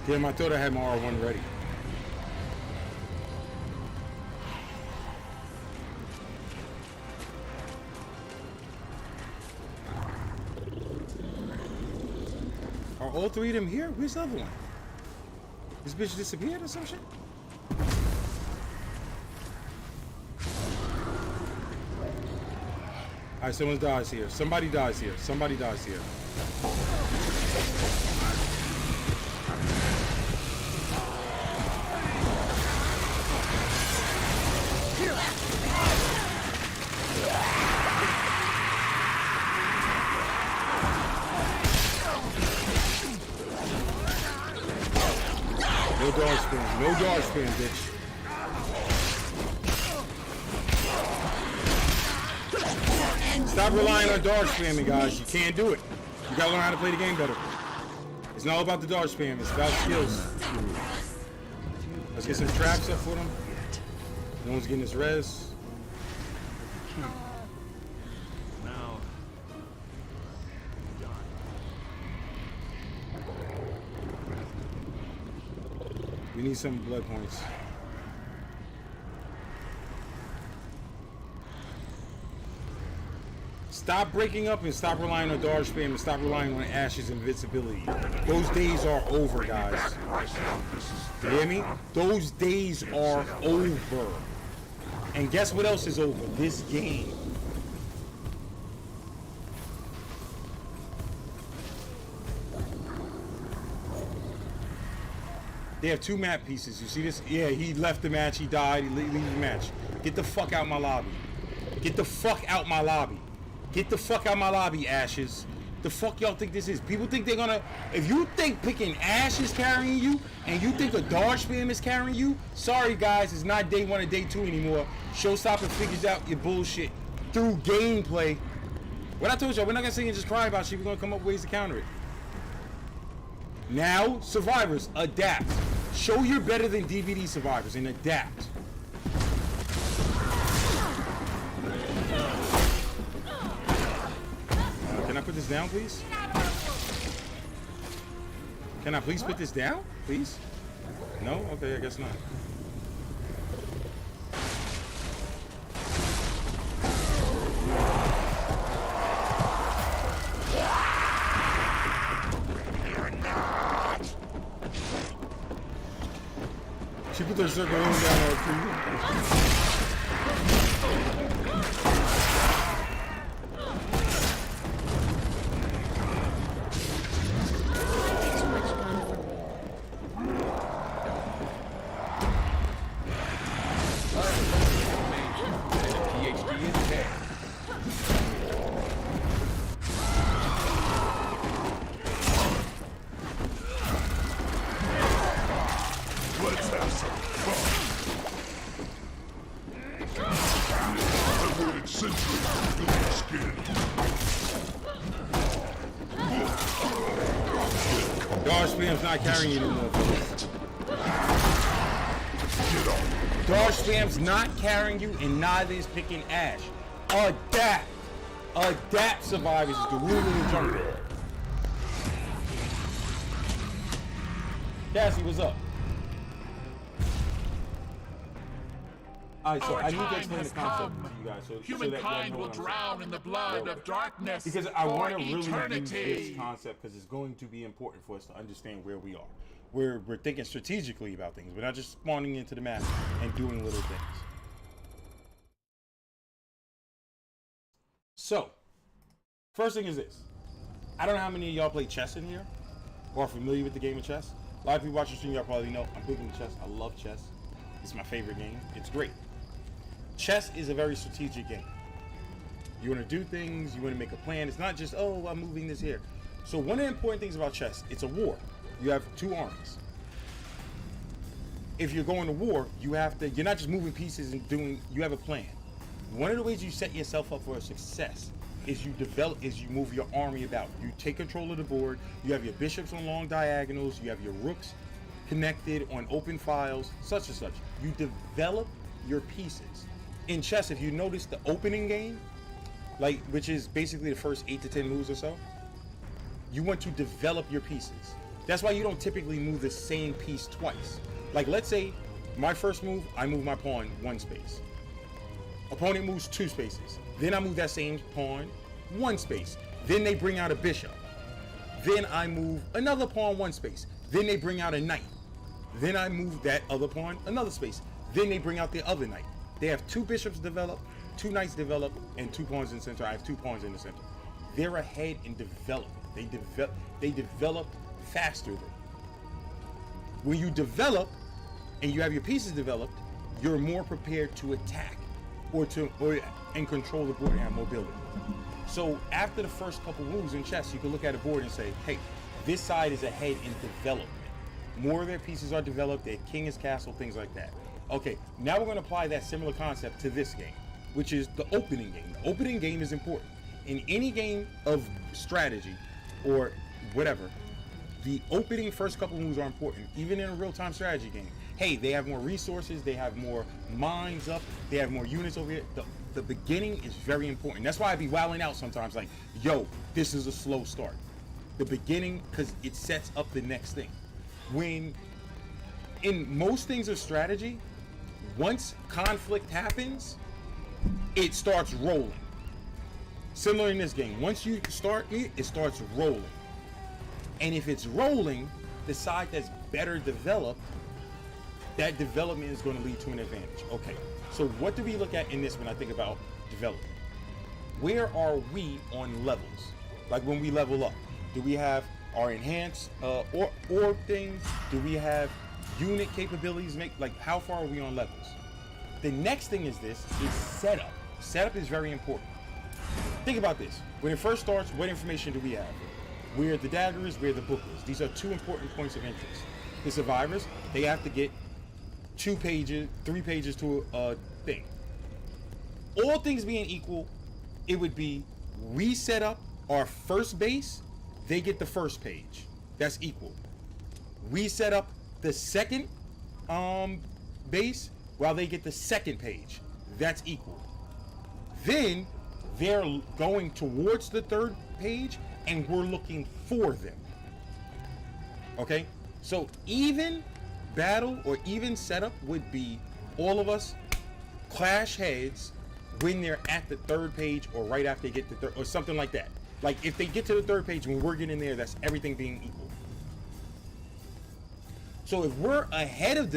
Damn, I thought I had my R1 ready. all three of them here? Where's the other one? This bitch disappeared or some shit? Alright, someone dies here. Somebody dies here. Somebody dies here. No dodge spam. No dodge spam, bitch. Stop relying on dodge spamming, guys. You can't do it. You gotta learn how to play the game better. It's not all about the dodge spam. It's about skills. Let's get some traps up for them. No one's getting this res. We need some blood points. Stop breaking up and stop relying on dodge spam and stop relying on Ash's invincibility. Those days are over, guys. You hear me? Those days are over. And guess what else is over? This game. They have 2 map pieces. You see this? Yeah, he left the match. He died. He leaves the match. Get the fuck out my lobby. Get the fuck out my lobby. Get the fuck out my lobby, Ashes. The fuck y'all think this is? People think they're gonna... If you think picking Ash is carrying you, and you think a dodge spam is carrying you, sorry guys, it's not day 1 or day 2 anymore. Showstopper figures out your bullshit through gameplay. What I told y'all, we're not gonna sit here and just cry about shit. We're gonna come up with ways to counter it. Now, survivors, adapt. Show you're better than DVD survivors and adapt. Can I put this down, please? Can I please put this down, please? No? Okay, I guess not. She put her circle down there. Not carrying you anymore. Dodge spam's not carrying you, and neither is picking Ash. Adapt. Adapt, survivors is the rule of the jungle. Cassie, what's up? Alright, so I need to explain the concept to you guys. So Humankind will drown in the blood of darkness. Because I want to really use this concept because it's going to be important for us to understand where we are. We're thinking strategically about things. We're not just spawning into the map and doing little things. So, first thing is this. I don't know how many of y'all play chess in here or are familiar with the game of chess. A lot of people watching the stream, y'all probably know I'm big into chess. I love chess. It's my favorite game. It's great. Chess is a very strategic game. You want to do things, you want to make a plan. It's not just, oh, I'm moving this here. So one of the important things about chess, it's a war. You have 2 armies. If you're going to war, you're not just moving pieces and you have a plan. One of the ways you set yourself up for a success is you move your army about. You take control of the board, you have your bishops on long diagonals, you have your rooks connected on open files, such and such. You develop your pieces. In chess, if you notice the opening game, which is basically the first 8 to 10 moves or so, you want to develop your pieces. That's why you don't typically move the same piece twice. Like, let's say my first move, I move my pawn 1 space. Opponent moves 2 spaces. Then I move that same pawn 1 space. Then they bring out a bishop. Then I move another pawn one space. Then they bring out a knight. Then I move that other pawn another space. Then they bring out the other knight. They have 2 bishops developed, 2 knights developed, and 2 pawns in the center. I have 2 pawns in the center. They're ahead in development. They develop faster than. When you develop and you have your pieces developed, you're more prepared to attack and control the board and have mobility. So after the first couple moves in chess, you can look at a board and say, hey, this side is ahead in development. More of their pieces are developed, their king is castle, things like that. Okay, now we're going to apply that similar concept to this game, which is the opening game. The opening game is important. In any game of strategy or whatever, the opening first couple moves are important, even in a real-time strategy game. Hey, they have more resources, they have more mines up, they have more units over here. The beginning is very important. That's why I be wilding out sometimes, like, yo, this is a slow start. The beginning, because it sets up the next thing. When, in most things of strategy, once conflict happens, it starts rolling. Similar in this game, once you start it starts rolling. And if it's rolling, the side that's better developed, that development is going to lead to an advantage. Okay, so what do we look at in this when I think about development? Where are we on levels? Like when we level up, do we have our enhanced orb things? Do we have unit capabilities? Like how far are we on levels? The next thing is setup. Setup is very important. Think about this. When it first starts, what information do we have? Where the dagger is, where the book is. These are 2 important points of interest. The survivors, they have to get 2 pages, 3 pages to a thing. All things being equal, it would be we set up our first base, they get the first page. That's equal. We set up the second base while they get the second page. That's equal. Then they're going towards the 3rd page and we're looking for them. Okay? So even battle or even setup would be all of us clash heads when they're at the 3rd page or right after they get to or something like that. Like if they get to the 3rd page when we're getting there, that's everything being equal. So if we're ahead of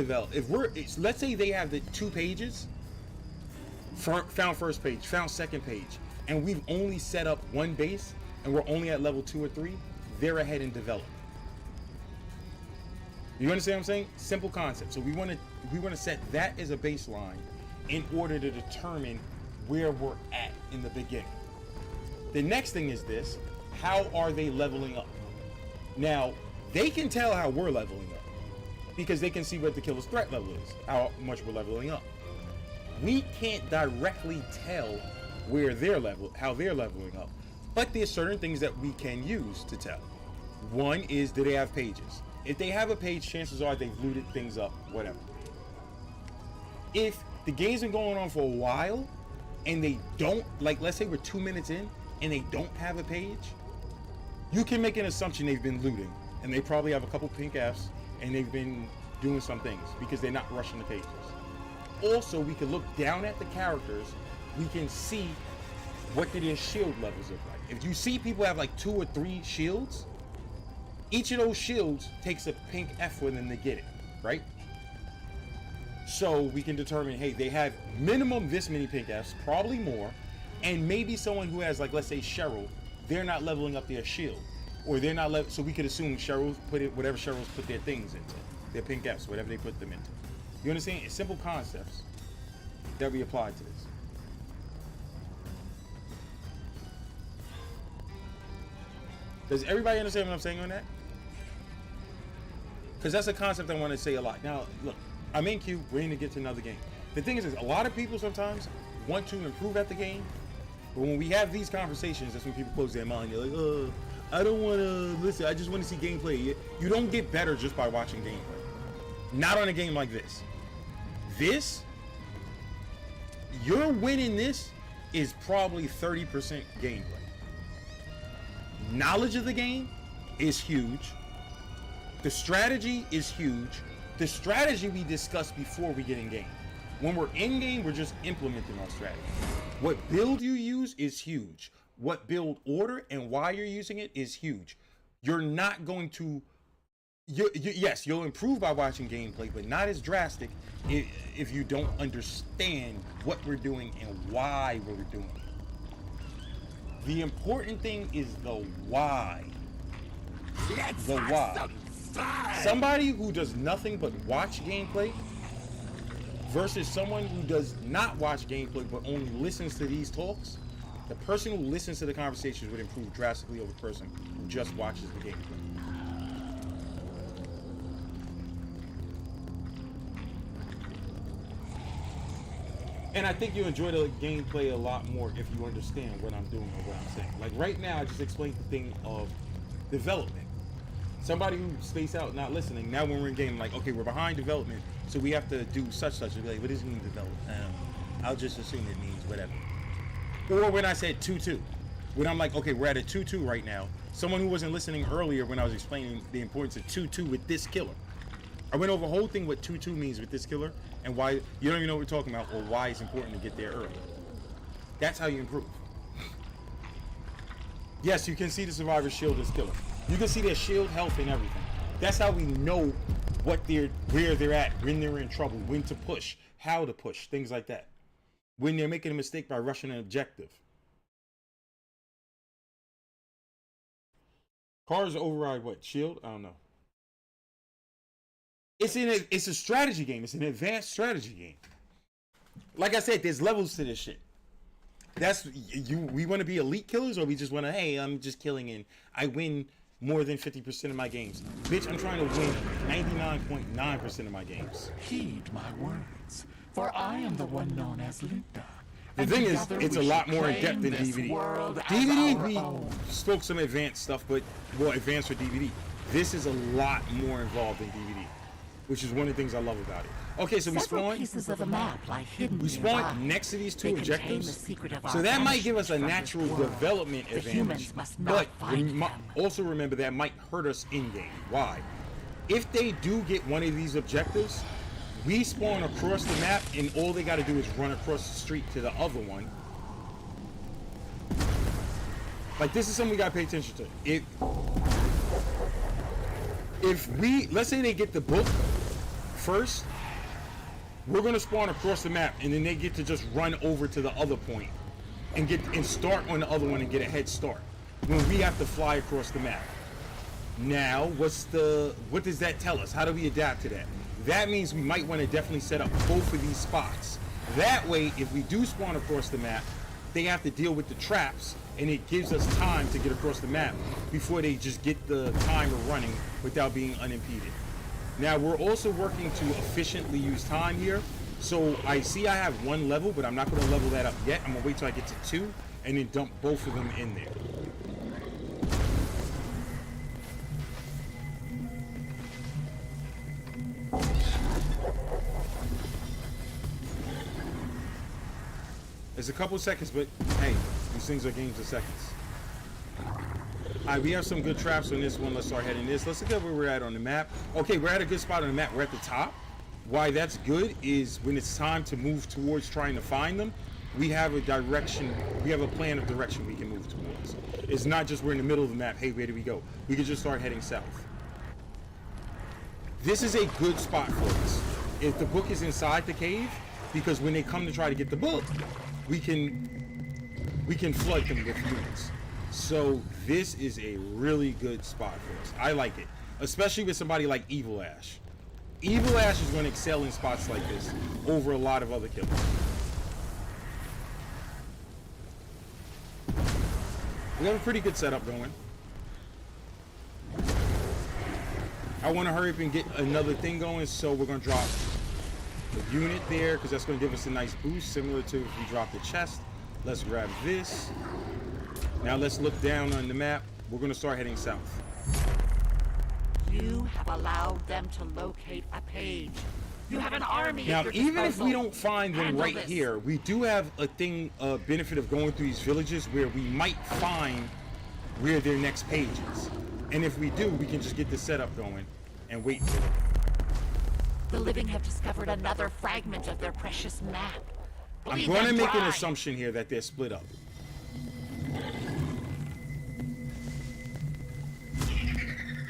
let's say they have the 2 pages, found first page, found second page, and we've only set up 1 base and we're only at level 2 or 3, they're ahead in development. You understand what I'm saying? Simple concept. So we want to set that as a baseline in order to determine where we're at in the beginning. The next thing is this: how are they leveling up? Now, they can tell how we're leveling up because they can see what the killer's threat level is, how much we're leveling up. We can't directly tell how they're leveling up, but there's certain things that we can use to tell. One is, do they have pages? If they have a page, chances are they've looted things up, whatever. If the game's been going on for a while and they don't, like let's say we're 2 minutes in and they don't have a page, you can make an assumption they've been looting and they probably have a couple pink Fs and they've been doing some things because they're not rushing the pages. Also, we can look down at the characters, we can see what do their shield levels look like. If you see people have like 2 or 3 shields, each of those shields takes a pink F for them to get it, right? So we can determine, hey, they have minimum this many pink Fs, probably more, and maybe someone who has, like, let's say Cheryl, they're not leveling up their shield, or they're not so we could assume Cheryl's whatever Cheryl's put their things into, their pink Fs, whatever they put them into. You understand? It's simple concepts that we apply to this. Does everybody understand what I'm saying on that? Because that's a concept I want to say a lot. Now, look, I'm in queue, waiting to get to another game. The thing is, a lot of people sometimes want to improve at the game, but when we have these conversations, that's when people close their mind. They're like, I don't want to listen, I just want to see gameplay. You don't get better just by watching gameplay. Not on a game like this. Your win in this is probably 30% gameplay. Knowledge of the game is huge. The strategy is huge. The strategy we discussed before we get in game. When we're in game, we're just implementing our strategy. What build you use is huge. What build order and why you're using it is huge. you're not going to. Yes, you'll improve by watching gameplay, but not as drastic if you don't understand what we're doing and why we're doing it. The important thing is the why. The why. Somebody who does nothing but watch gameplay versus someone who does not watch gameplay but only listens to these talks, the person who listens to the conversations would improve drastically over the person who just watches the gameplay. And I think you enjoy the gameplay a lot more if you understand what I'm doing or what I'm saying. Like right now, I just explained the thing of development. Somebody who spaced out not listening, now when we're in game, like, okay, we're behind development, so we have to do such. You'll be like, what does it mean develop? I'll just assume it means whatever. Or when I said 2-2, when I'm like, okay, we're at a 2-2 right now. Someone who wasn't listening earlier when I was explaining the importance of 2-2 with this killer. I went over the whole thing what 2-2 means with this killer and why you don't even know what we're talking about or why it's important to get there early. That's how you improve. Yes, you can see the survivor's shield is killer. You can see their shield, health, and everything. That's how we know where they're at, when they're in trouble, when to push, how to push, things like that. When they're making a mistake by rushing an objective. Cars override what? Shield? I don't know. It's a strategy game. It's an advanced strategy game. Like I said, there's levels to this shit. That's we want to be elite killers, or we just want to, hey, I'm just killing and I win more than 50% of my games. Bitch, I'm trying to win 99.9% of my games. Heed my words, for I am the one known as Linda. The thing is, it's a lot more in depth than DVD. DVD, we spoke some advanced stuff, but well, advanced for DVD. This is a lot more involved than DVD, which is one of the things I love about it. Okay, so we spawn. Pieces of a map lie hidden we spawn next to these two objectives, so that might give us a natural development advantage. But also remember that might hurt us in game. Why? If they do get one of these objectives, we spawn across the map, and all they got to do is run across the street to the other one. Like, this is something we got to pay attention to. If we, let's say they get the book first, we're going to spawn across the map, and then they get to just run over to the other point and start on the other one and get a head start when we have to fly across the map. Now, what does that tell us? How do we adapt to that? That means we might want to definitely set up both of these spots. That way, if we do spawn across the map, they have to deal with the traps, and it gives us time to get across the map before they just get the timer running without being unimpeded. Now, we're also working to efficiently use time here. So I see I have one level, but I'm not going to level that up yet. I'm going to wait till I get to 2 and then dump both of them in there. It's a couple seconds, but hey, these things are games of seconds. All right, we have some good traps on this one. Let's start heading this. Let's look at where we're at on the map. Okay, we're at a good spot on the map. We're at the top. Why that's good is when it's time to move towards trying to find them, we have a direction, we have a plan of direction we can move towards. It's not just we're in the middle of the map, hey, where do we go? We can just start heading south. This is a good spot for us. If the book is inside the cave, because when they come to try to get the book, we can flood them with units. So this is a really good spot for us. I like it, especially with somebody like Evil Ash. Evil Ash is going to excel in spots like this over a lot of other killers. We have a pretty good setup going. I want to hurry up and get another thing going, so we're going to drop a unit there because that's going to give us a nice boost, similar to if we drop the chest. Let's grab this. Now let's look down on the map. We're going to start heading south. You have allowed them to locate a page. You have an army. Now, even if we don't find them right here, we do have a benefit of going through these villages where we might find where their next page is. And if we do, we can just get the setup going and wait for it. The living have discovered another fragment of their precious map. I'm going to make an assumption here that they're split up.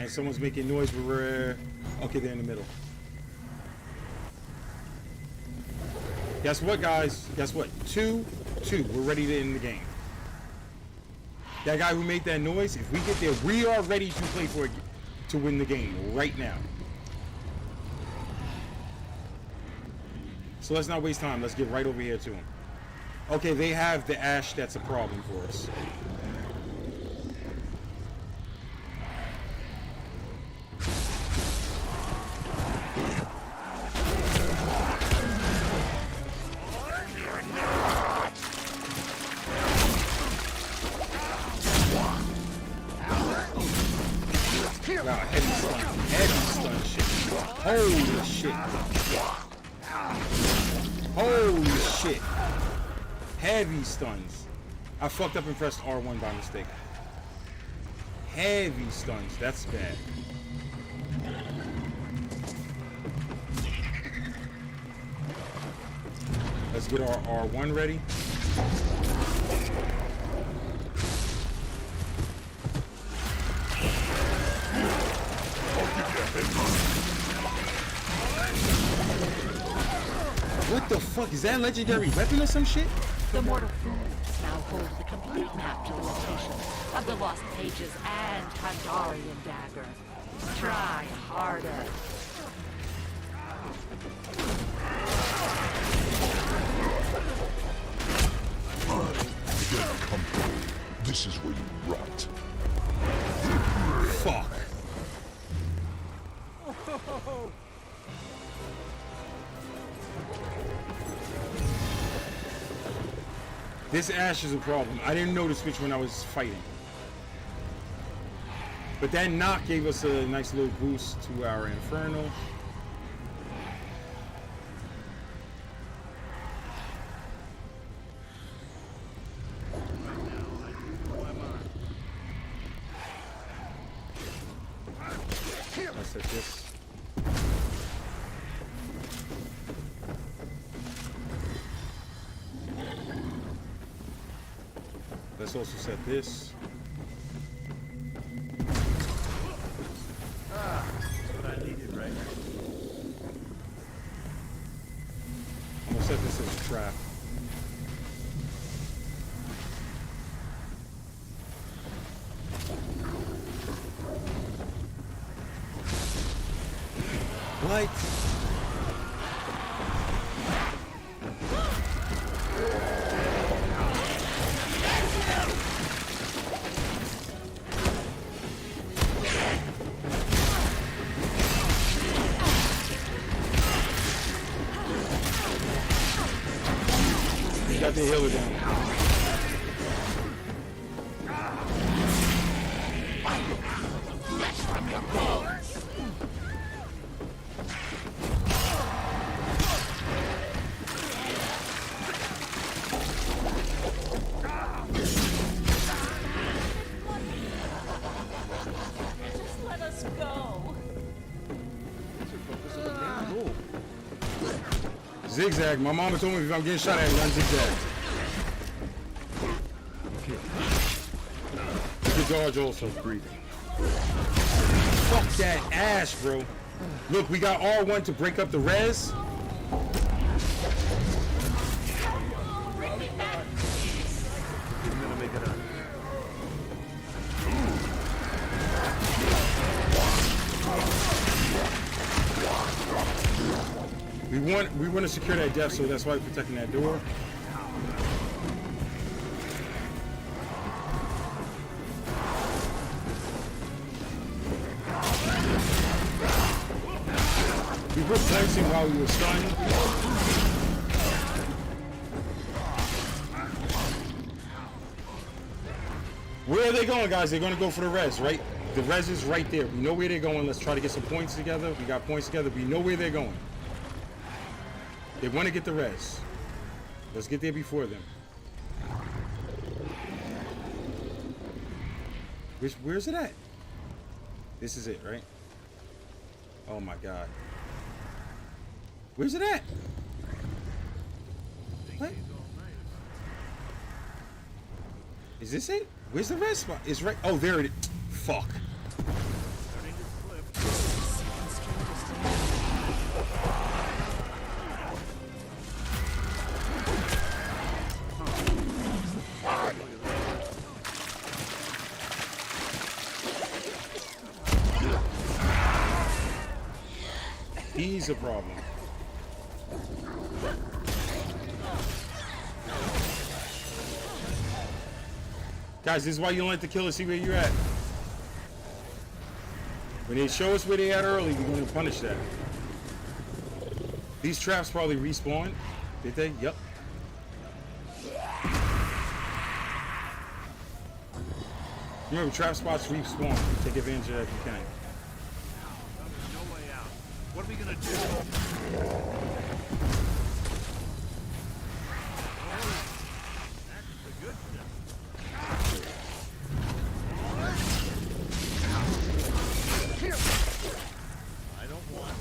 And someone's making noise, but we're... Okay, they're in the middle. Guess what, guys? Guess what? 2-2. We're ready to end the game. That guy who made that noise, if we get there, we are ready to play for it, to win the game right now. So let's not waste time. Let's get right over here to him. Okay, they have the ash that's a problem for us. Wow, heavy stun shit. Holy shit. Holy shit. Heavy stuns. I fucked up and pressed R1 by mistake. Heavy stuns. That's bad. Let's get our R1 ready. What the fuck? Is that legendary weapon or some shit? The mortal runes now hold the complete map to the location of the lost pages and Kandarian dagger. Try harder. Get comfortable. This is where you rot. Fuck. This ash is a problem. I didn't notice which one I was fighting. But that knock gave us a nice little boost to our Infernal. Let's set this. Let's also set this. Ah, that's what I needed, right? I'm gonna set this as a trap. What? Got the healer down. Just let us go. Zigzag. My mama told me if I'm getting shot at, run zigzag. Good dodge also. Breathing. Fuck that ash, bro. Look, we got R1 to break up the res. We want to secure that depth, so that's why we're protecting that door. We were placing while we were stunned. Where are they going, guys? They're going to go for the res, right? The res is right there. We know where they're going. Let's try to get some points together. We got points together. We know where they're going. They want to get the res. Let's get there before them. Where's it at? This is it, right? Oh my god. Where's it at? What? Is this it? Where's the res spot? It's right. Oh, there it is. Fuck. He's a problem. Guys, this is why you don't let the killer see where you're at. When they show us where they at early, we're going to punish that. These traps probably respawn. Did they? Yep. Remember, trap spots respawn. Take advantage of that if you can. No way out. What are we gonna do? I don't want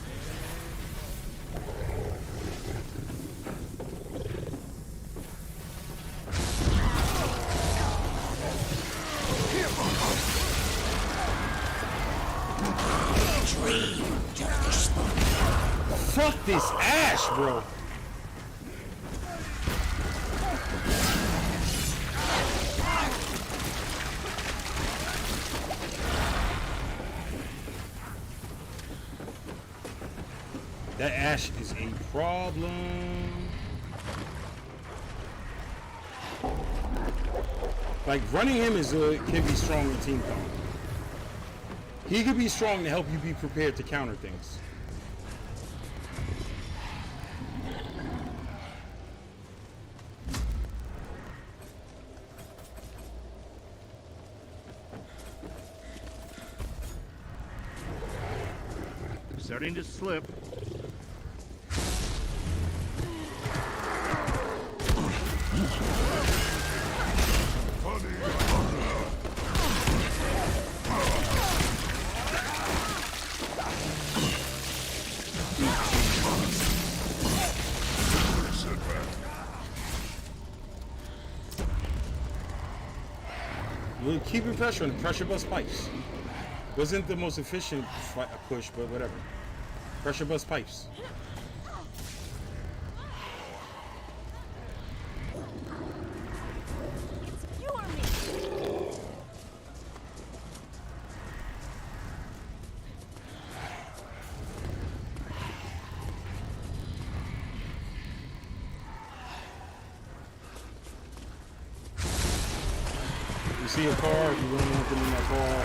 Fuck this Ash, bro. That Ash is a problem. Like, running him is can be strong in team comp. He could be strong to help you be prepared to counter things. Starting to slip. We're keeping pressure on the pressure bust pipes. Wasn't the most efficient push, but whatever. Pressure bust pipes. You see a car, you really want them in that car.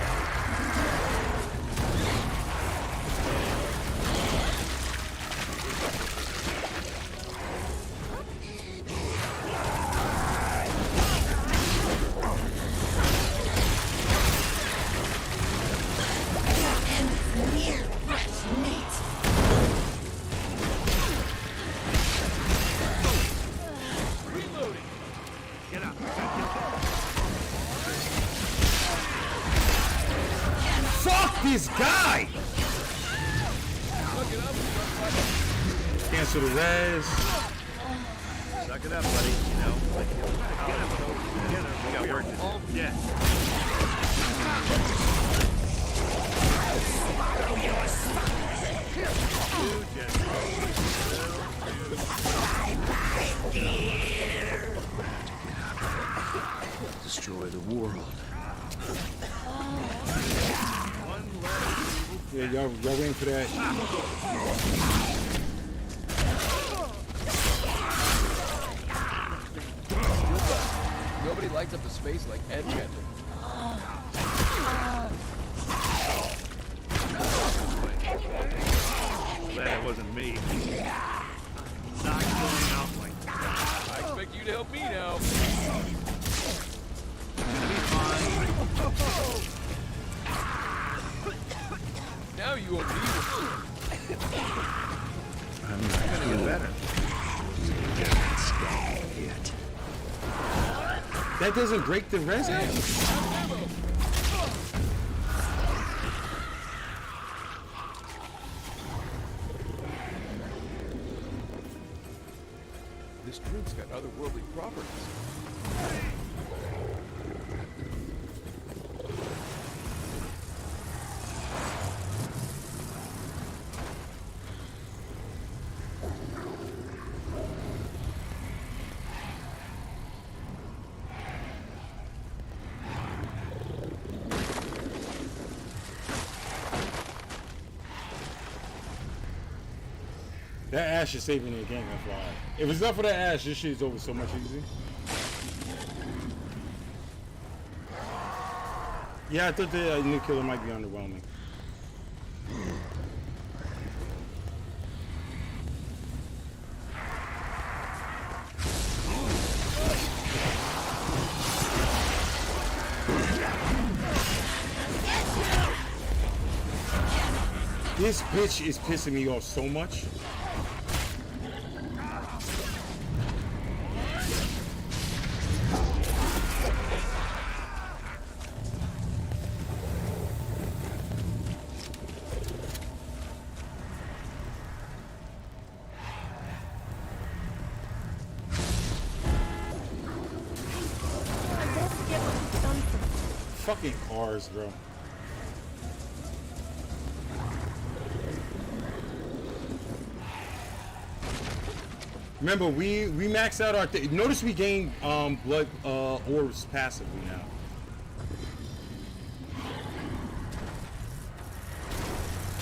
This guy! Cancel the res. Suck it up, buddy. You know, we got work to do. Yeah. Destroy the world. Yeah, y'all waiting for that. Nobody lights up the space like Ed Panther. Glad it wasn't me. Not going out like that. I expect you to help me now. Now you won't need it. I'm gonna get better. That doesn't break the res out? This drink's got otherworldly properties. That Ash is saving the game, that's why. If it's not for that Ash, this shit is over so much easier. Yeah, I thought the new killer might be underwhelming. This bitch is pissing me off so much. Fucking cars, bro. Remember, we maxed out our notice we gain blood orbs passively now.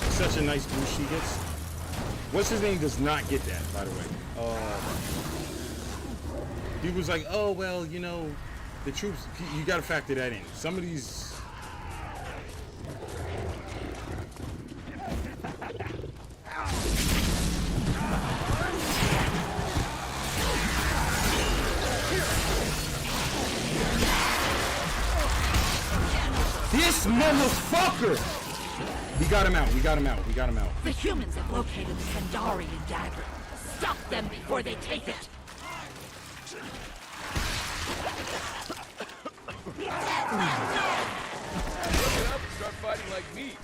Such a nice boost she gets. What's his name does not get that, by the way. He was like, oh well, you know, the troops. You got to factor that in. Some of these. This motherfucker! We got him out, we got him out, we got him out. The humans have located the Sandarian dagger. Stop them before they take it! Look it up and start fighting like me.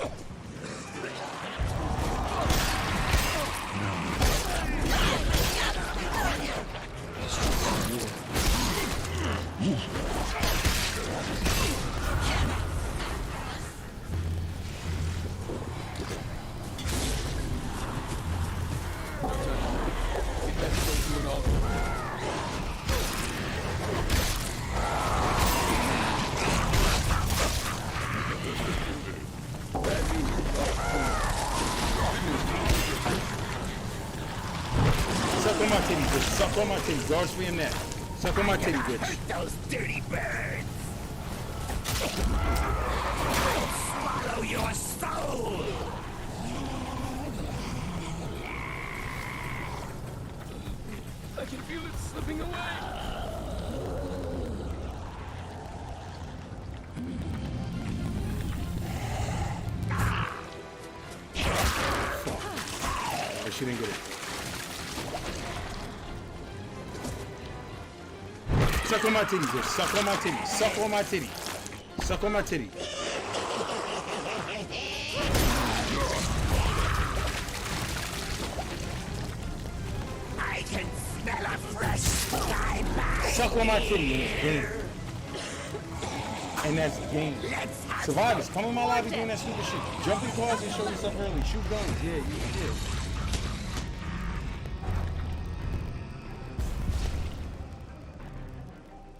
Suck on my titty, bitch. Suck on my titty. Guards for your neck. Suck on my titty, bitch. Those dirty birds! Swallow your soul! I can feel it slipping away. Oh, she didn't get it. Suck on my titty, bitch. Suck on my titty. Suck on my titty. Suck on my titty. I can smell a fresh sky light. Suck on my titty and it's game. And that's game. Survivors, come in my live and doing that stupid shit. Jump in cars and show yourself early. Shoot guns. Yeah, you did.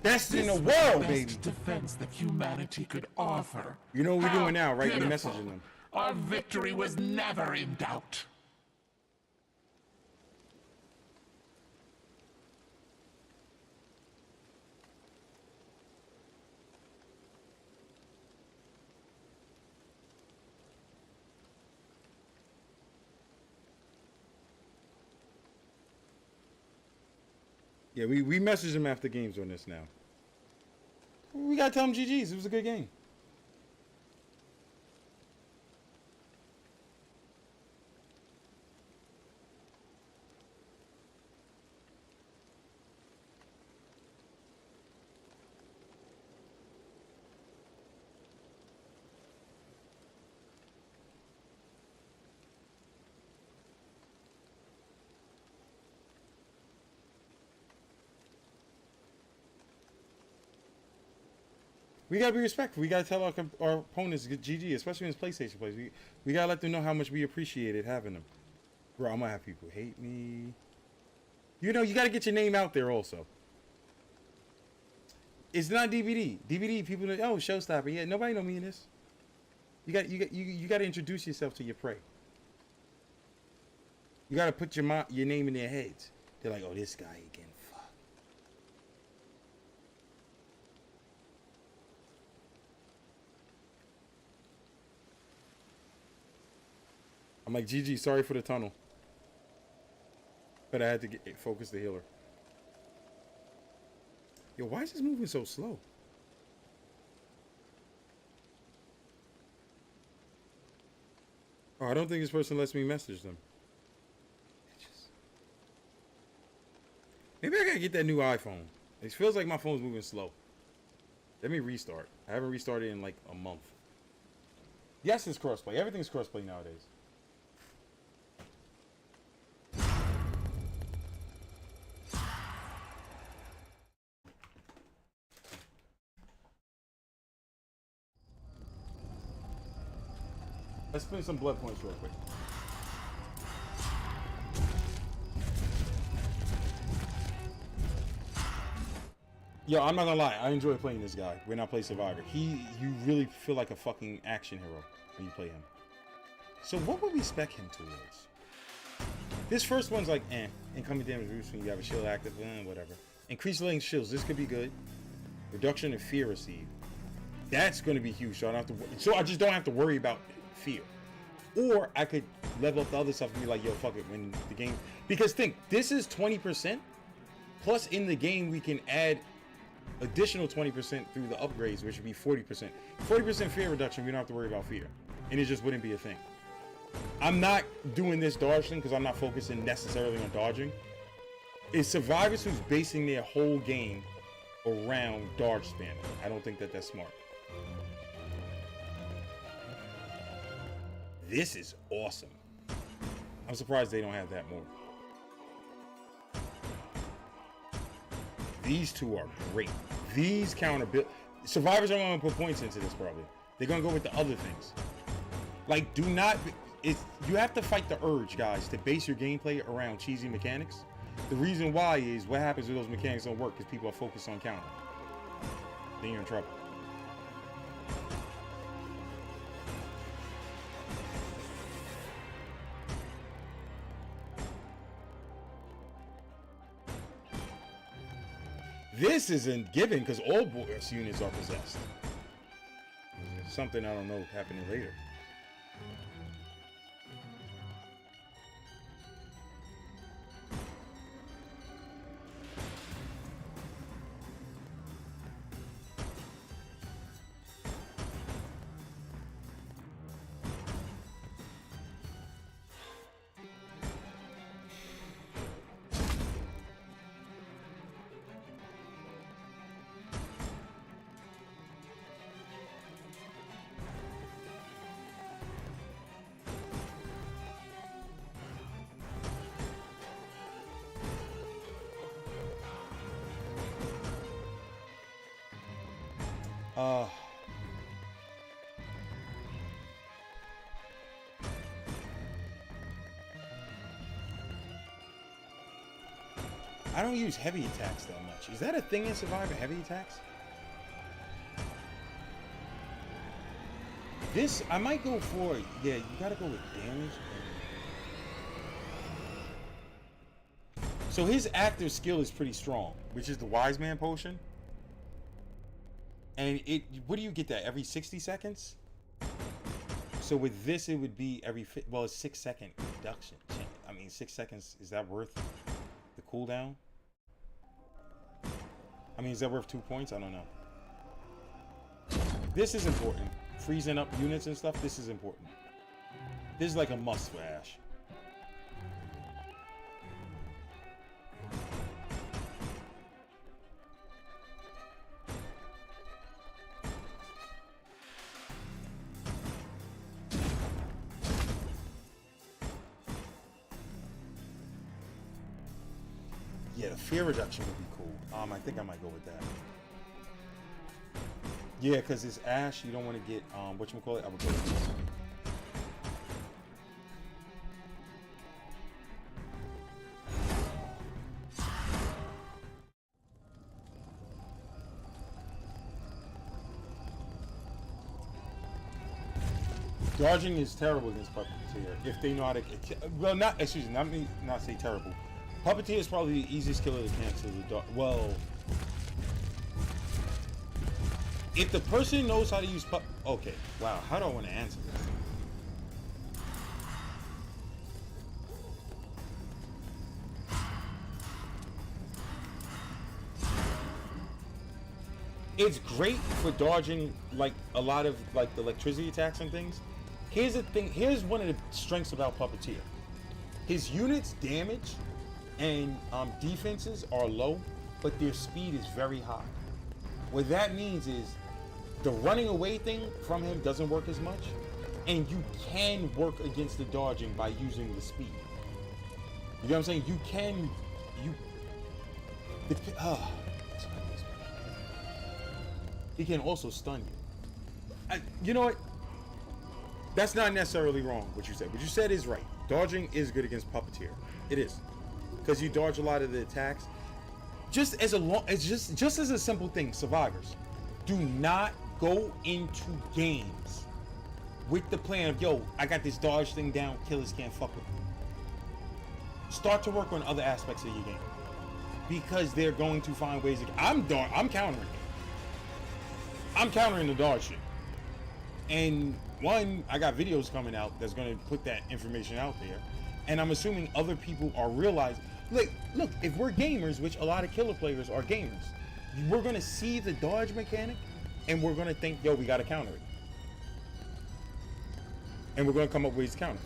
Best in the world, baby. Defense that humanity could offer. You know what we're doing now, right? We're Beautiful. messaging them. Our victory was never in doubt. Yeah, we message them after games on this now. We gotta tell them GG's. It was a good game. We gotta be respectful. We gotta tell our opponents GG, especially when it's PlayStation plays. We gotta let them know how much we appreciated having them. Bro, I'm gonna have people hate me. You know, you gotta get your name out there also. It's not DVD. DVD, people know, oh, showstopper. Yeah, nobody know me in this. You gotta introduce yourself to your prey. You gotta put your name in their heads. They're like, oh, this guy again. Fuck. I'm like, GG, sorry for the tunnel. But I had to focus the healer. Yo, why is this moving so slow? Oh, I don't think this person lets me message them. Maybe I gotta get that new iPhone. It feels like my phone's moving slow. Let me restart. I haven't restarted in like a month. Yes, it's crossplay. Everything's crossplay nowadays. Let's spend some blood points real quick. Yo, I'm not gonna lie. I enjoy playing this guy when I play Survivor. You really feel like a fucking action hero when you play him. So what would we spec him towards? This first one's like, incoming damage reduced when you have a shield active, whatever. Increased length shields, this could be good. Reduction in fear received. That's gonna be huge, so I don't have to. So I just don't have to worry about fear. Or I could level up the other stuff and be like, yo, fuck it, when the game. Because think, this is 20%. Plus in the game we can add additional 20% through the upgrades, which would be 40%. 40% fear reduction, we don't have to worry about fear. And it just wouldn't be a thing. I'm not doing this dodge thing because I'm not focusing necessarily on dodging. It's Survivors who's basing their whole game around dodge spamming. I don't think that that's smart. This is awesome. I'm surprised they don't have that more. These two are great. These counter build. Survivors are going to put points into this probably. They're going to go with the other things. Like, do not. You have to fight the urge, guys, to base your gameplay around cheesy mechanics. The reason why is what happens if those mechanics don't work because people are focused on counter. Then you're in trouble. This isn't given because all boss units are possessed. Something I don't know happening later. I don't use heavy attacks that much. Is that a thing in Survivor, heavy attacks? This, I might go for, yeah, you gotta go with damage. So his active skill is pretty strong, which is the Wise Man Potion. And what do you get that, every 60 seconds? So with this, it would be every, well, it's 6 second reduction. I mean, 6 seconds, is that worth the cooldown? I mean, is that worth 2 points? I don't know. This is important. Freezing up units and stuff, this is important. This is like a must for Ash. Yeah, the fear reduction would be cool. I think I might go with that. Yeah, because it's Ash, you don't want to get, whatchamacallit? I would go with this. Dodging is terrible against Puppeteer if they know how to. Well, excuse me, not say terrible. Puppeteer is probably the easiest killer to cancel the dodge. Well, if the person knows how to use okay, wow, how do I want to answer this? It's great for dodging like a lot of like the electricity attacks and things. Here's the thing. Here's one of the strengths about Puppeteer. His units' damage and defenses are low, but their speed is very high. What that means is the running away thing from him doesn't work as much, and you can work against the dodging by using the speed. You know what I'm saying? You can. He can also stun you. You know what? That's not necessarily wrong, what you said. What you said is right. Dodging is good against Puppeteer. It is. Because you dodge a lot of the attacks. Just as a simple thing, survivors. Do not go into games with the plan of, yo, I got this dodge thing down, killers can't fuck with me. Start to work on other aspects of your game. Because they're going to find ways to... I'm countering it. I'm countering the dodge shit. And one, I got videos coming out that's going to put that information out there. And I'm assuming other people are realizing, look, if we're gamers, which a lot of killer players are gamers, we're going to see the dodge mechanic and we're going to think, yo, we got to counter it. And we're going to come up with ways to counter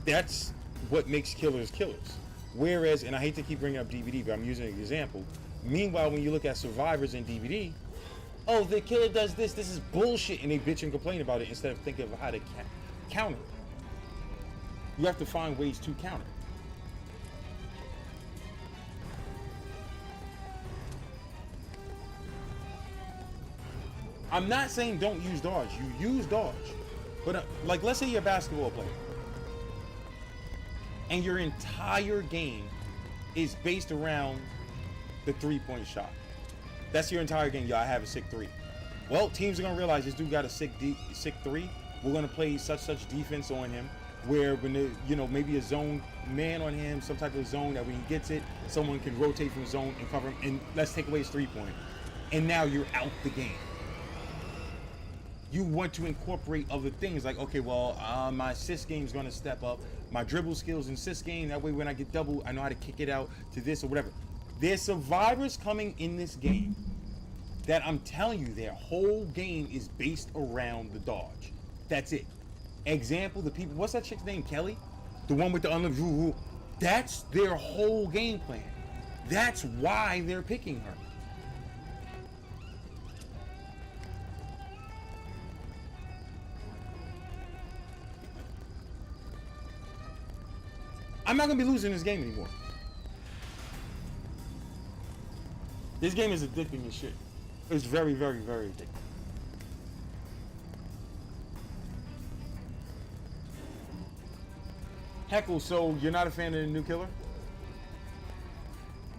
it. That's what makes killers killers. Whereas, and I hate to keep bringing up DVD, but I'm using an example. Meanwhile, when you look at survivors in DVD, oh, the killer does this is bullshit, and they bitch and complain about it instead of thinking of how to counter it. You have to find ways to counter it. I'm not saying don't use dodge. You use dodge. But like, let's say you're a basketball player and your entire game is based around the three-point shot. That's your entire game. Yo, I have a sick three. Well, teams are gonna realize this dude got a sick three. We're gonna play such defense on him, where when maybe a zone man on him, some type of zone that when he gets it, someone can rotate from zone and cover him, and let's take away his 3-point. And now you're out the game. You want to incorporate other things like, okay, well, my assist game is gonna step up, my dribble skills in assist game. That way, when I get double, I know how to kick it out to this or whatever. There's survivors coming in this game that I'm telling you, their whole game is based around the dodge. That's it. Example, the people, what's that chick's name, Kelly? The one with the unlimited rule. That's their whole game plan. That's why they're picking her. I'm not gonna be losing this game anymore. This game is addicting as shit. It's very, very, very addicting. Heckle, so you're not a fan of the new killer?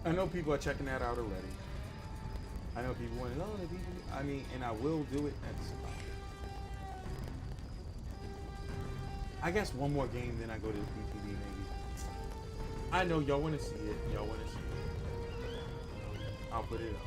I know people are checking that out already. I know people want to know the people. I mean, and I will do it at the spot. I guess one more game, then I go to the PTV maybe. I know y'all want to see it. Y'all want to see it. I'll put it up.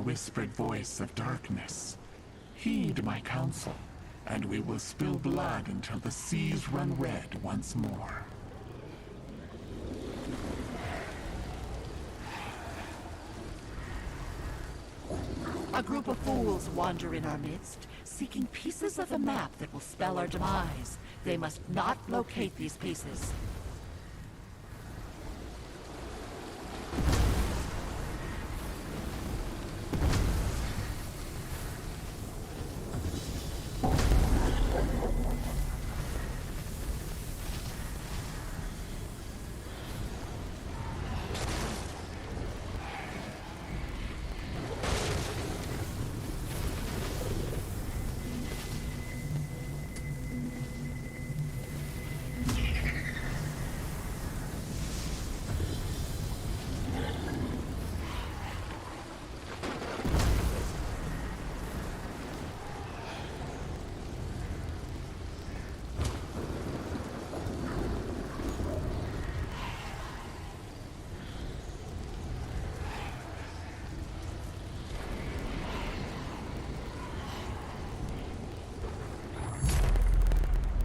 whispered voice of darkness. Heed my counsel, and we will spill blood until the seas run red once more. A group of fools wander in our midst, seeking pieces of the map that will spell our demise. They must not locate these pieces.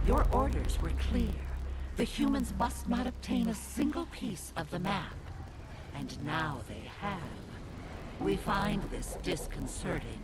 Your orders were clear. The humans must not obtain a single piece of the map. And now they have. We find this disconcerting.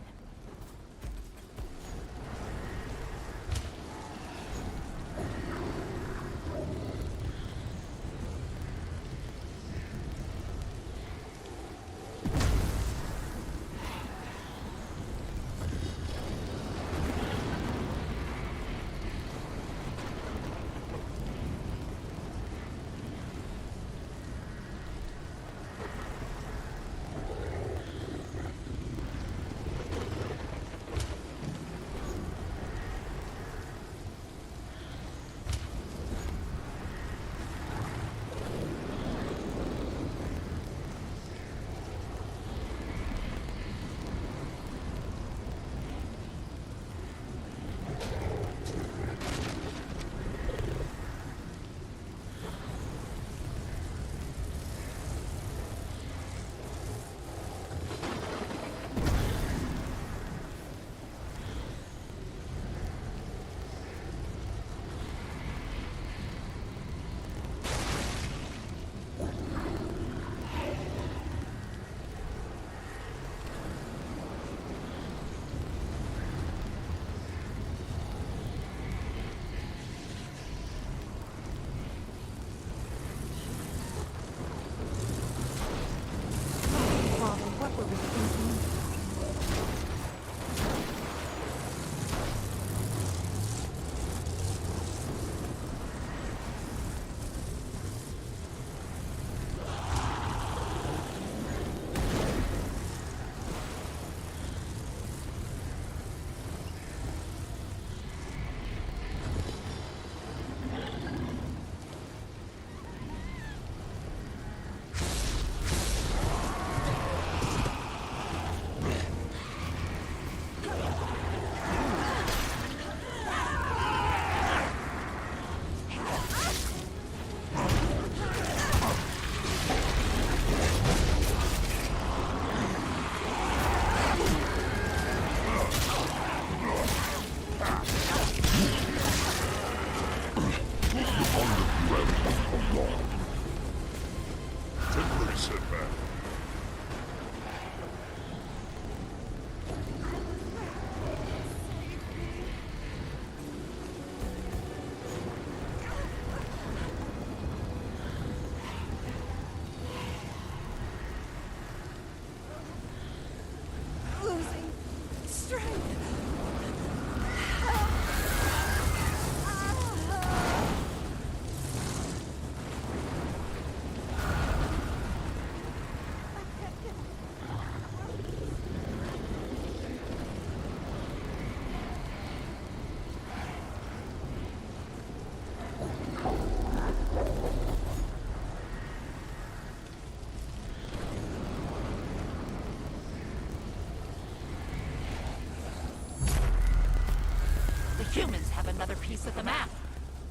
Humans have another piece of the map.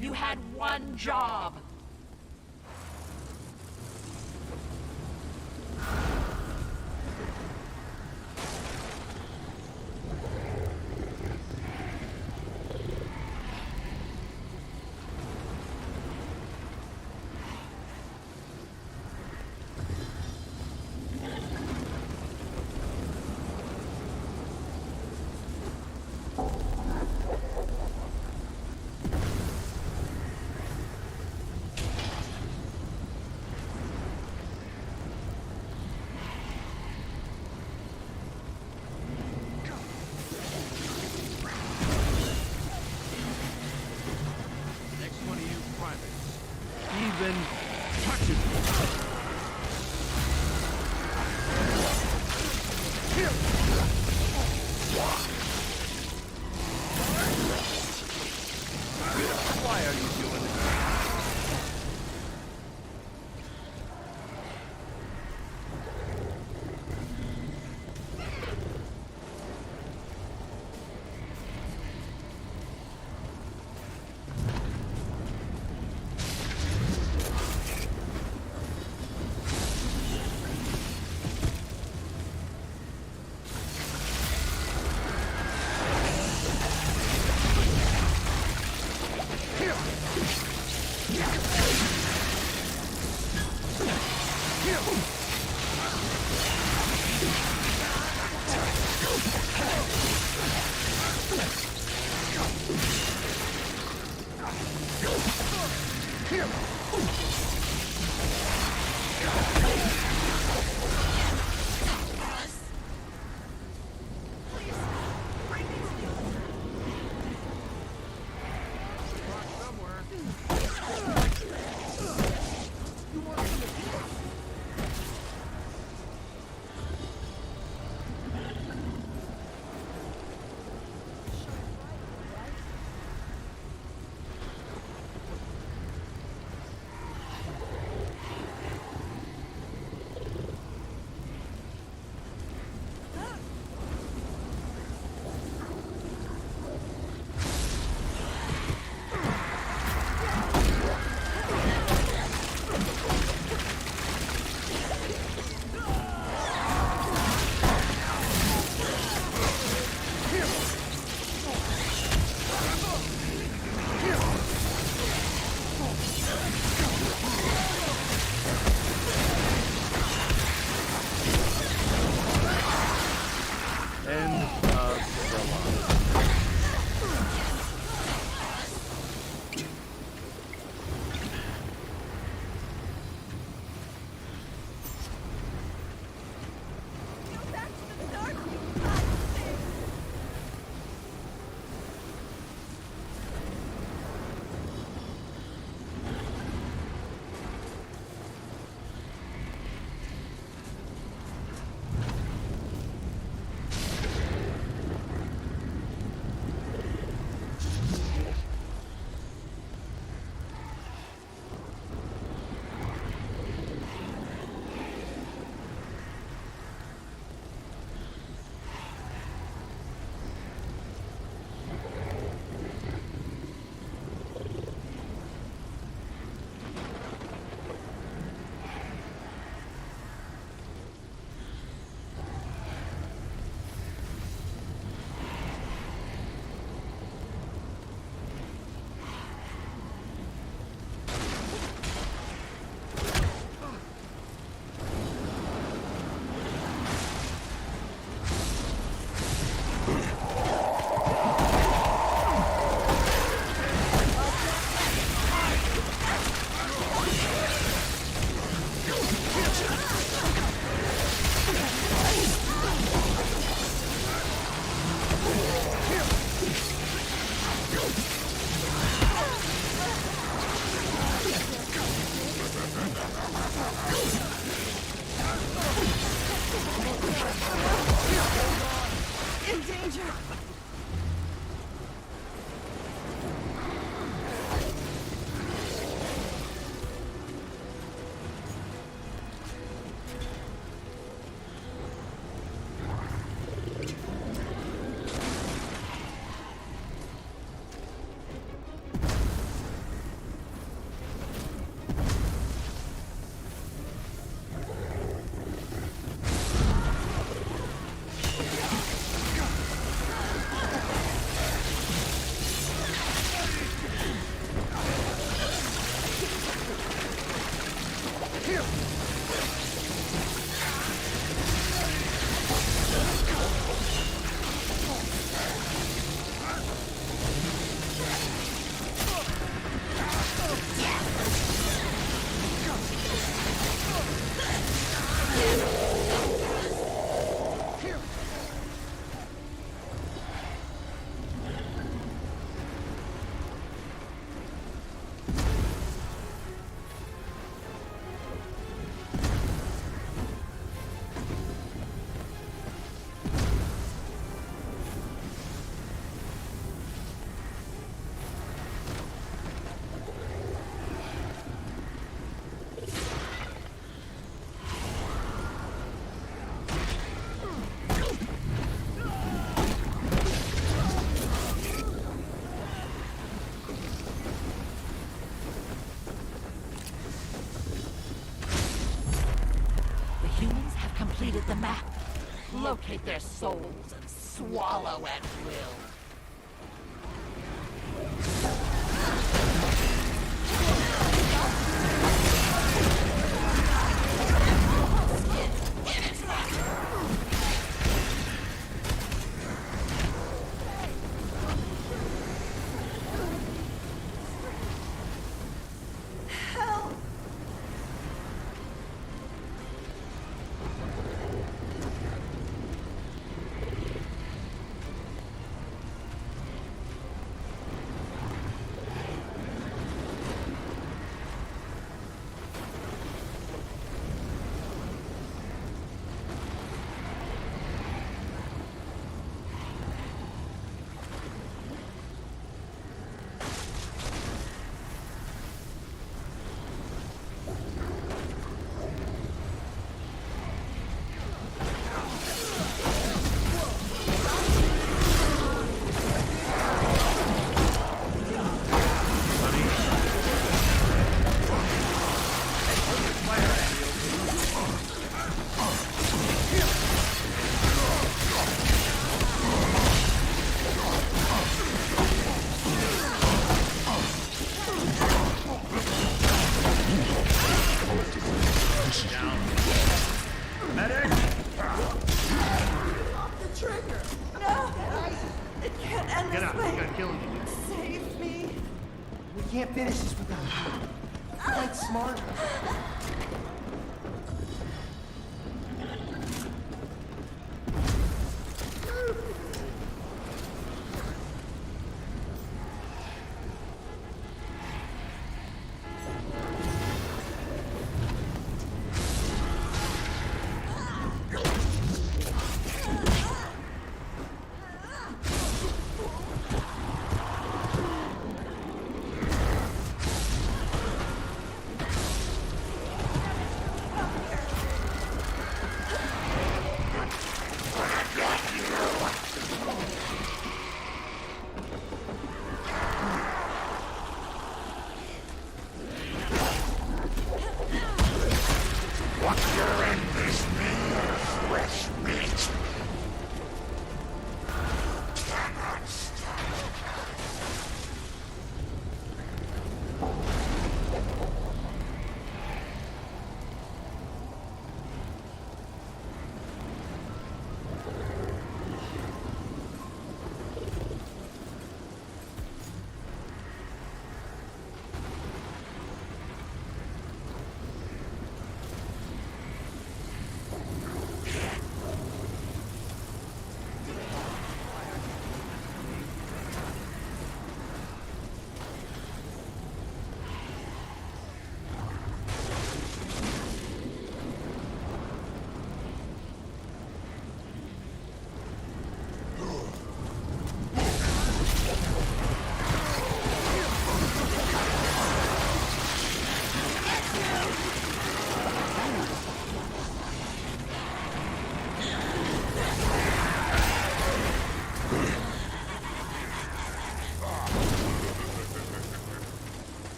You had one job. Why are you doing this? locate their souls and swallow at will. Can't finish this without you. Fight smarter.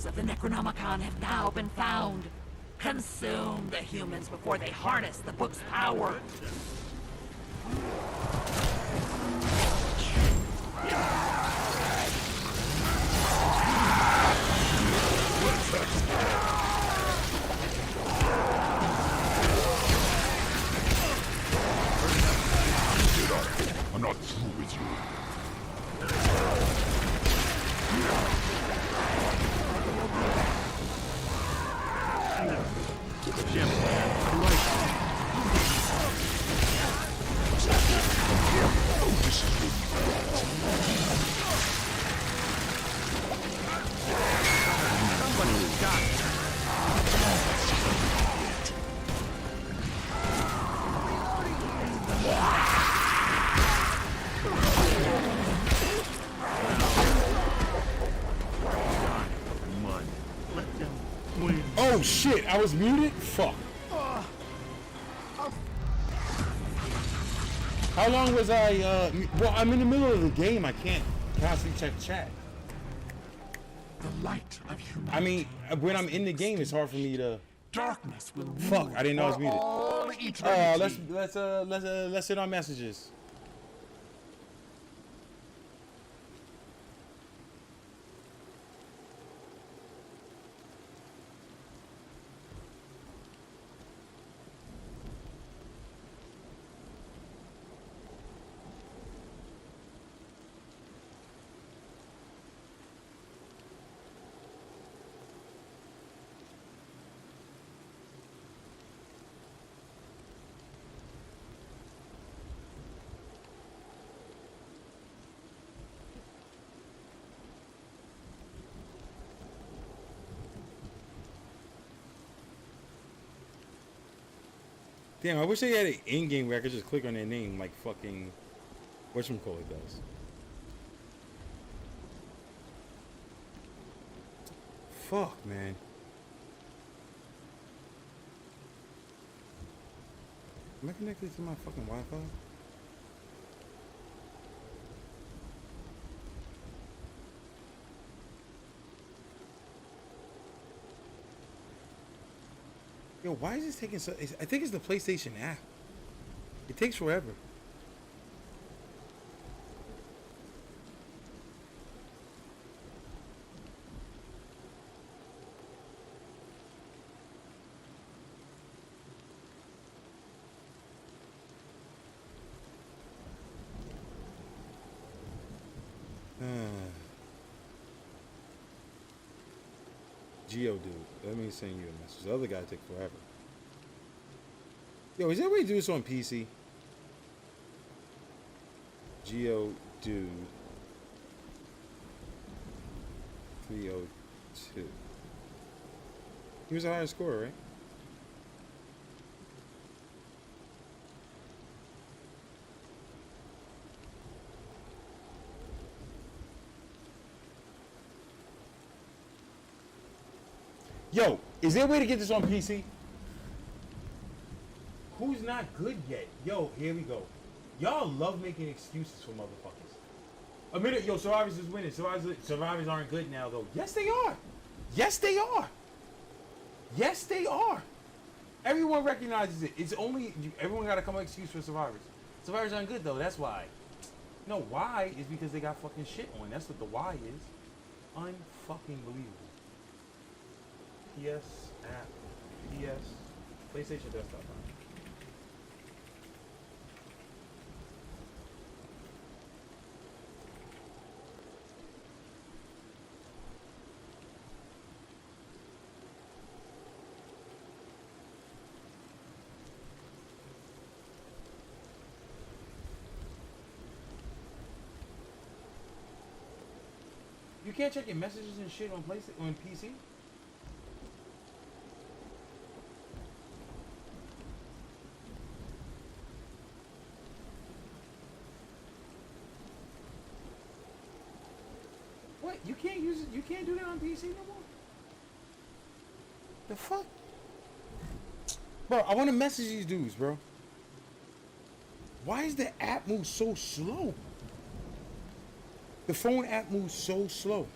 Of the Necronomicon have now been found. Consume the humans before they harness the book's power. I'm not through with you. wins. Oh shit! I was muted. Fuck. How long was I? Well, I'm in the middle of the game. I can't constantly check chat. The light of humanity. I mean, when I'm in the game, it's hard for me to. Darkness will. Fuck! I didn't know I was muted. All eternity. Let's hit on messages. Damn, I wish they had an in-game where I could just click on their name like fucking whatchamacallit does. Fuck, man. Am I connected to my fucking Wi-Fi? Yo, why is this taking so... I think it's the PlayStation app. It takes forever. Geo dude, let me send you a message. The other guy take forever. Yo, is there a way to do this on PC? Geo dude 302. He was a higher score, right? Yo, is there a way to get this on PC? Who's not good yet? Yo, here we go. Y'all love making excuses for motherfuckers. A minute, yo, Survivors is winning. Survivors aren't good now, though. Yes, they are. Yes, they are. Yes, they are. Everyone recognizes it. It's only, everyone got to come up with an excuse for Survivors. Survivors aren't good, though. That's why. No, why is because they got fucking shit on. That's what the why is. Unfucking believable. PS app, PS, PlayStation desktop. You can't check your messages and shit on PC? What? You can't use it? You can't do that on PC no more? The fuck? Bro, I want to message these dudes, bro. Why is the app move so slow? The phone app moves so slow.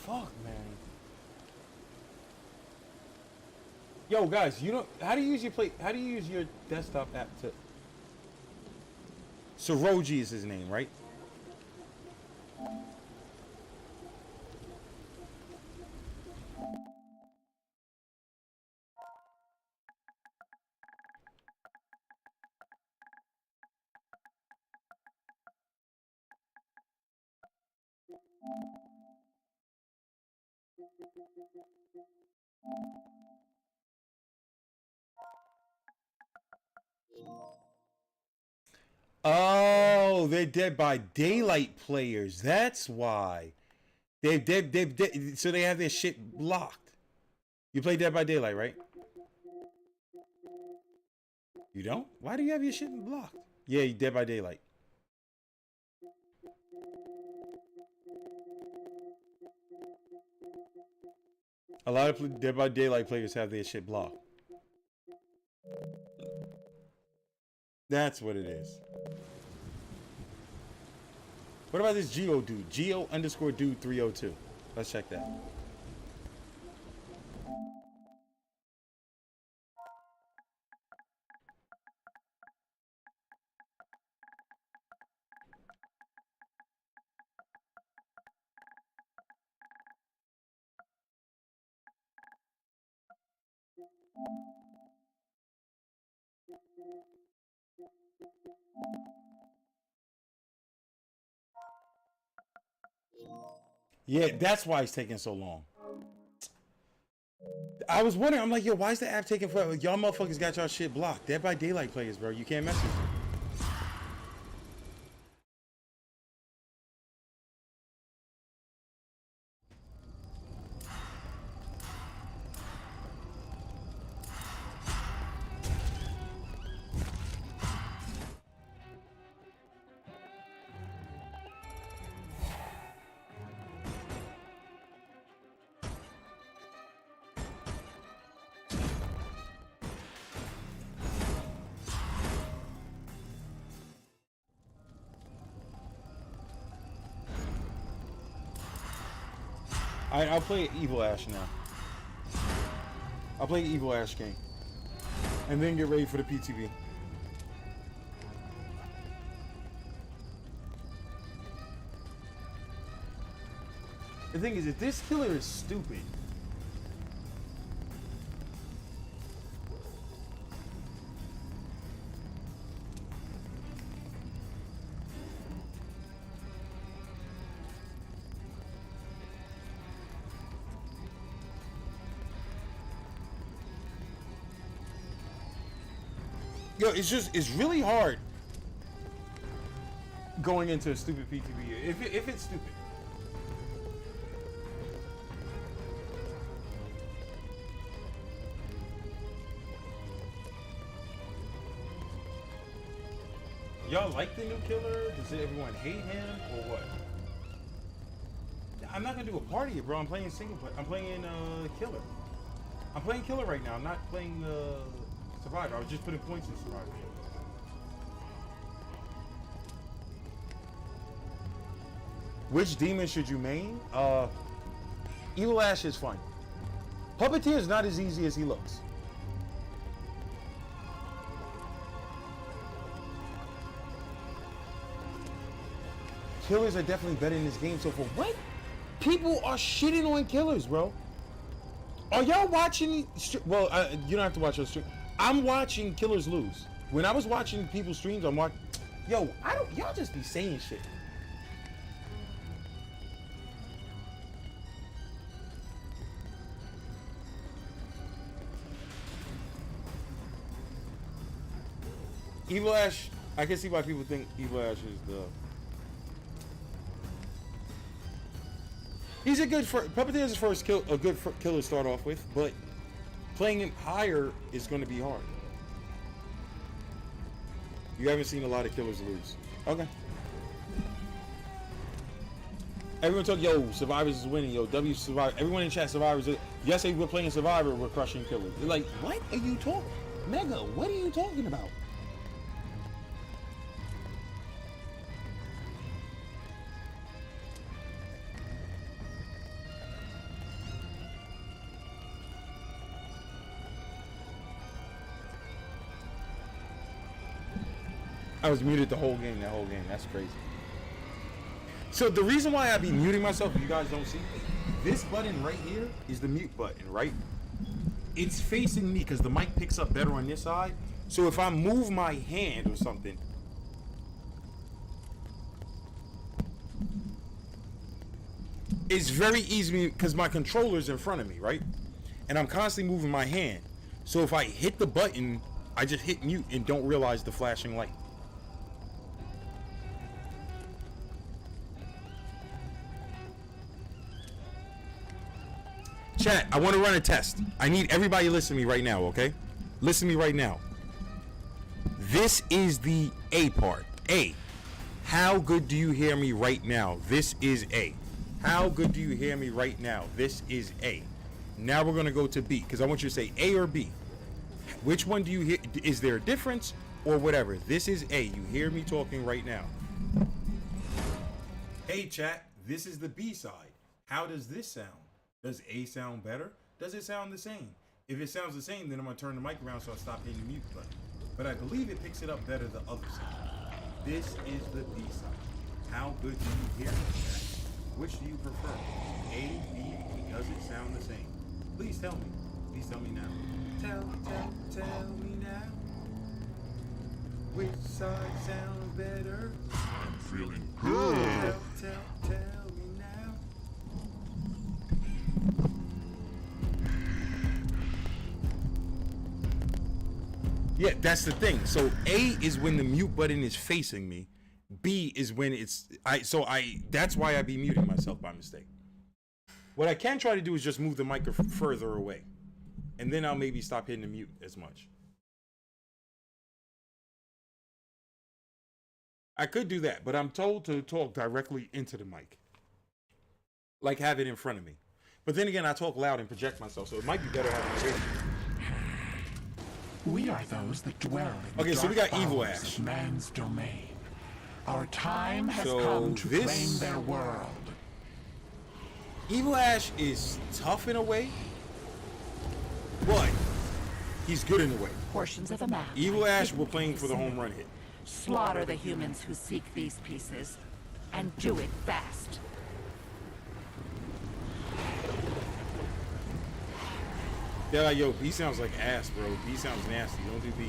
Fuck, man. Yo, guys, you know how do you use your desktop app to? Soroji is his name, right? Oh, they're Dead by Daylight players. That's why. So they have their shit blocked. You play Dead by Daylight, right? You don't? Why do you have your shit blocked? Yeah, you Dead by Daylight. A lot of Dead by Daylight players have their shit blocked. That's what it is. What about this Geo dude? Geo_dude 302. Let's check that. Yeah, that's why it's taking so long. I was wondering, I'm like, yo, why is the app taking forever? Y'all motherfuckers got y'all shit blocked. Dead by Daylight players, bro. You can't mess with them. I'll play Evil Ash now. I'll play Evil Ash game. And then get ready for the PTB. The thing is, if this killer is stupid, yo, it's really hard going into a stupid PTB if it's stupid. Y'all like the new killer? Does everyone hate him or what? I'm not gonna do a party, bro. I'm playing single player. I'm playing killer. I'm playing killer right now. I'm not playing Survivor. I was just putting points in Survivor. Which demon should you main? Evil Ash is fun. Puppeteer is not as easy as he looks. Killers are definitely better in this game so far. What? People are shitting on killers, bro. Are y'all watching? Well, you don't have to watch your stream. I'm watching killers lose. When I was watching people's streams, I'm watching. Yo, y'all just be saying shit. Evil Ash, I can see why people think Evil Ash is the. He's a good Puppeteer is the first killer to start off with, but playing him higher is going to be hard. You haven't seen a lot of killers lose. Okay. Everyone talk, yo, Survivors is winning, yo, W Survivor. Everyone in chat, Survivors. Yesterday we're playing Survivor, we're crushing killers. They're like, what are you talking? Mega, what are you talking about? I was muted the whole game, That's crazy. So the reason why I be muting myself, if you guys don't see, this button right here is the mute button, right? It's facing me because the mic picks up better on this side. So if I move my hand or something, it's very easy because my controller's in front of me, right? And I'm constantly moving my hand. So if I hit the button, I just hit mute and don't realize the flashing light. Chat, I want to run a test. I need everybody to listen to me right now, okay? Listen to me right now. This is the A part. A. How good do you hear me right now? This is A. How good do you hear me right now? This is A. Now we're going to go to B, because I want you to say A or B. Which one do you hear? Is there a difference or whatever? This is A. You hear me talking right now. Hey, chat. This is the B side. How does this sound? Does A sound better? Does it sound the same? If it sounds the same, then I'm going to turn the mic around so I stop hitting the mute button. But I believe it picks it up better the other side. This is the B side. How good do you hear me, chat? Which do you prefer? A, B, does it sound the same? Please tell me. Please tell me now. Tell me now. Which side sounds better? I'm feeling good. Tell me now. Yeah, that's the thing. So A is when the mute button is facing me. B is when it's that's why I be muting myself by mistake. What I can try to do is just move the mic further away. And then I'll maybe stop hitting the mute as much. I could do that, but I'm told to talk directly into the mic. Like have it in front of me. But then again, I talk loud and project myself, so it might be better having it. We are those that dwell in okay, the so we got dark Evil bowels Ash. of man's domain. Our time has So come to claim their world. Evil Ash is tough in a way, but he's good in a way. Portions of the map. Evil Ash, we're playing for the home run hit. Slaughter the humans who seek these pieces, and do it fast. They're like, yo, B sounds like ass, bro. B sounds nasty. Don't do B.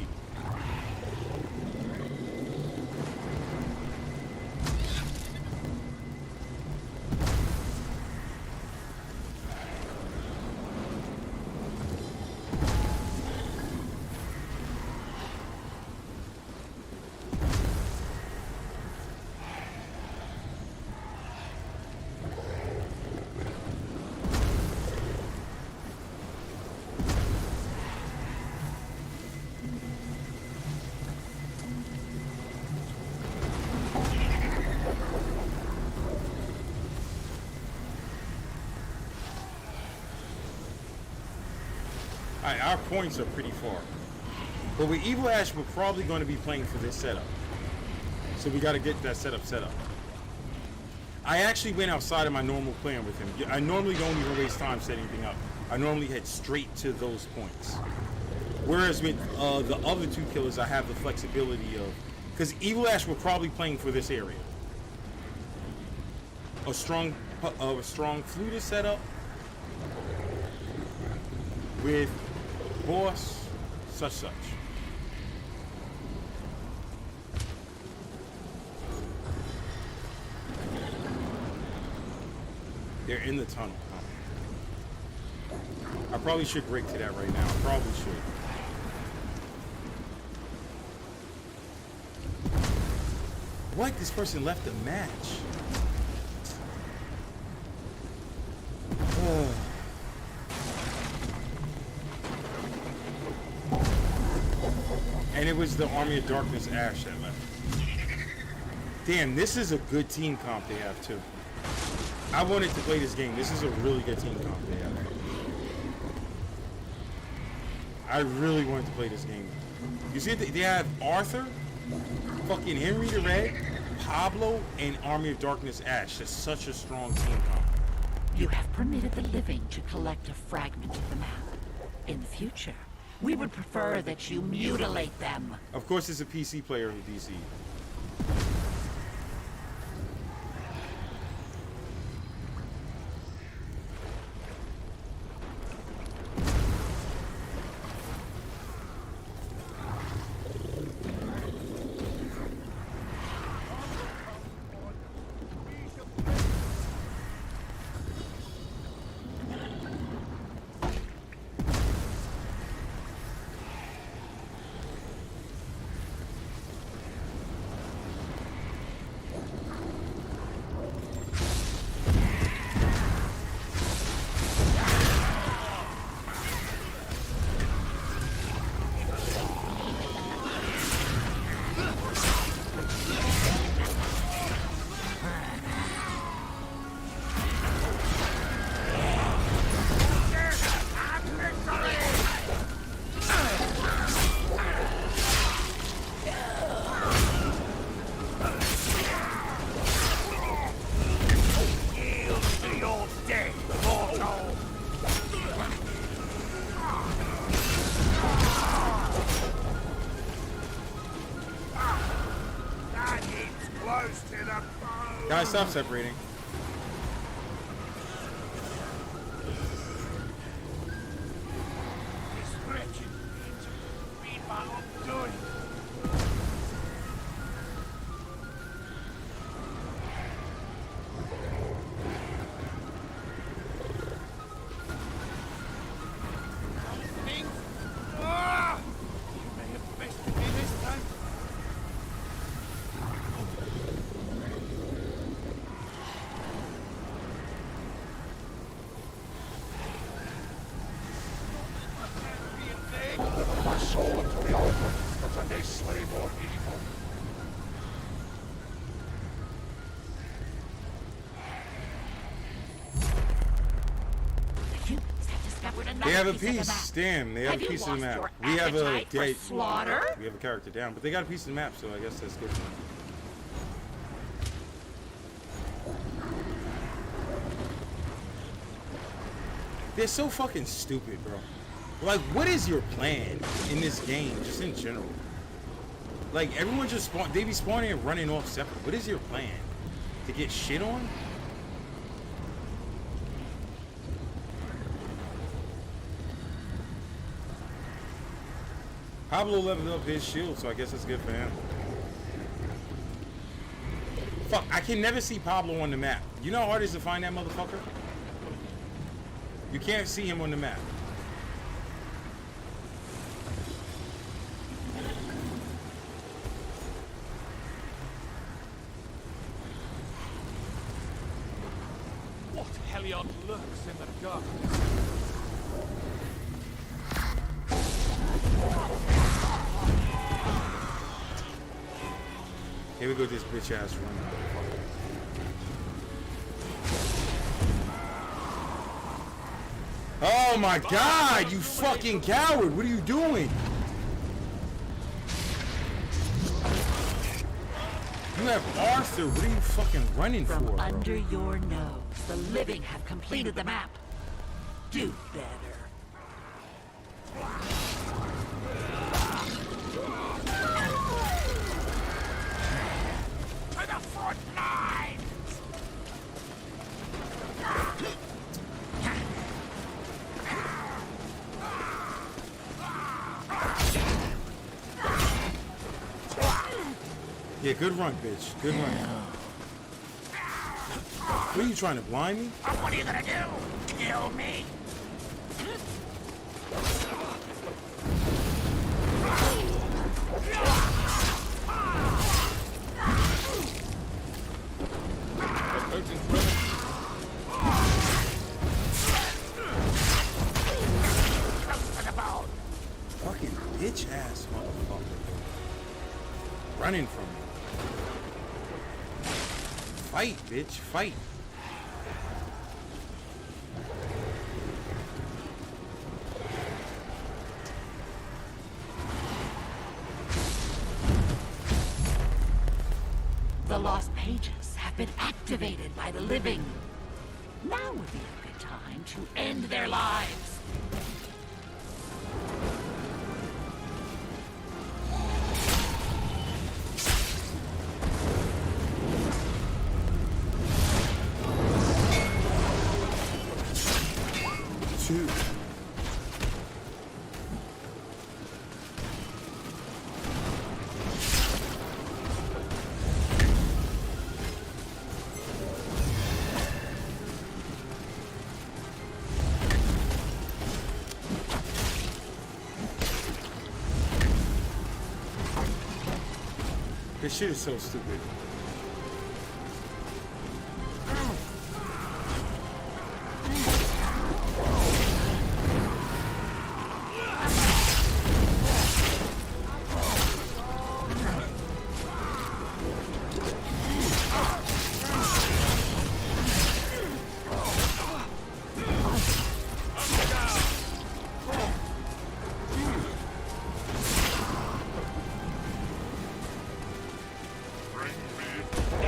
Alright, our points are pretty far. But with Evil Ash, we're probably going to be playing for this setup. So we got to get that setup set up. I actually went outside of my normal plan with him. I normally don't even waste time setting anything up. I normally head straight to those points. Whereas with the other two killers, I have the flexibility of... Because Evil Ash, we're probably playing for this area. A strong flutist setup with boss such. They're in the tunnel. I probably should break to that right now. I probably should. What? This person left the match. And it was the Army of Darkness Ash that left. Damn, this is a good team comp they have too. I wanted to play this game. This is a really good team comp they have. I really wanted to play this game. You see, they have Arthur, fucking Henry the Red, Pablo, and Army of Darkness Ash. That's such a strong team comp. You have permitted the living to collect a fragment of the map. In the future, we would prefer that you mutilate them. Of course, it's a PC player with DC. Guys, stop separating. This wretched angel read my undoing. Things. Ah! You may have bested me this time. My soul is beyond, but they slay more evil. They have a piece. Damn, they have a piece of the map. We have a slaughter? We have a character down, but they got a piece of the map, so I guess that's good. They're so fucking stupid, bro. Like, what is your plan in this game, just in general? Like, everyone just spawn. They be spawning and running off separate. What is your plan? To get shit on? Pablo leveled up his shield, so I guess that's good for him. Fuck, I can never see Pablo on the map. You know how hard it is to find that motherfucker? You can't see him on the map. What Heliod lurks in the darkness? Here we go, this bitch ass run. Oh my god, you fucking coward! What are you doing? You have Arthur. What are you fucking running for, bro? Under your nose, the living have completed the map. Do better. To the front line! Yeah, good run, bitch. Good run. What are you trying to blind me? What are you gonna do? Kill me? Fucking bitch ass motherfucker. Running from me. Fight, bitch. Fight. The lost pages have been activated by the living. Now would be a good time to end their lives. Two. This shit is so stupid.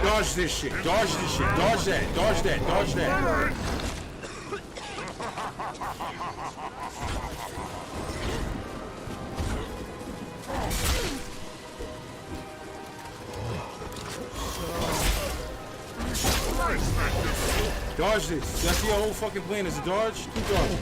Dodge this shit. Dodge this shit. Dodge that. Dodge that. Dodge that. Dodge this. That's your whole fucking plan is a dodge? Keep dodging.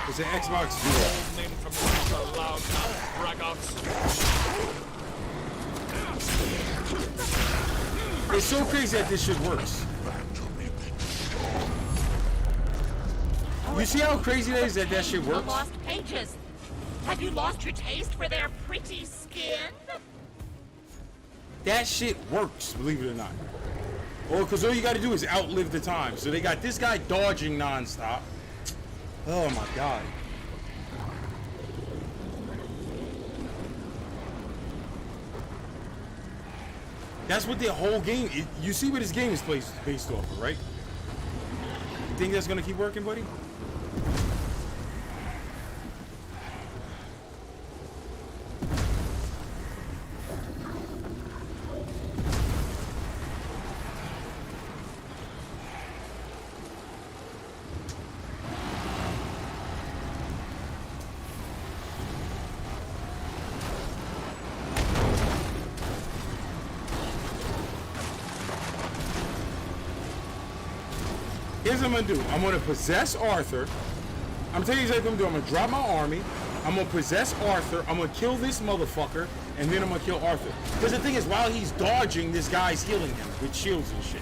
It's an Xbox Duo. It's so crazy that this shit works. You see how crazy that is that that shit works? Lost pages. Have you lost your taste for their pretty skin? That shit works, believe it or not. Or because all you got to do is outlive the time. So they got this guy dodging nonstop. Oh my god. That's what the whole game. You see what this game is based off of, right? You think that's gonna keep working, buddy? Here's what I'm gonna do. I'm gonna possess Arthur. I'm telling you exactly what I'm doing. I'm gonna drop my army. I'm gonna possess Arthur. I'm gonna kill this motherfucker, and then I'm gonna kill Arthur. Because the thing is, while he's dodging, this guy's healing him with shields and shit.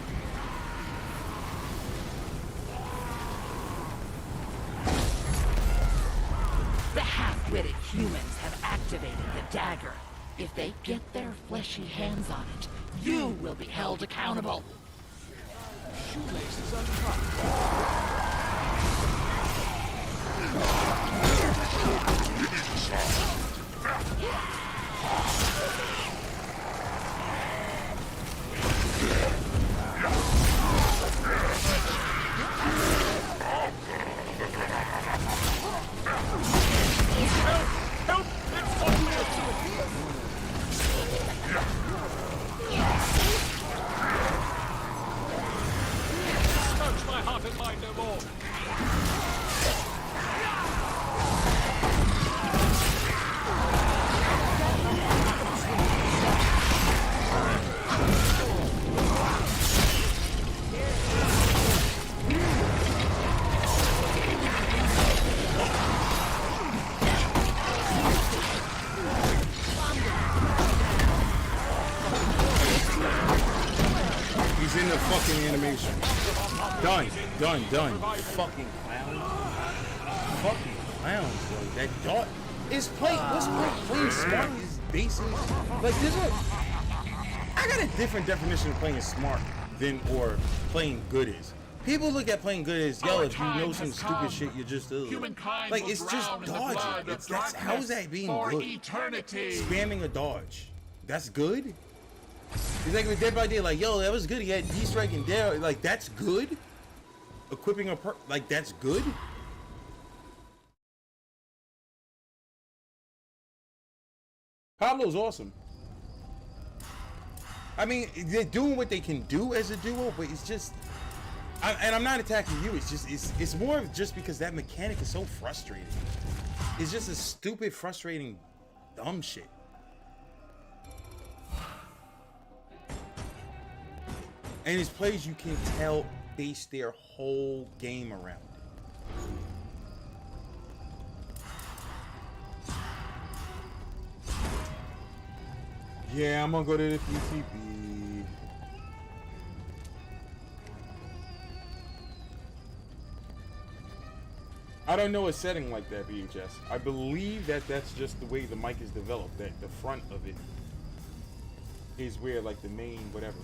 The half-witted humans have activated the dagger. If they get their fleshy hands on it, you will be held accountable. Shoelaces uncut. Animation. Done. Fucking clowns. Fucking clowns, bro. That dot is playing. What's playing smart is basically like this one. I got a different definition of playing smart than or playing good is. People look at playing good as yo, if you know some stupid shit, you're just like it's just dodging. That's how is that being good? Spamming a dodge. That's good. It's like with Dead by Day, like, yo, that was good. He had D-Strike and Dare. Like, that's good? Equipping a like, that's good? Pablo's awesome. I mean, they're doing what they can do as a duo, but it's just... and I'm not attacking you. It's just, it's more of just because that mechanic is so frustrating. It's just a stupid, frustrating, dumb shit. And it's plays you can tell base their whole game around it. Yeah, I'm gonna go to the PTB. I don't know a setting like that, VHS. I believe that that's just the way the mic is developed. That the front of it is where like the main whatever is.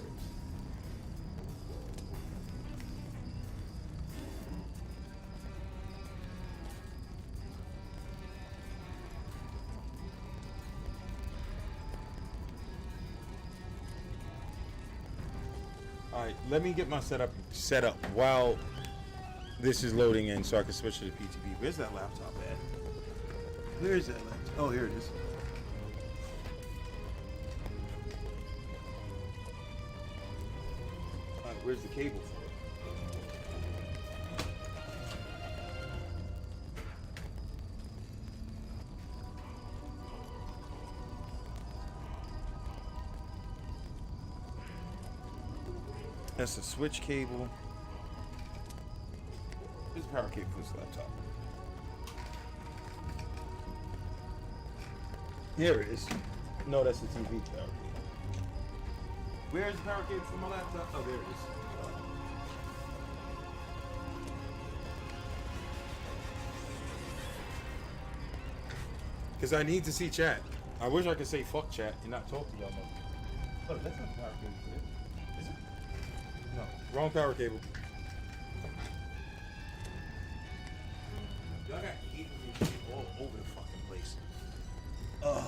All right, let me get my setup set up while this is loading in, so I can switch to the PTB. Where's that laptop at? Where is that laptop? Oh, here it is. All right, where's the cable for it? That's a switch cable. There's a power cable for this laptop. Here it is. No, that's the TV power cable. Where's the power cable for my laptop? Oh, there it is. Because I need to see chat. I wish I could say fuck chat and not talk to y'all. Oh, that's not the power cable for this. Is it? No, wrong power cable. Y'all got cable all over the fucking place. Ugh.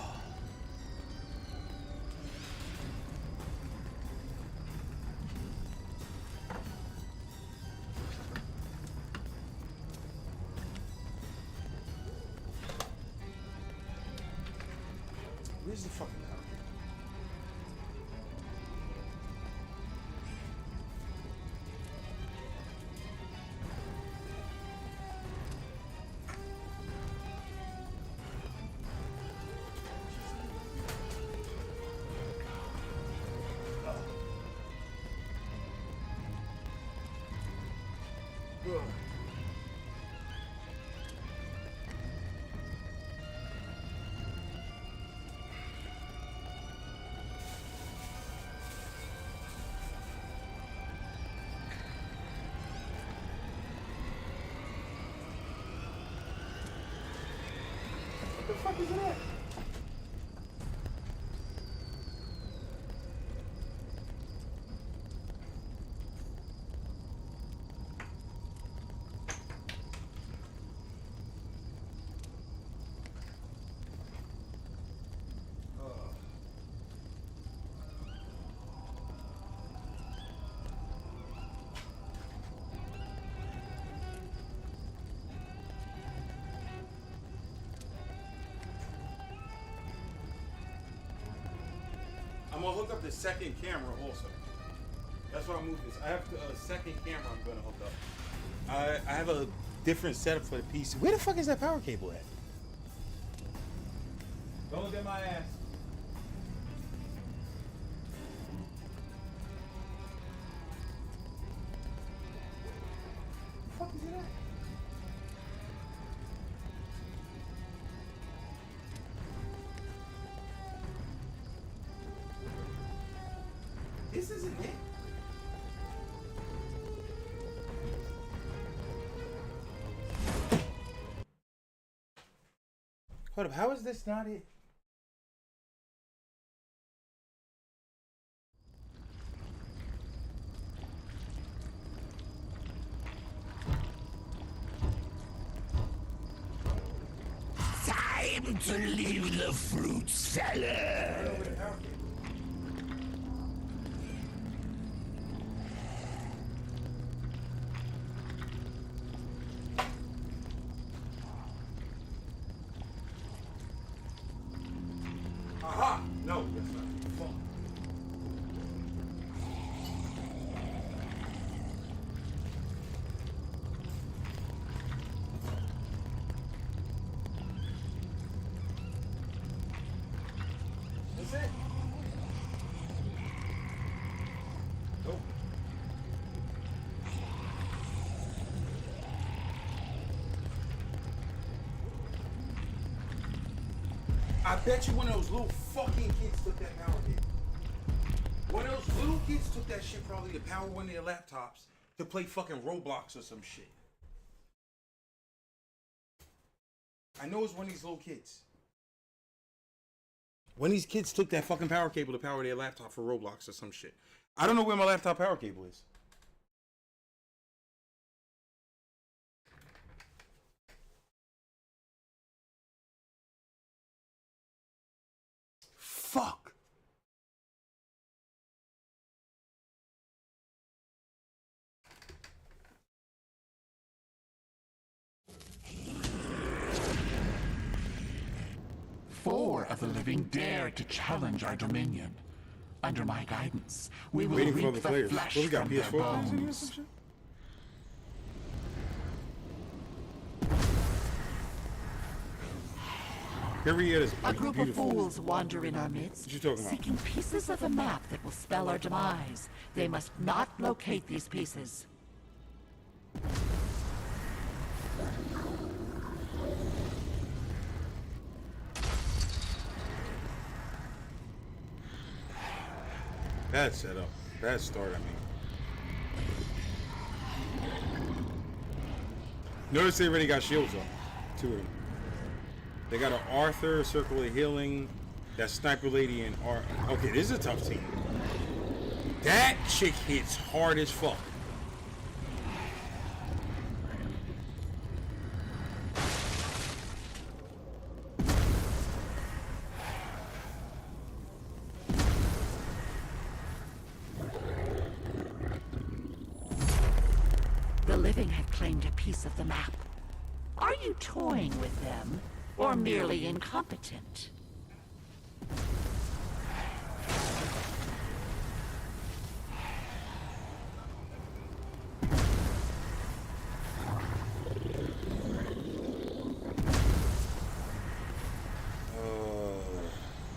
Where's the fucking power cable? Ugh. What the fuck is that? I'm gonna hook up the second camera also. That's why I moved this. I have a second camera I'm gonna hook up. I have a different setup for the PC. Where the fuck is that power cable at? Don't look at my ass. The fuck is it at? This isn't it. Hold up, how is this not it? Time to leave the fruit cellar. Aha! No, that's not the phone. That's it. I bet you one of those little fucking kids took that power cable. One of those little kids took that shit probably to power one of their laptops to play fucking Roblox or some shit. I know it's one of these little kids. One of these kids took that fucking power cable to power their laptop for Roblox or some shit. I don't know where my laptop power cable is. Fuck. Four of the living dare to challenge our dominion. Under my guidance, we will Waiting for reap the the players. flesh What we got, from their PS4 players in here or bones. some shit? Here is A group of beautiful. fools wander in our midst, What you talking about? seeking pieces of the map that will spell our demise. They must not locate these pieces. Bad setup. Bad start, I mean. Notice they already got shields on. Two of them. They got an Arthur, Circle of Healing, that Sniper Lady, and okay, this is a tough team. That chick hits hard as fuck. The living have claimed a piece of the map. Are you toying with them, or merely incompetent?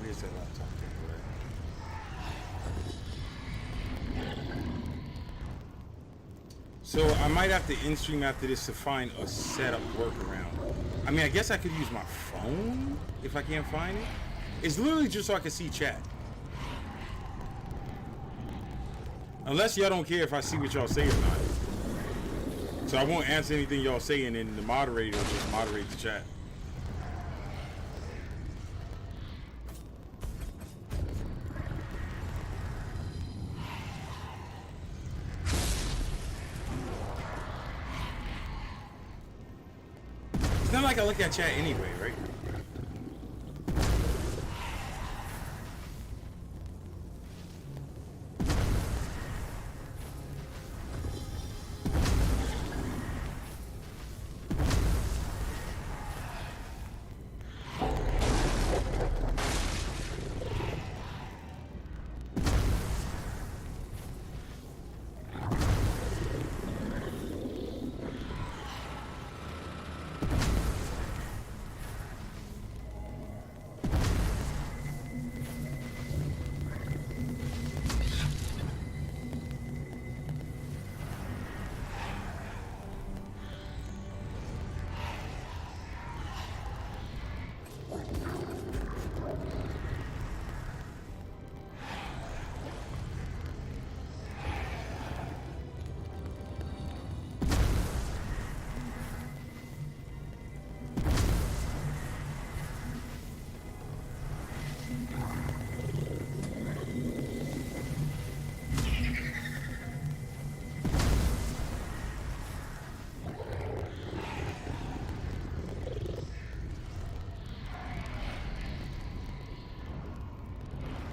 Where's that laptop? So I might have to in-stream after this to find a setup workaround. I mean, I guess I could use my phone if I can't find it. It's literally just so I can see chat. Unless y'all don't care if I see what y'all say or not. So I won't answer anything y'all say, and then the moderator will just moderate the chat. It's not like I look at chat anyway, right?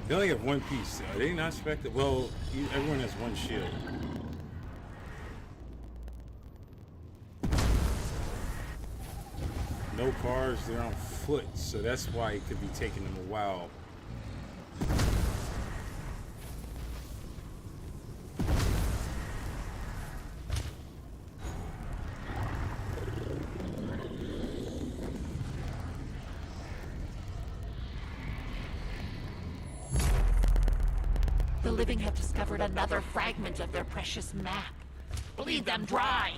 They only have one piece. Are they not expected? Well, everyone has one shield. No cars, they're on foot, so that's why it could be taking them a while. The living have discovered another fragment of their precious map. Bleed them dry!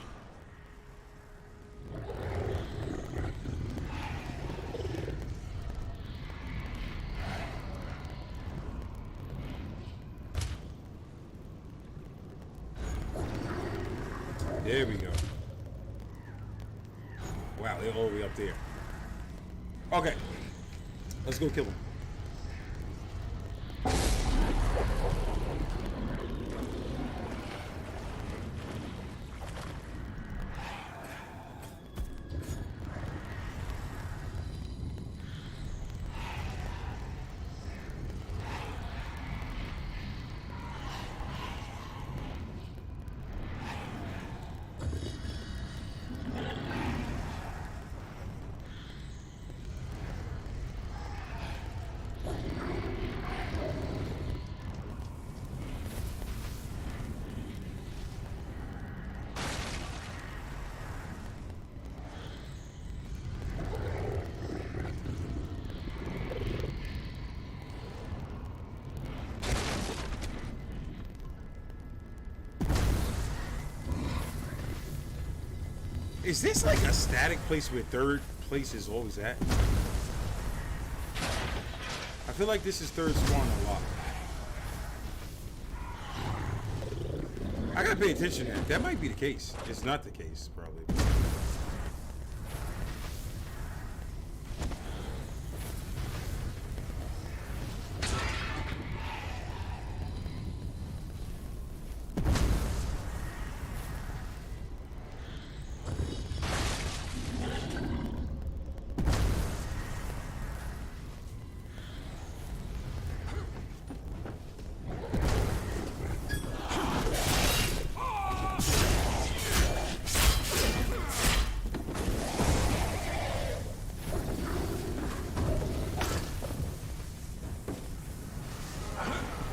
There we go. Wow, they're all the way up there. Okay. Let's go kill them. Is this like a static place where third place is always at? I feel like this is third spawn a lot. I gotta pay attention to that. That might be the case. It's not the case, probably.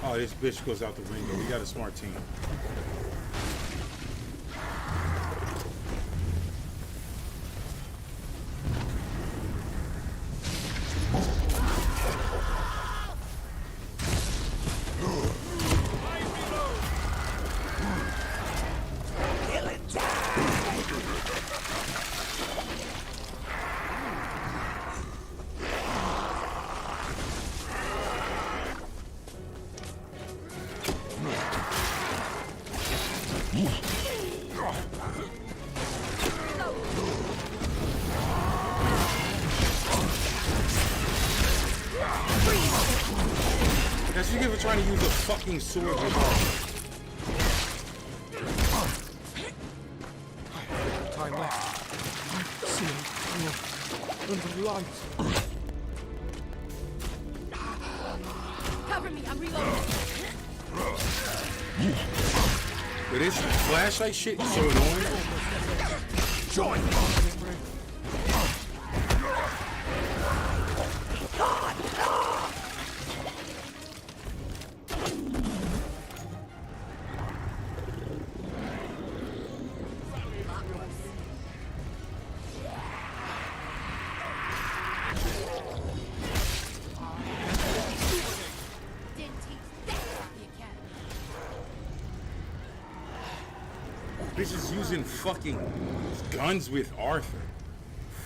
Oh, this bitch goes out the window. We got a smart team. That's what you get for trying to use a fucking sword with Time left. See under the lights. Cover me, I'm reloading. But this flashlight shit is so annoying. Join. Bitch is using fucking guns with Arthur.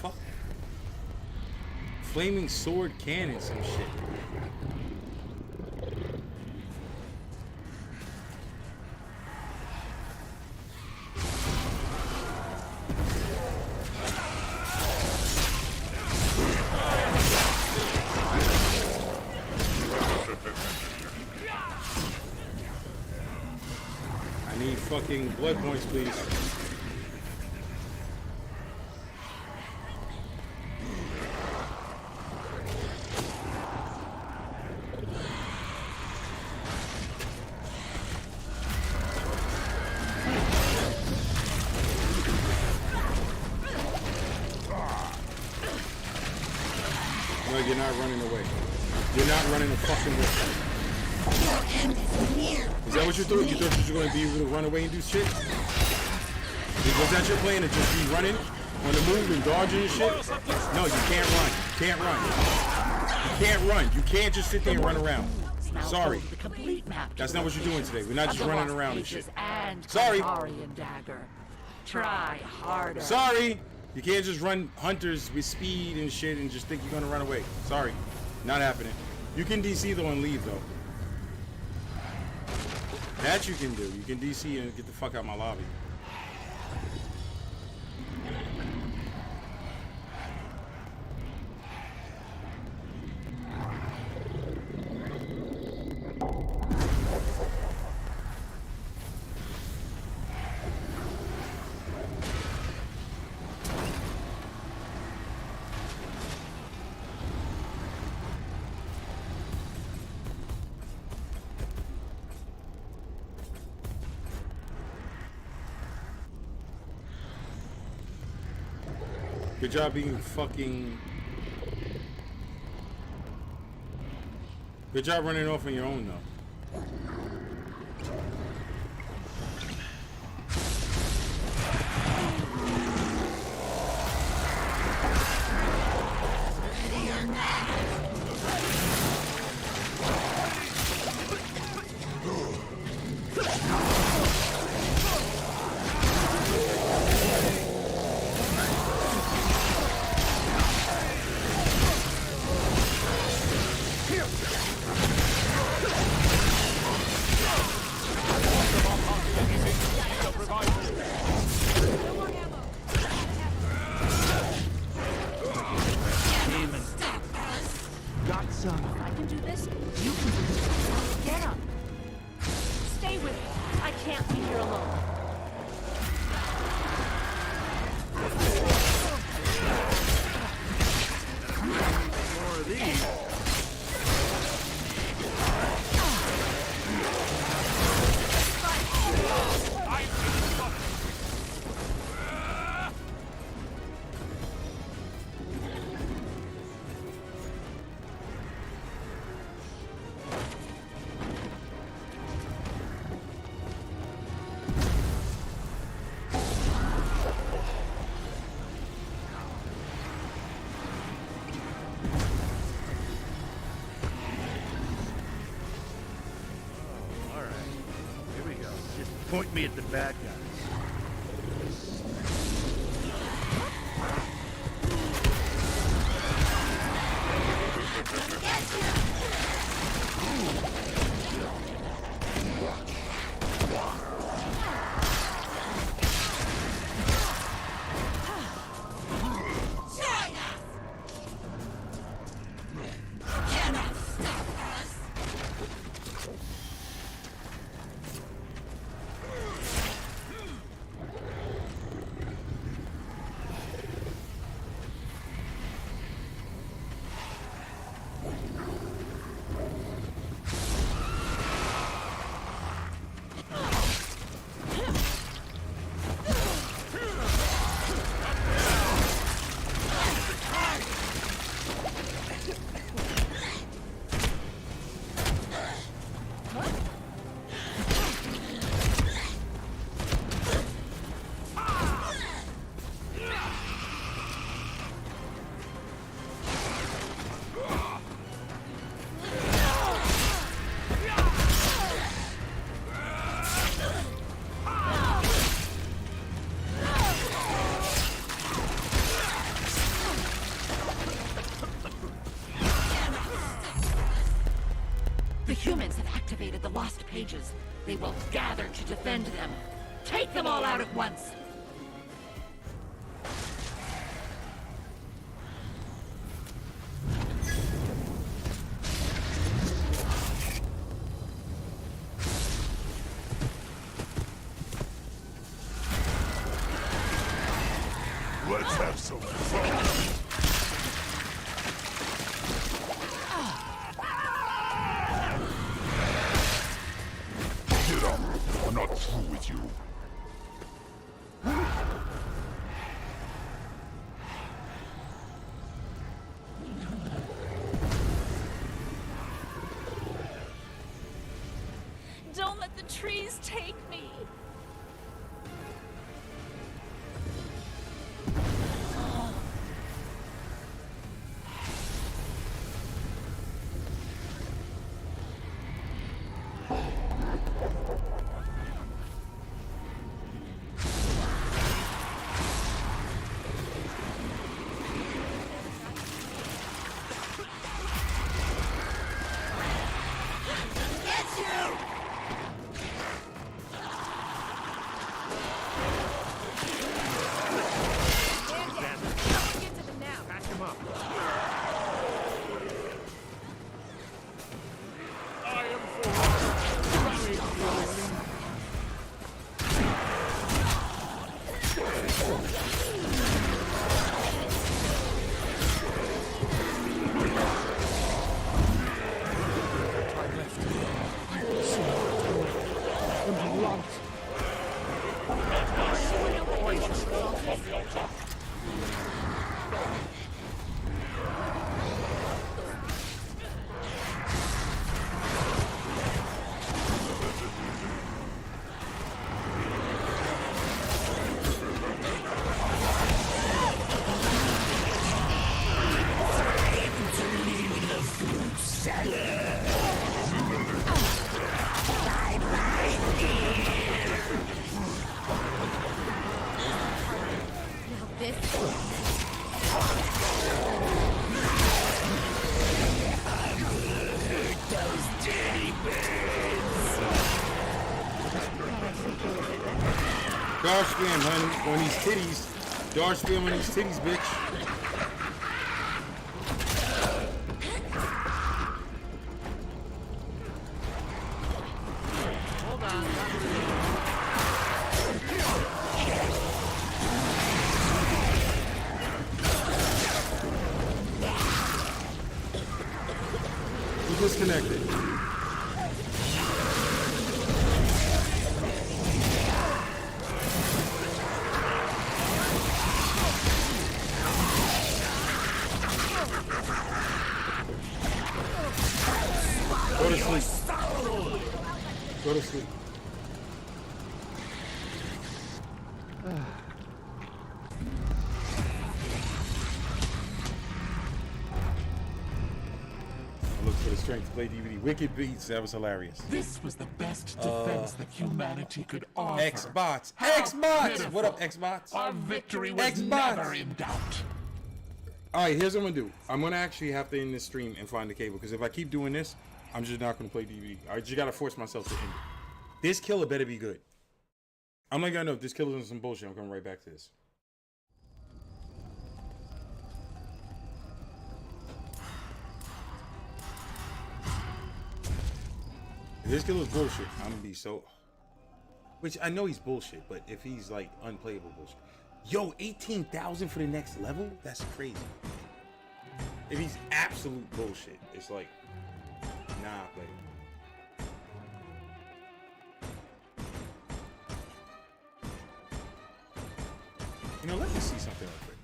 Fuck. Flaming sword cannon, some shit. I need fucking blood points, please. No, you're not running away. You're not running the fucking away. Is that what you thought? You thought you were going to be able to run away and do shit? Was that your plan, to just be running on the move and dodging and shit? No, you can't run. You can't run. You can't run. You can't just sit there and run around. Sorry. That's not what you're doing today. We're not just running around and shit. Sorry. Try harder. Sorry. You can't just run hunters with speed and shit and just think you're going to run away. Sorry. Not happening. You can DC though and leave though. That you can do. You can DC and get the fuck out of my lobby. Good job being fucking... Good job running off on your own, though. I can do this. You can do this. Get up. Stay with me. I can't be here alone. More of these. Point me at the bad guys. The lost pages. They will gather to defend them. Take them all out at once. Let's have some fun. I'm not through with you. Don't let the trees take me. Dodge spam, honey, on these titties. Dodge spam on these titties, bitch. Hold on. We disconnected. Go to sleep. Go to sleep. I look for the strength to play DVD. Wicked beats. That was hilarious. This was the best defense that humanity could offer. Xbots. How Xbots. pitiful. What up, Xbots? Our victory was Xbots. never in doubt. All right, here's what I'm gonna do. I'm gonna actually have to end this stream and find the cable because if I keep doing this, I'm just not gonna play DVD. I just gotta force myself to end it. This killer better be good. I'm not gonna know if this killer's on some bullshit. I'm coming right back to this. If this killer's bullshit, I'm gonna be so. Which I know he's bullshit, but if he's like unplayable bullshit. Yo, 18,000 for the next level? That's crazy. If he's absolute bullshit, it's like, nah, play. You know, let me see something real quick.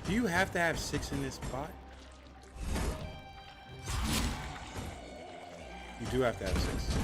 Do you have to have 6 in this spot? You do have to have 6.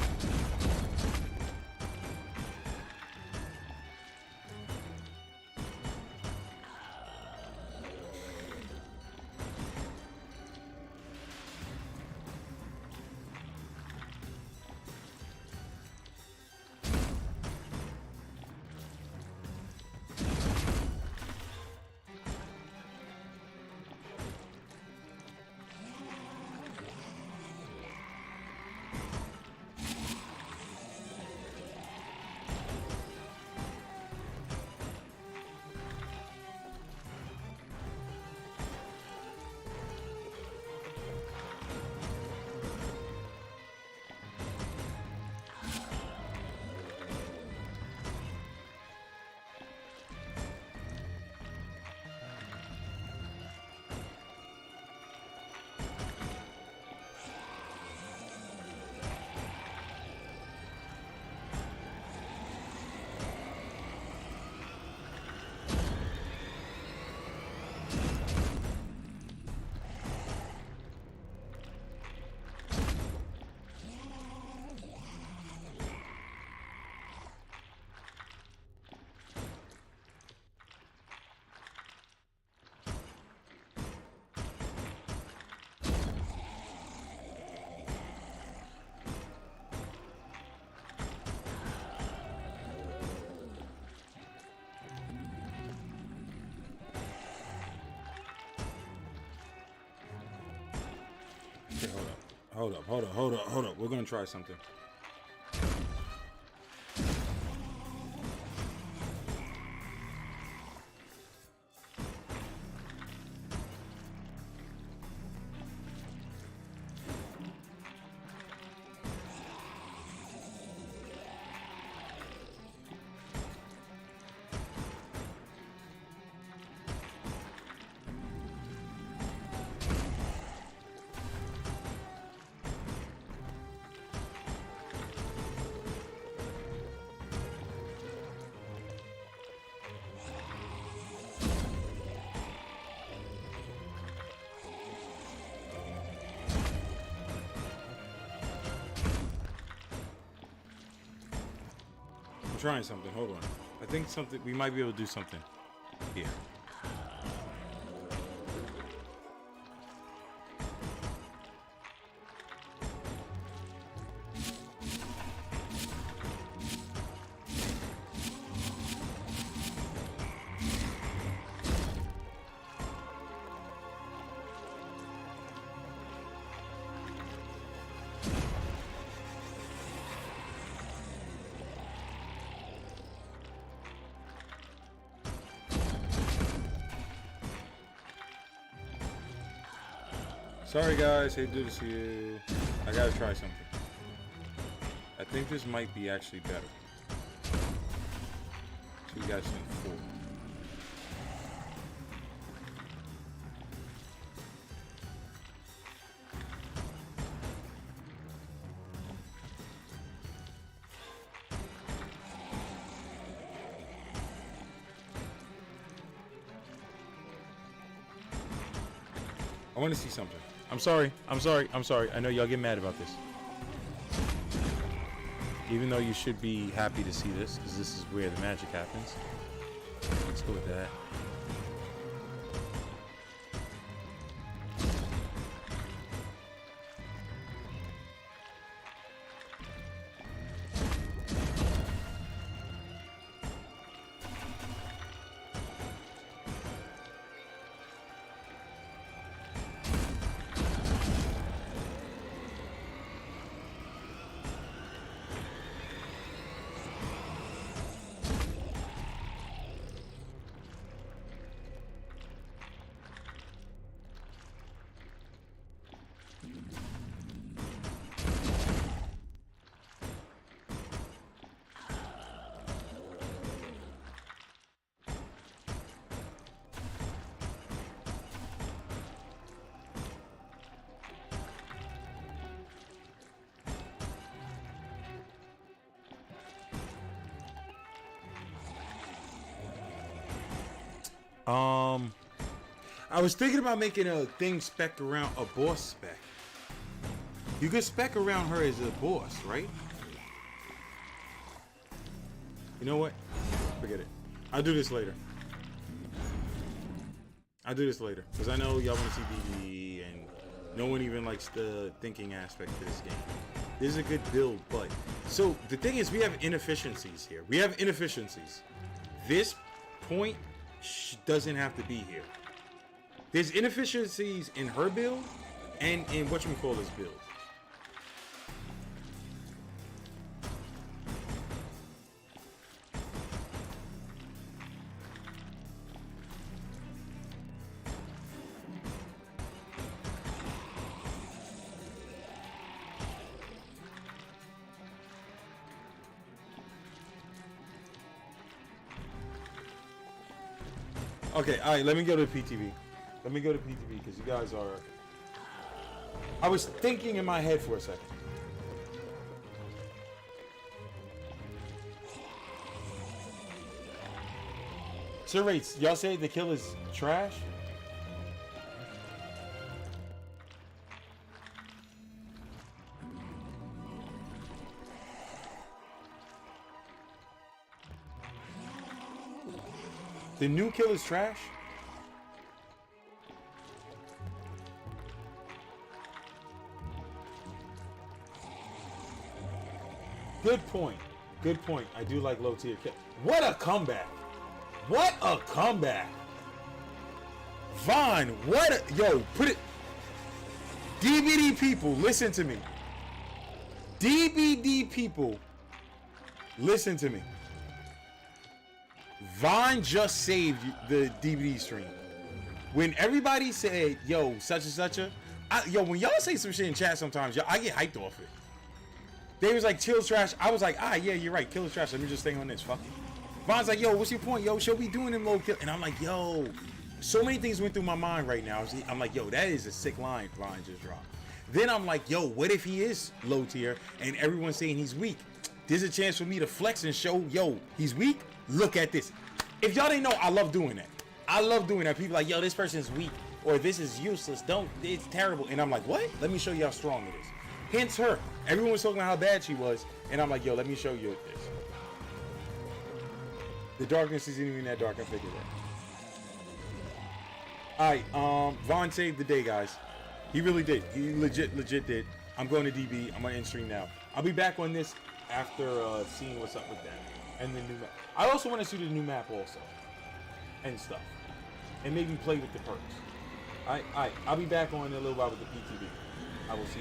Hold up. We're gonna try something. I'm trying something. Hold on. I think something we might be able to do something here. Sorry guys, hate to do this to you. I gotta try something. I think this might be actually better. So you guys think 4. I want to see something. I'm sorry. I know y'all get mad about this. Even though you should be happy to see this, because this is where the magic happens. Let's go with that. I was thinking about making a thing spec around a boss spec. You could spec around her as a boss, right? You know what? Forget it. I'll do this later. Because I know y'all want to see DD and no one even likes the thinking aspect of this game. This is a good build, but... So, the thing is, we have inefficiencies here. This point doesn't have to be here. There's inefficiencies in her build and in whatchamacallit's build. Okay, all right, let me go to PTV. Because you guys are... I was thinking in my head for a second. Sir Rates, y'all say the kill is trash? The new kill is trash? Good point. I do like low tier kill. What a comeback. Vaughn, yo, put it. DBD people, listen to me. DBD people, listen to me. Vaughn just saved the DVD stream. When everybody said, yo, such and such yo, when y'all say some shit in chat sometimes, yo, I get hyped off it. They was like, Kill's trash. I was like, yeah, you're right. Kill's trash. Let me just stay on this. Fuck it. Vaughn's like, yo, what's your point? Yo, should we doing them low kill? And I'm like, yo, so many things went through my mind right now. I'm like, yo, that is a sick line Vaughn just dropped. Then I'm like, yo, what if he is low tier and everyone's saying he's weak? There's a chance for me to flex and show, yo, he's weak. Look at this. If y'all didn't know, I love doing that. I love doing that. People like, yo, this person's weak or this is useless. It's terrible. And I'm like, what? Let me show you how strong it is. Hence her. Everyone was talking about how bad she was. And I'm like, yo, let me show you this. The darkness isn't even that dark. I figured that. All right. Vaughn saved the day, guys. He really did. He legit did. I'm going to DB. I'm going to end stream now. I'll be back on this after seeing what's up with that. And the new map. I also want to see the new map also. And stuff. And maybe play with the perks. Alright. I'll be back on in a little while with the PTV. I will see you.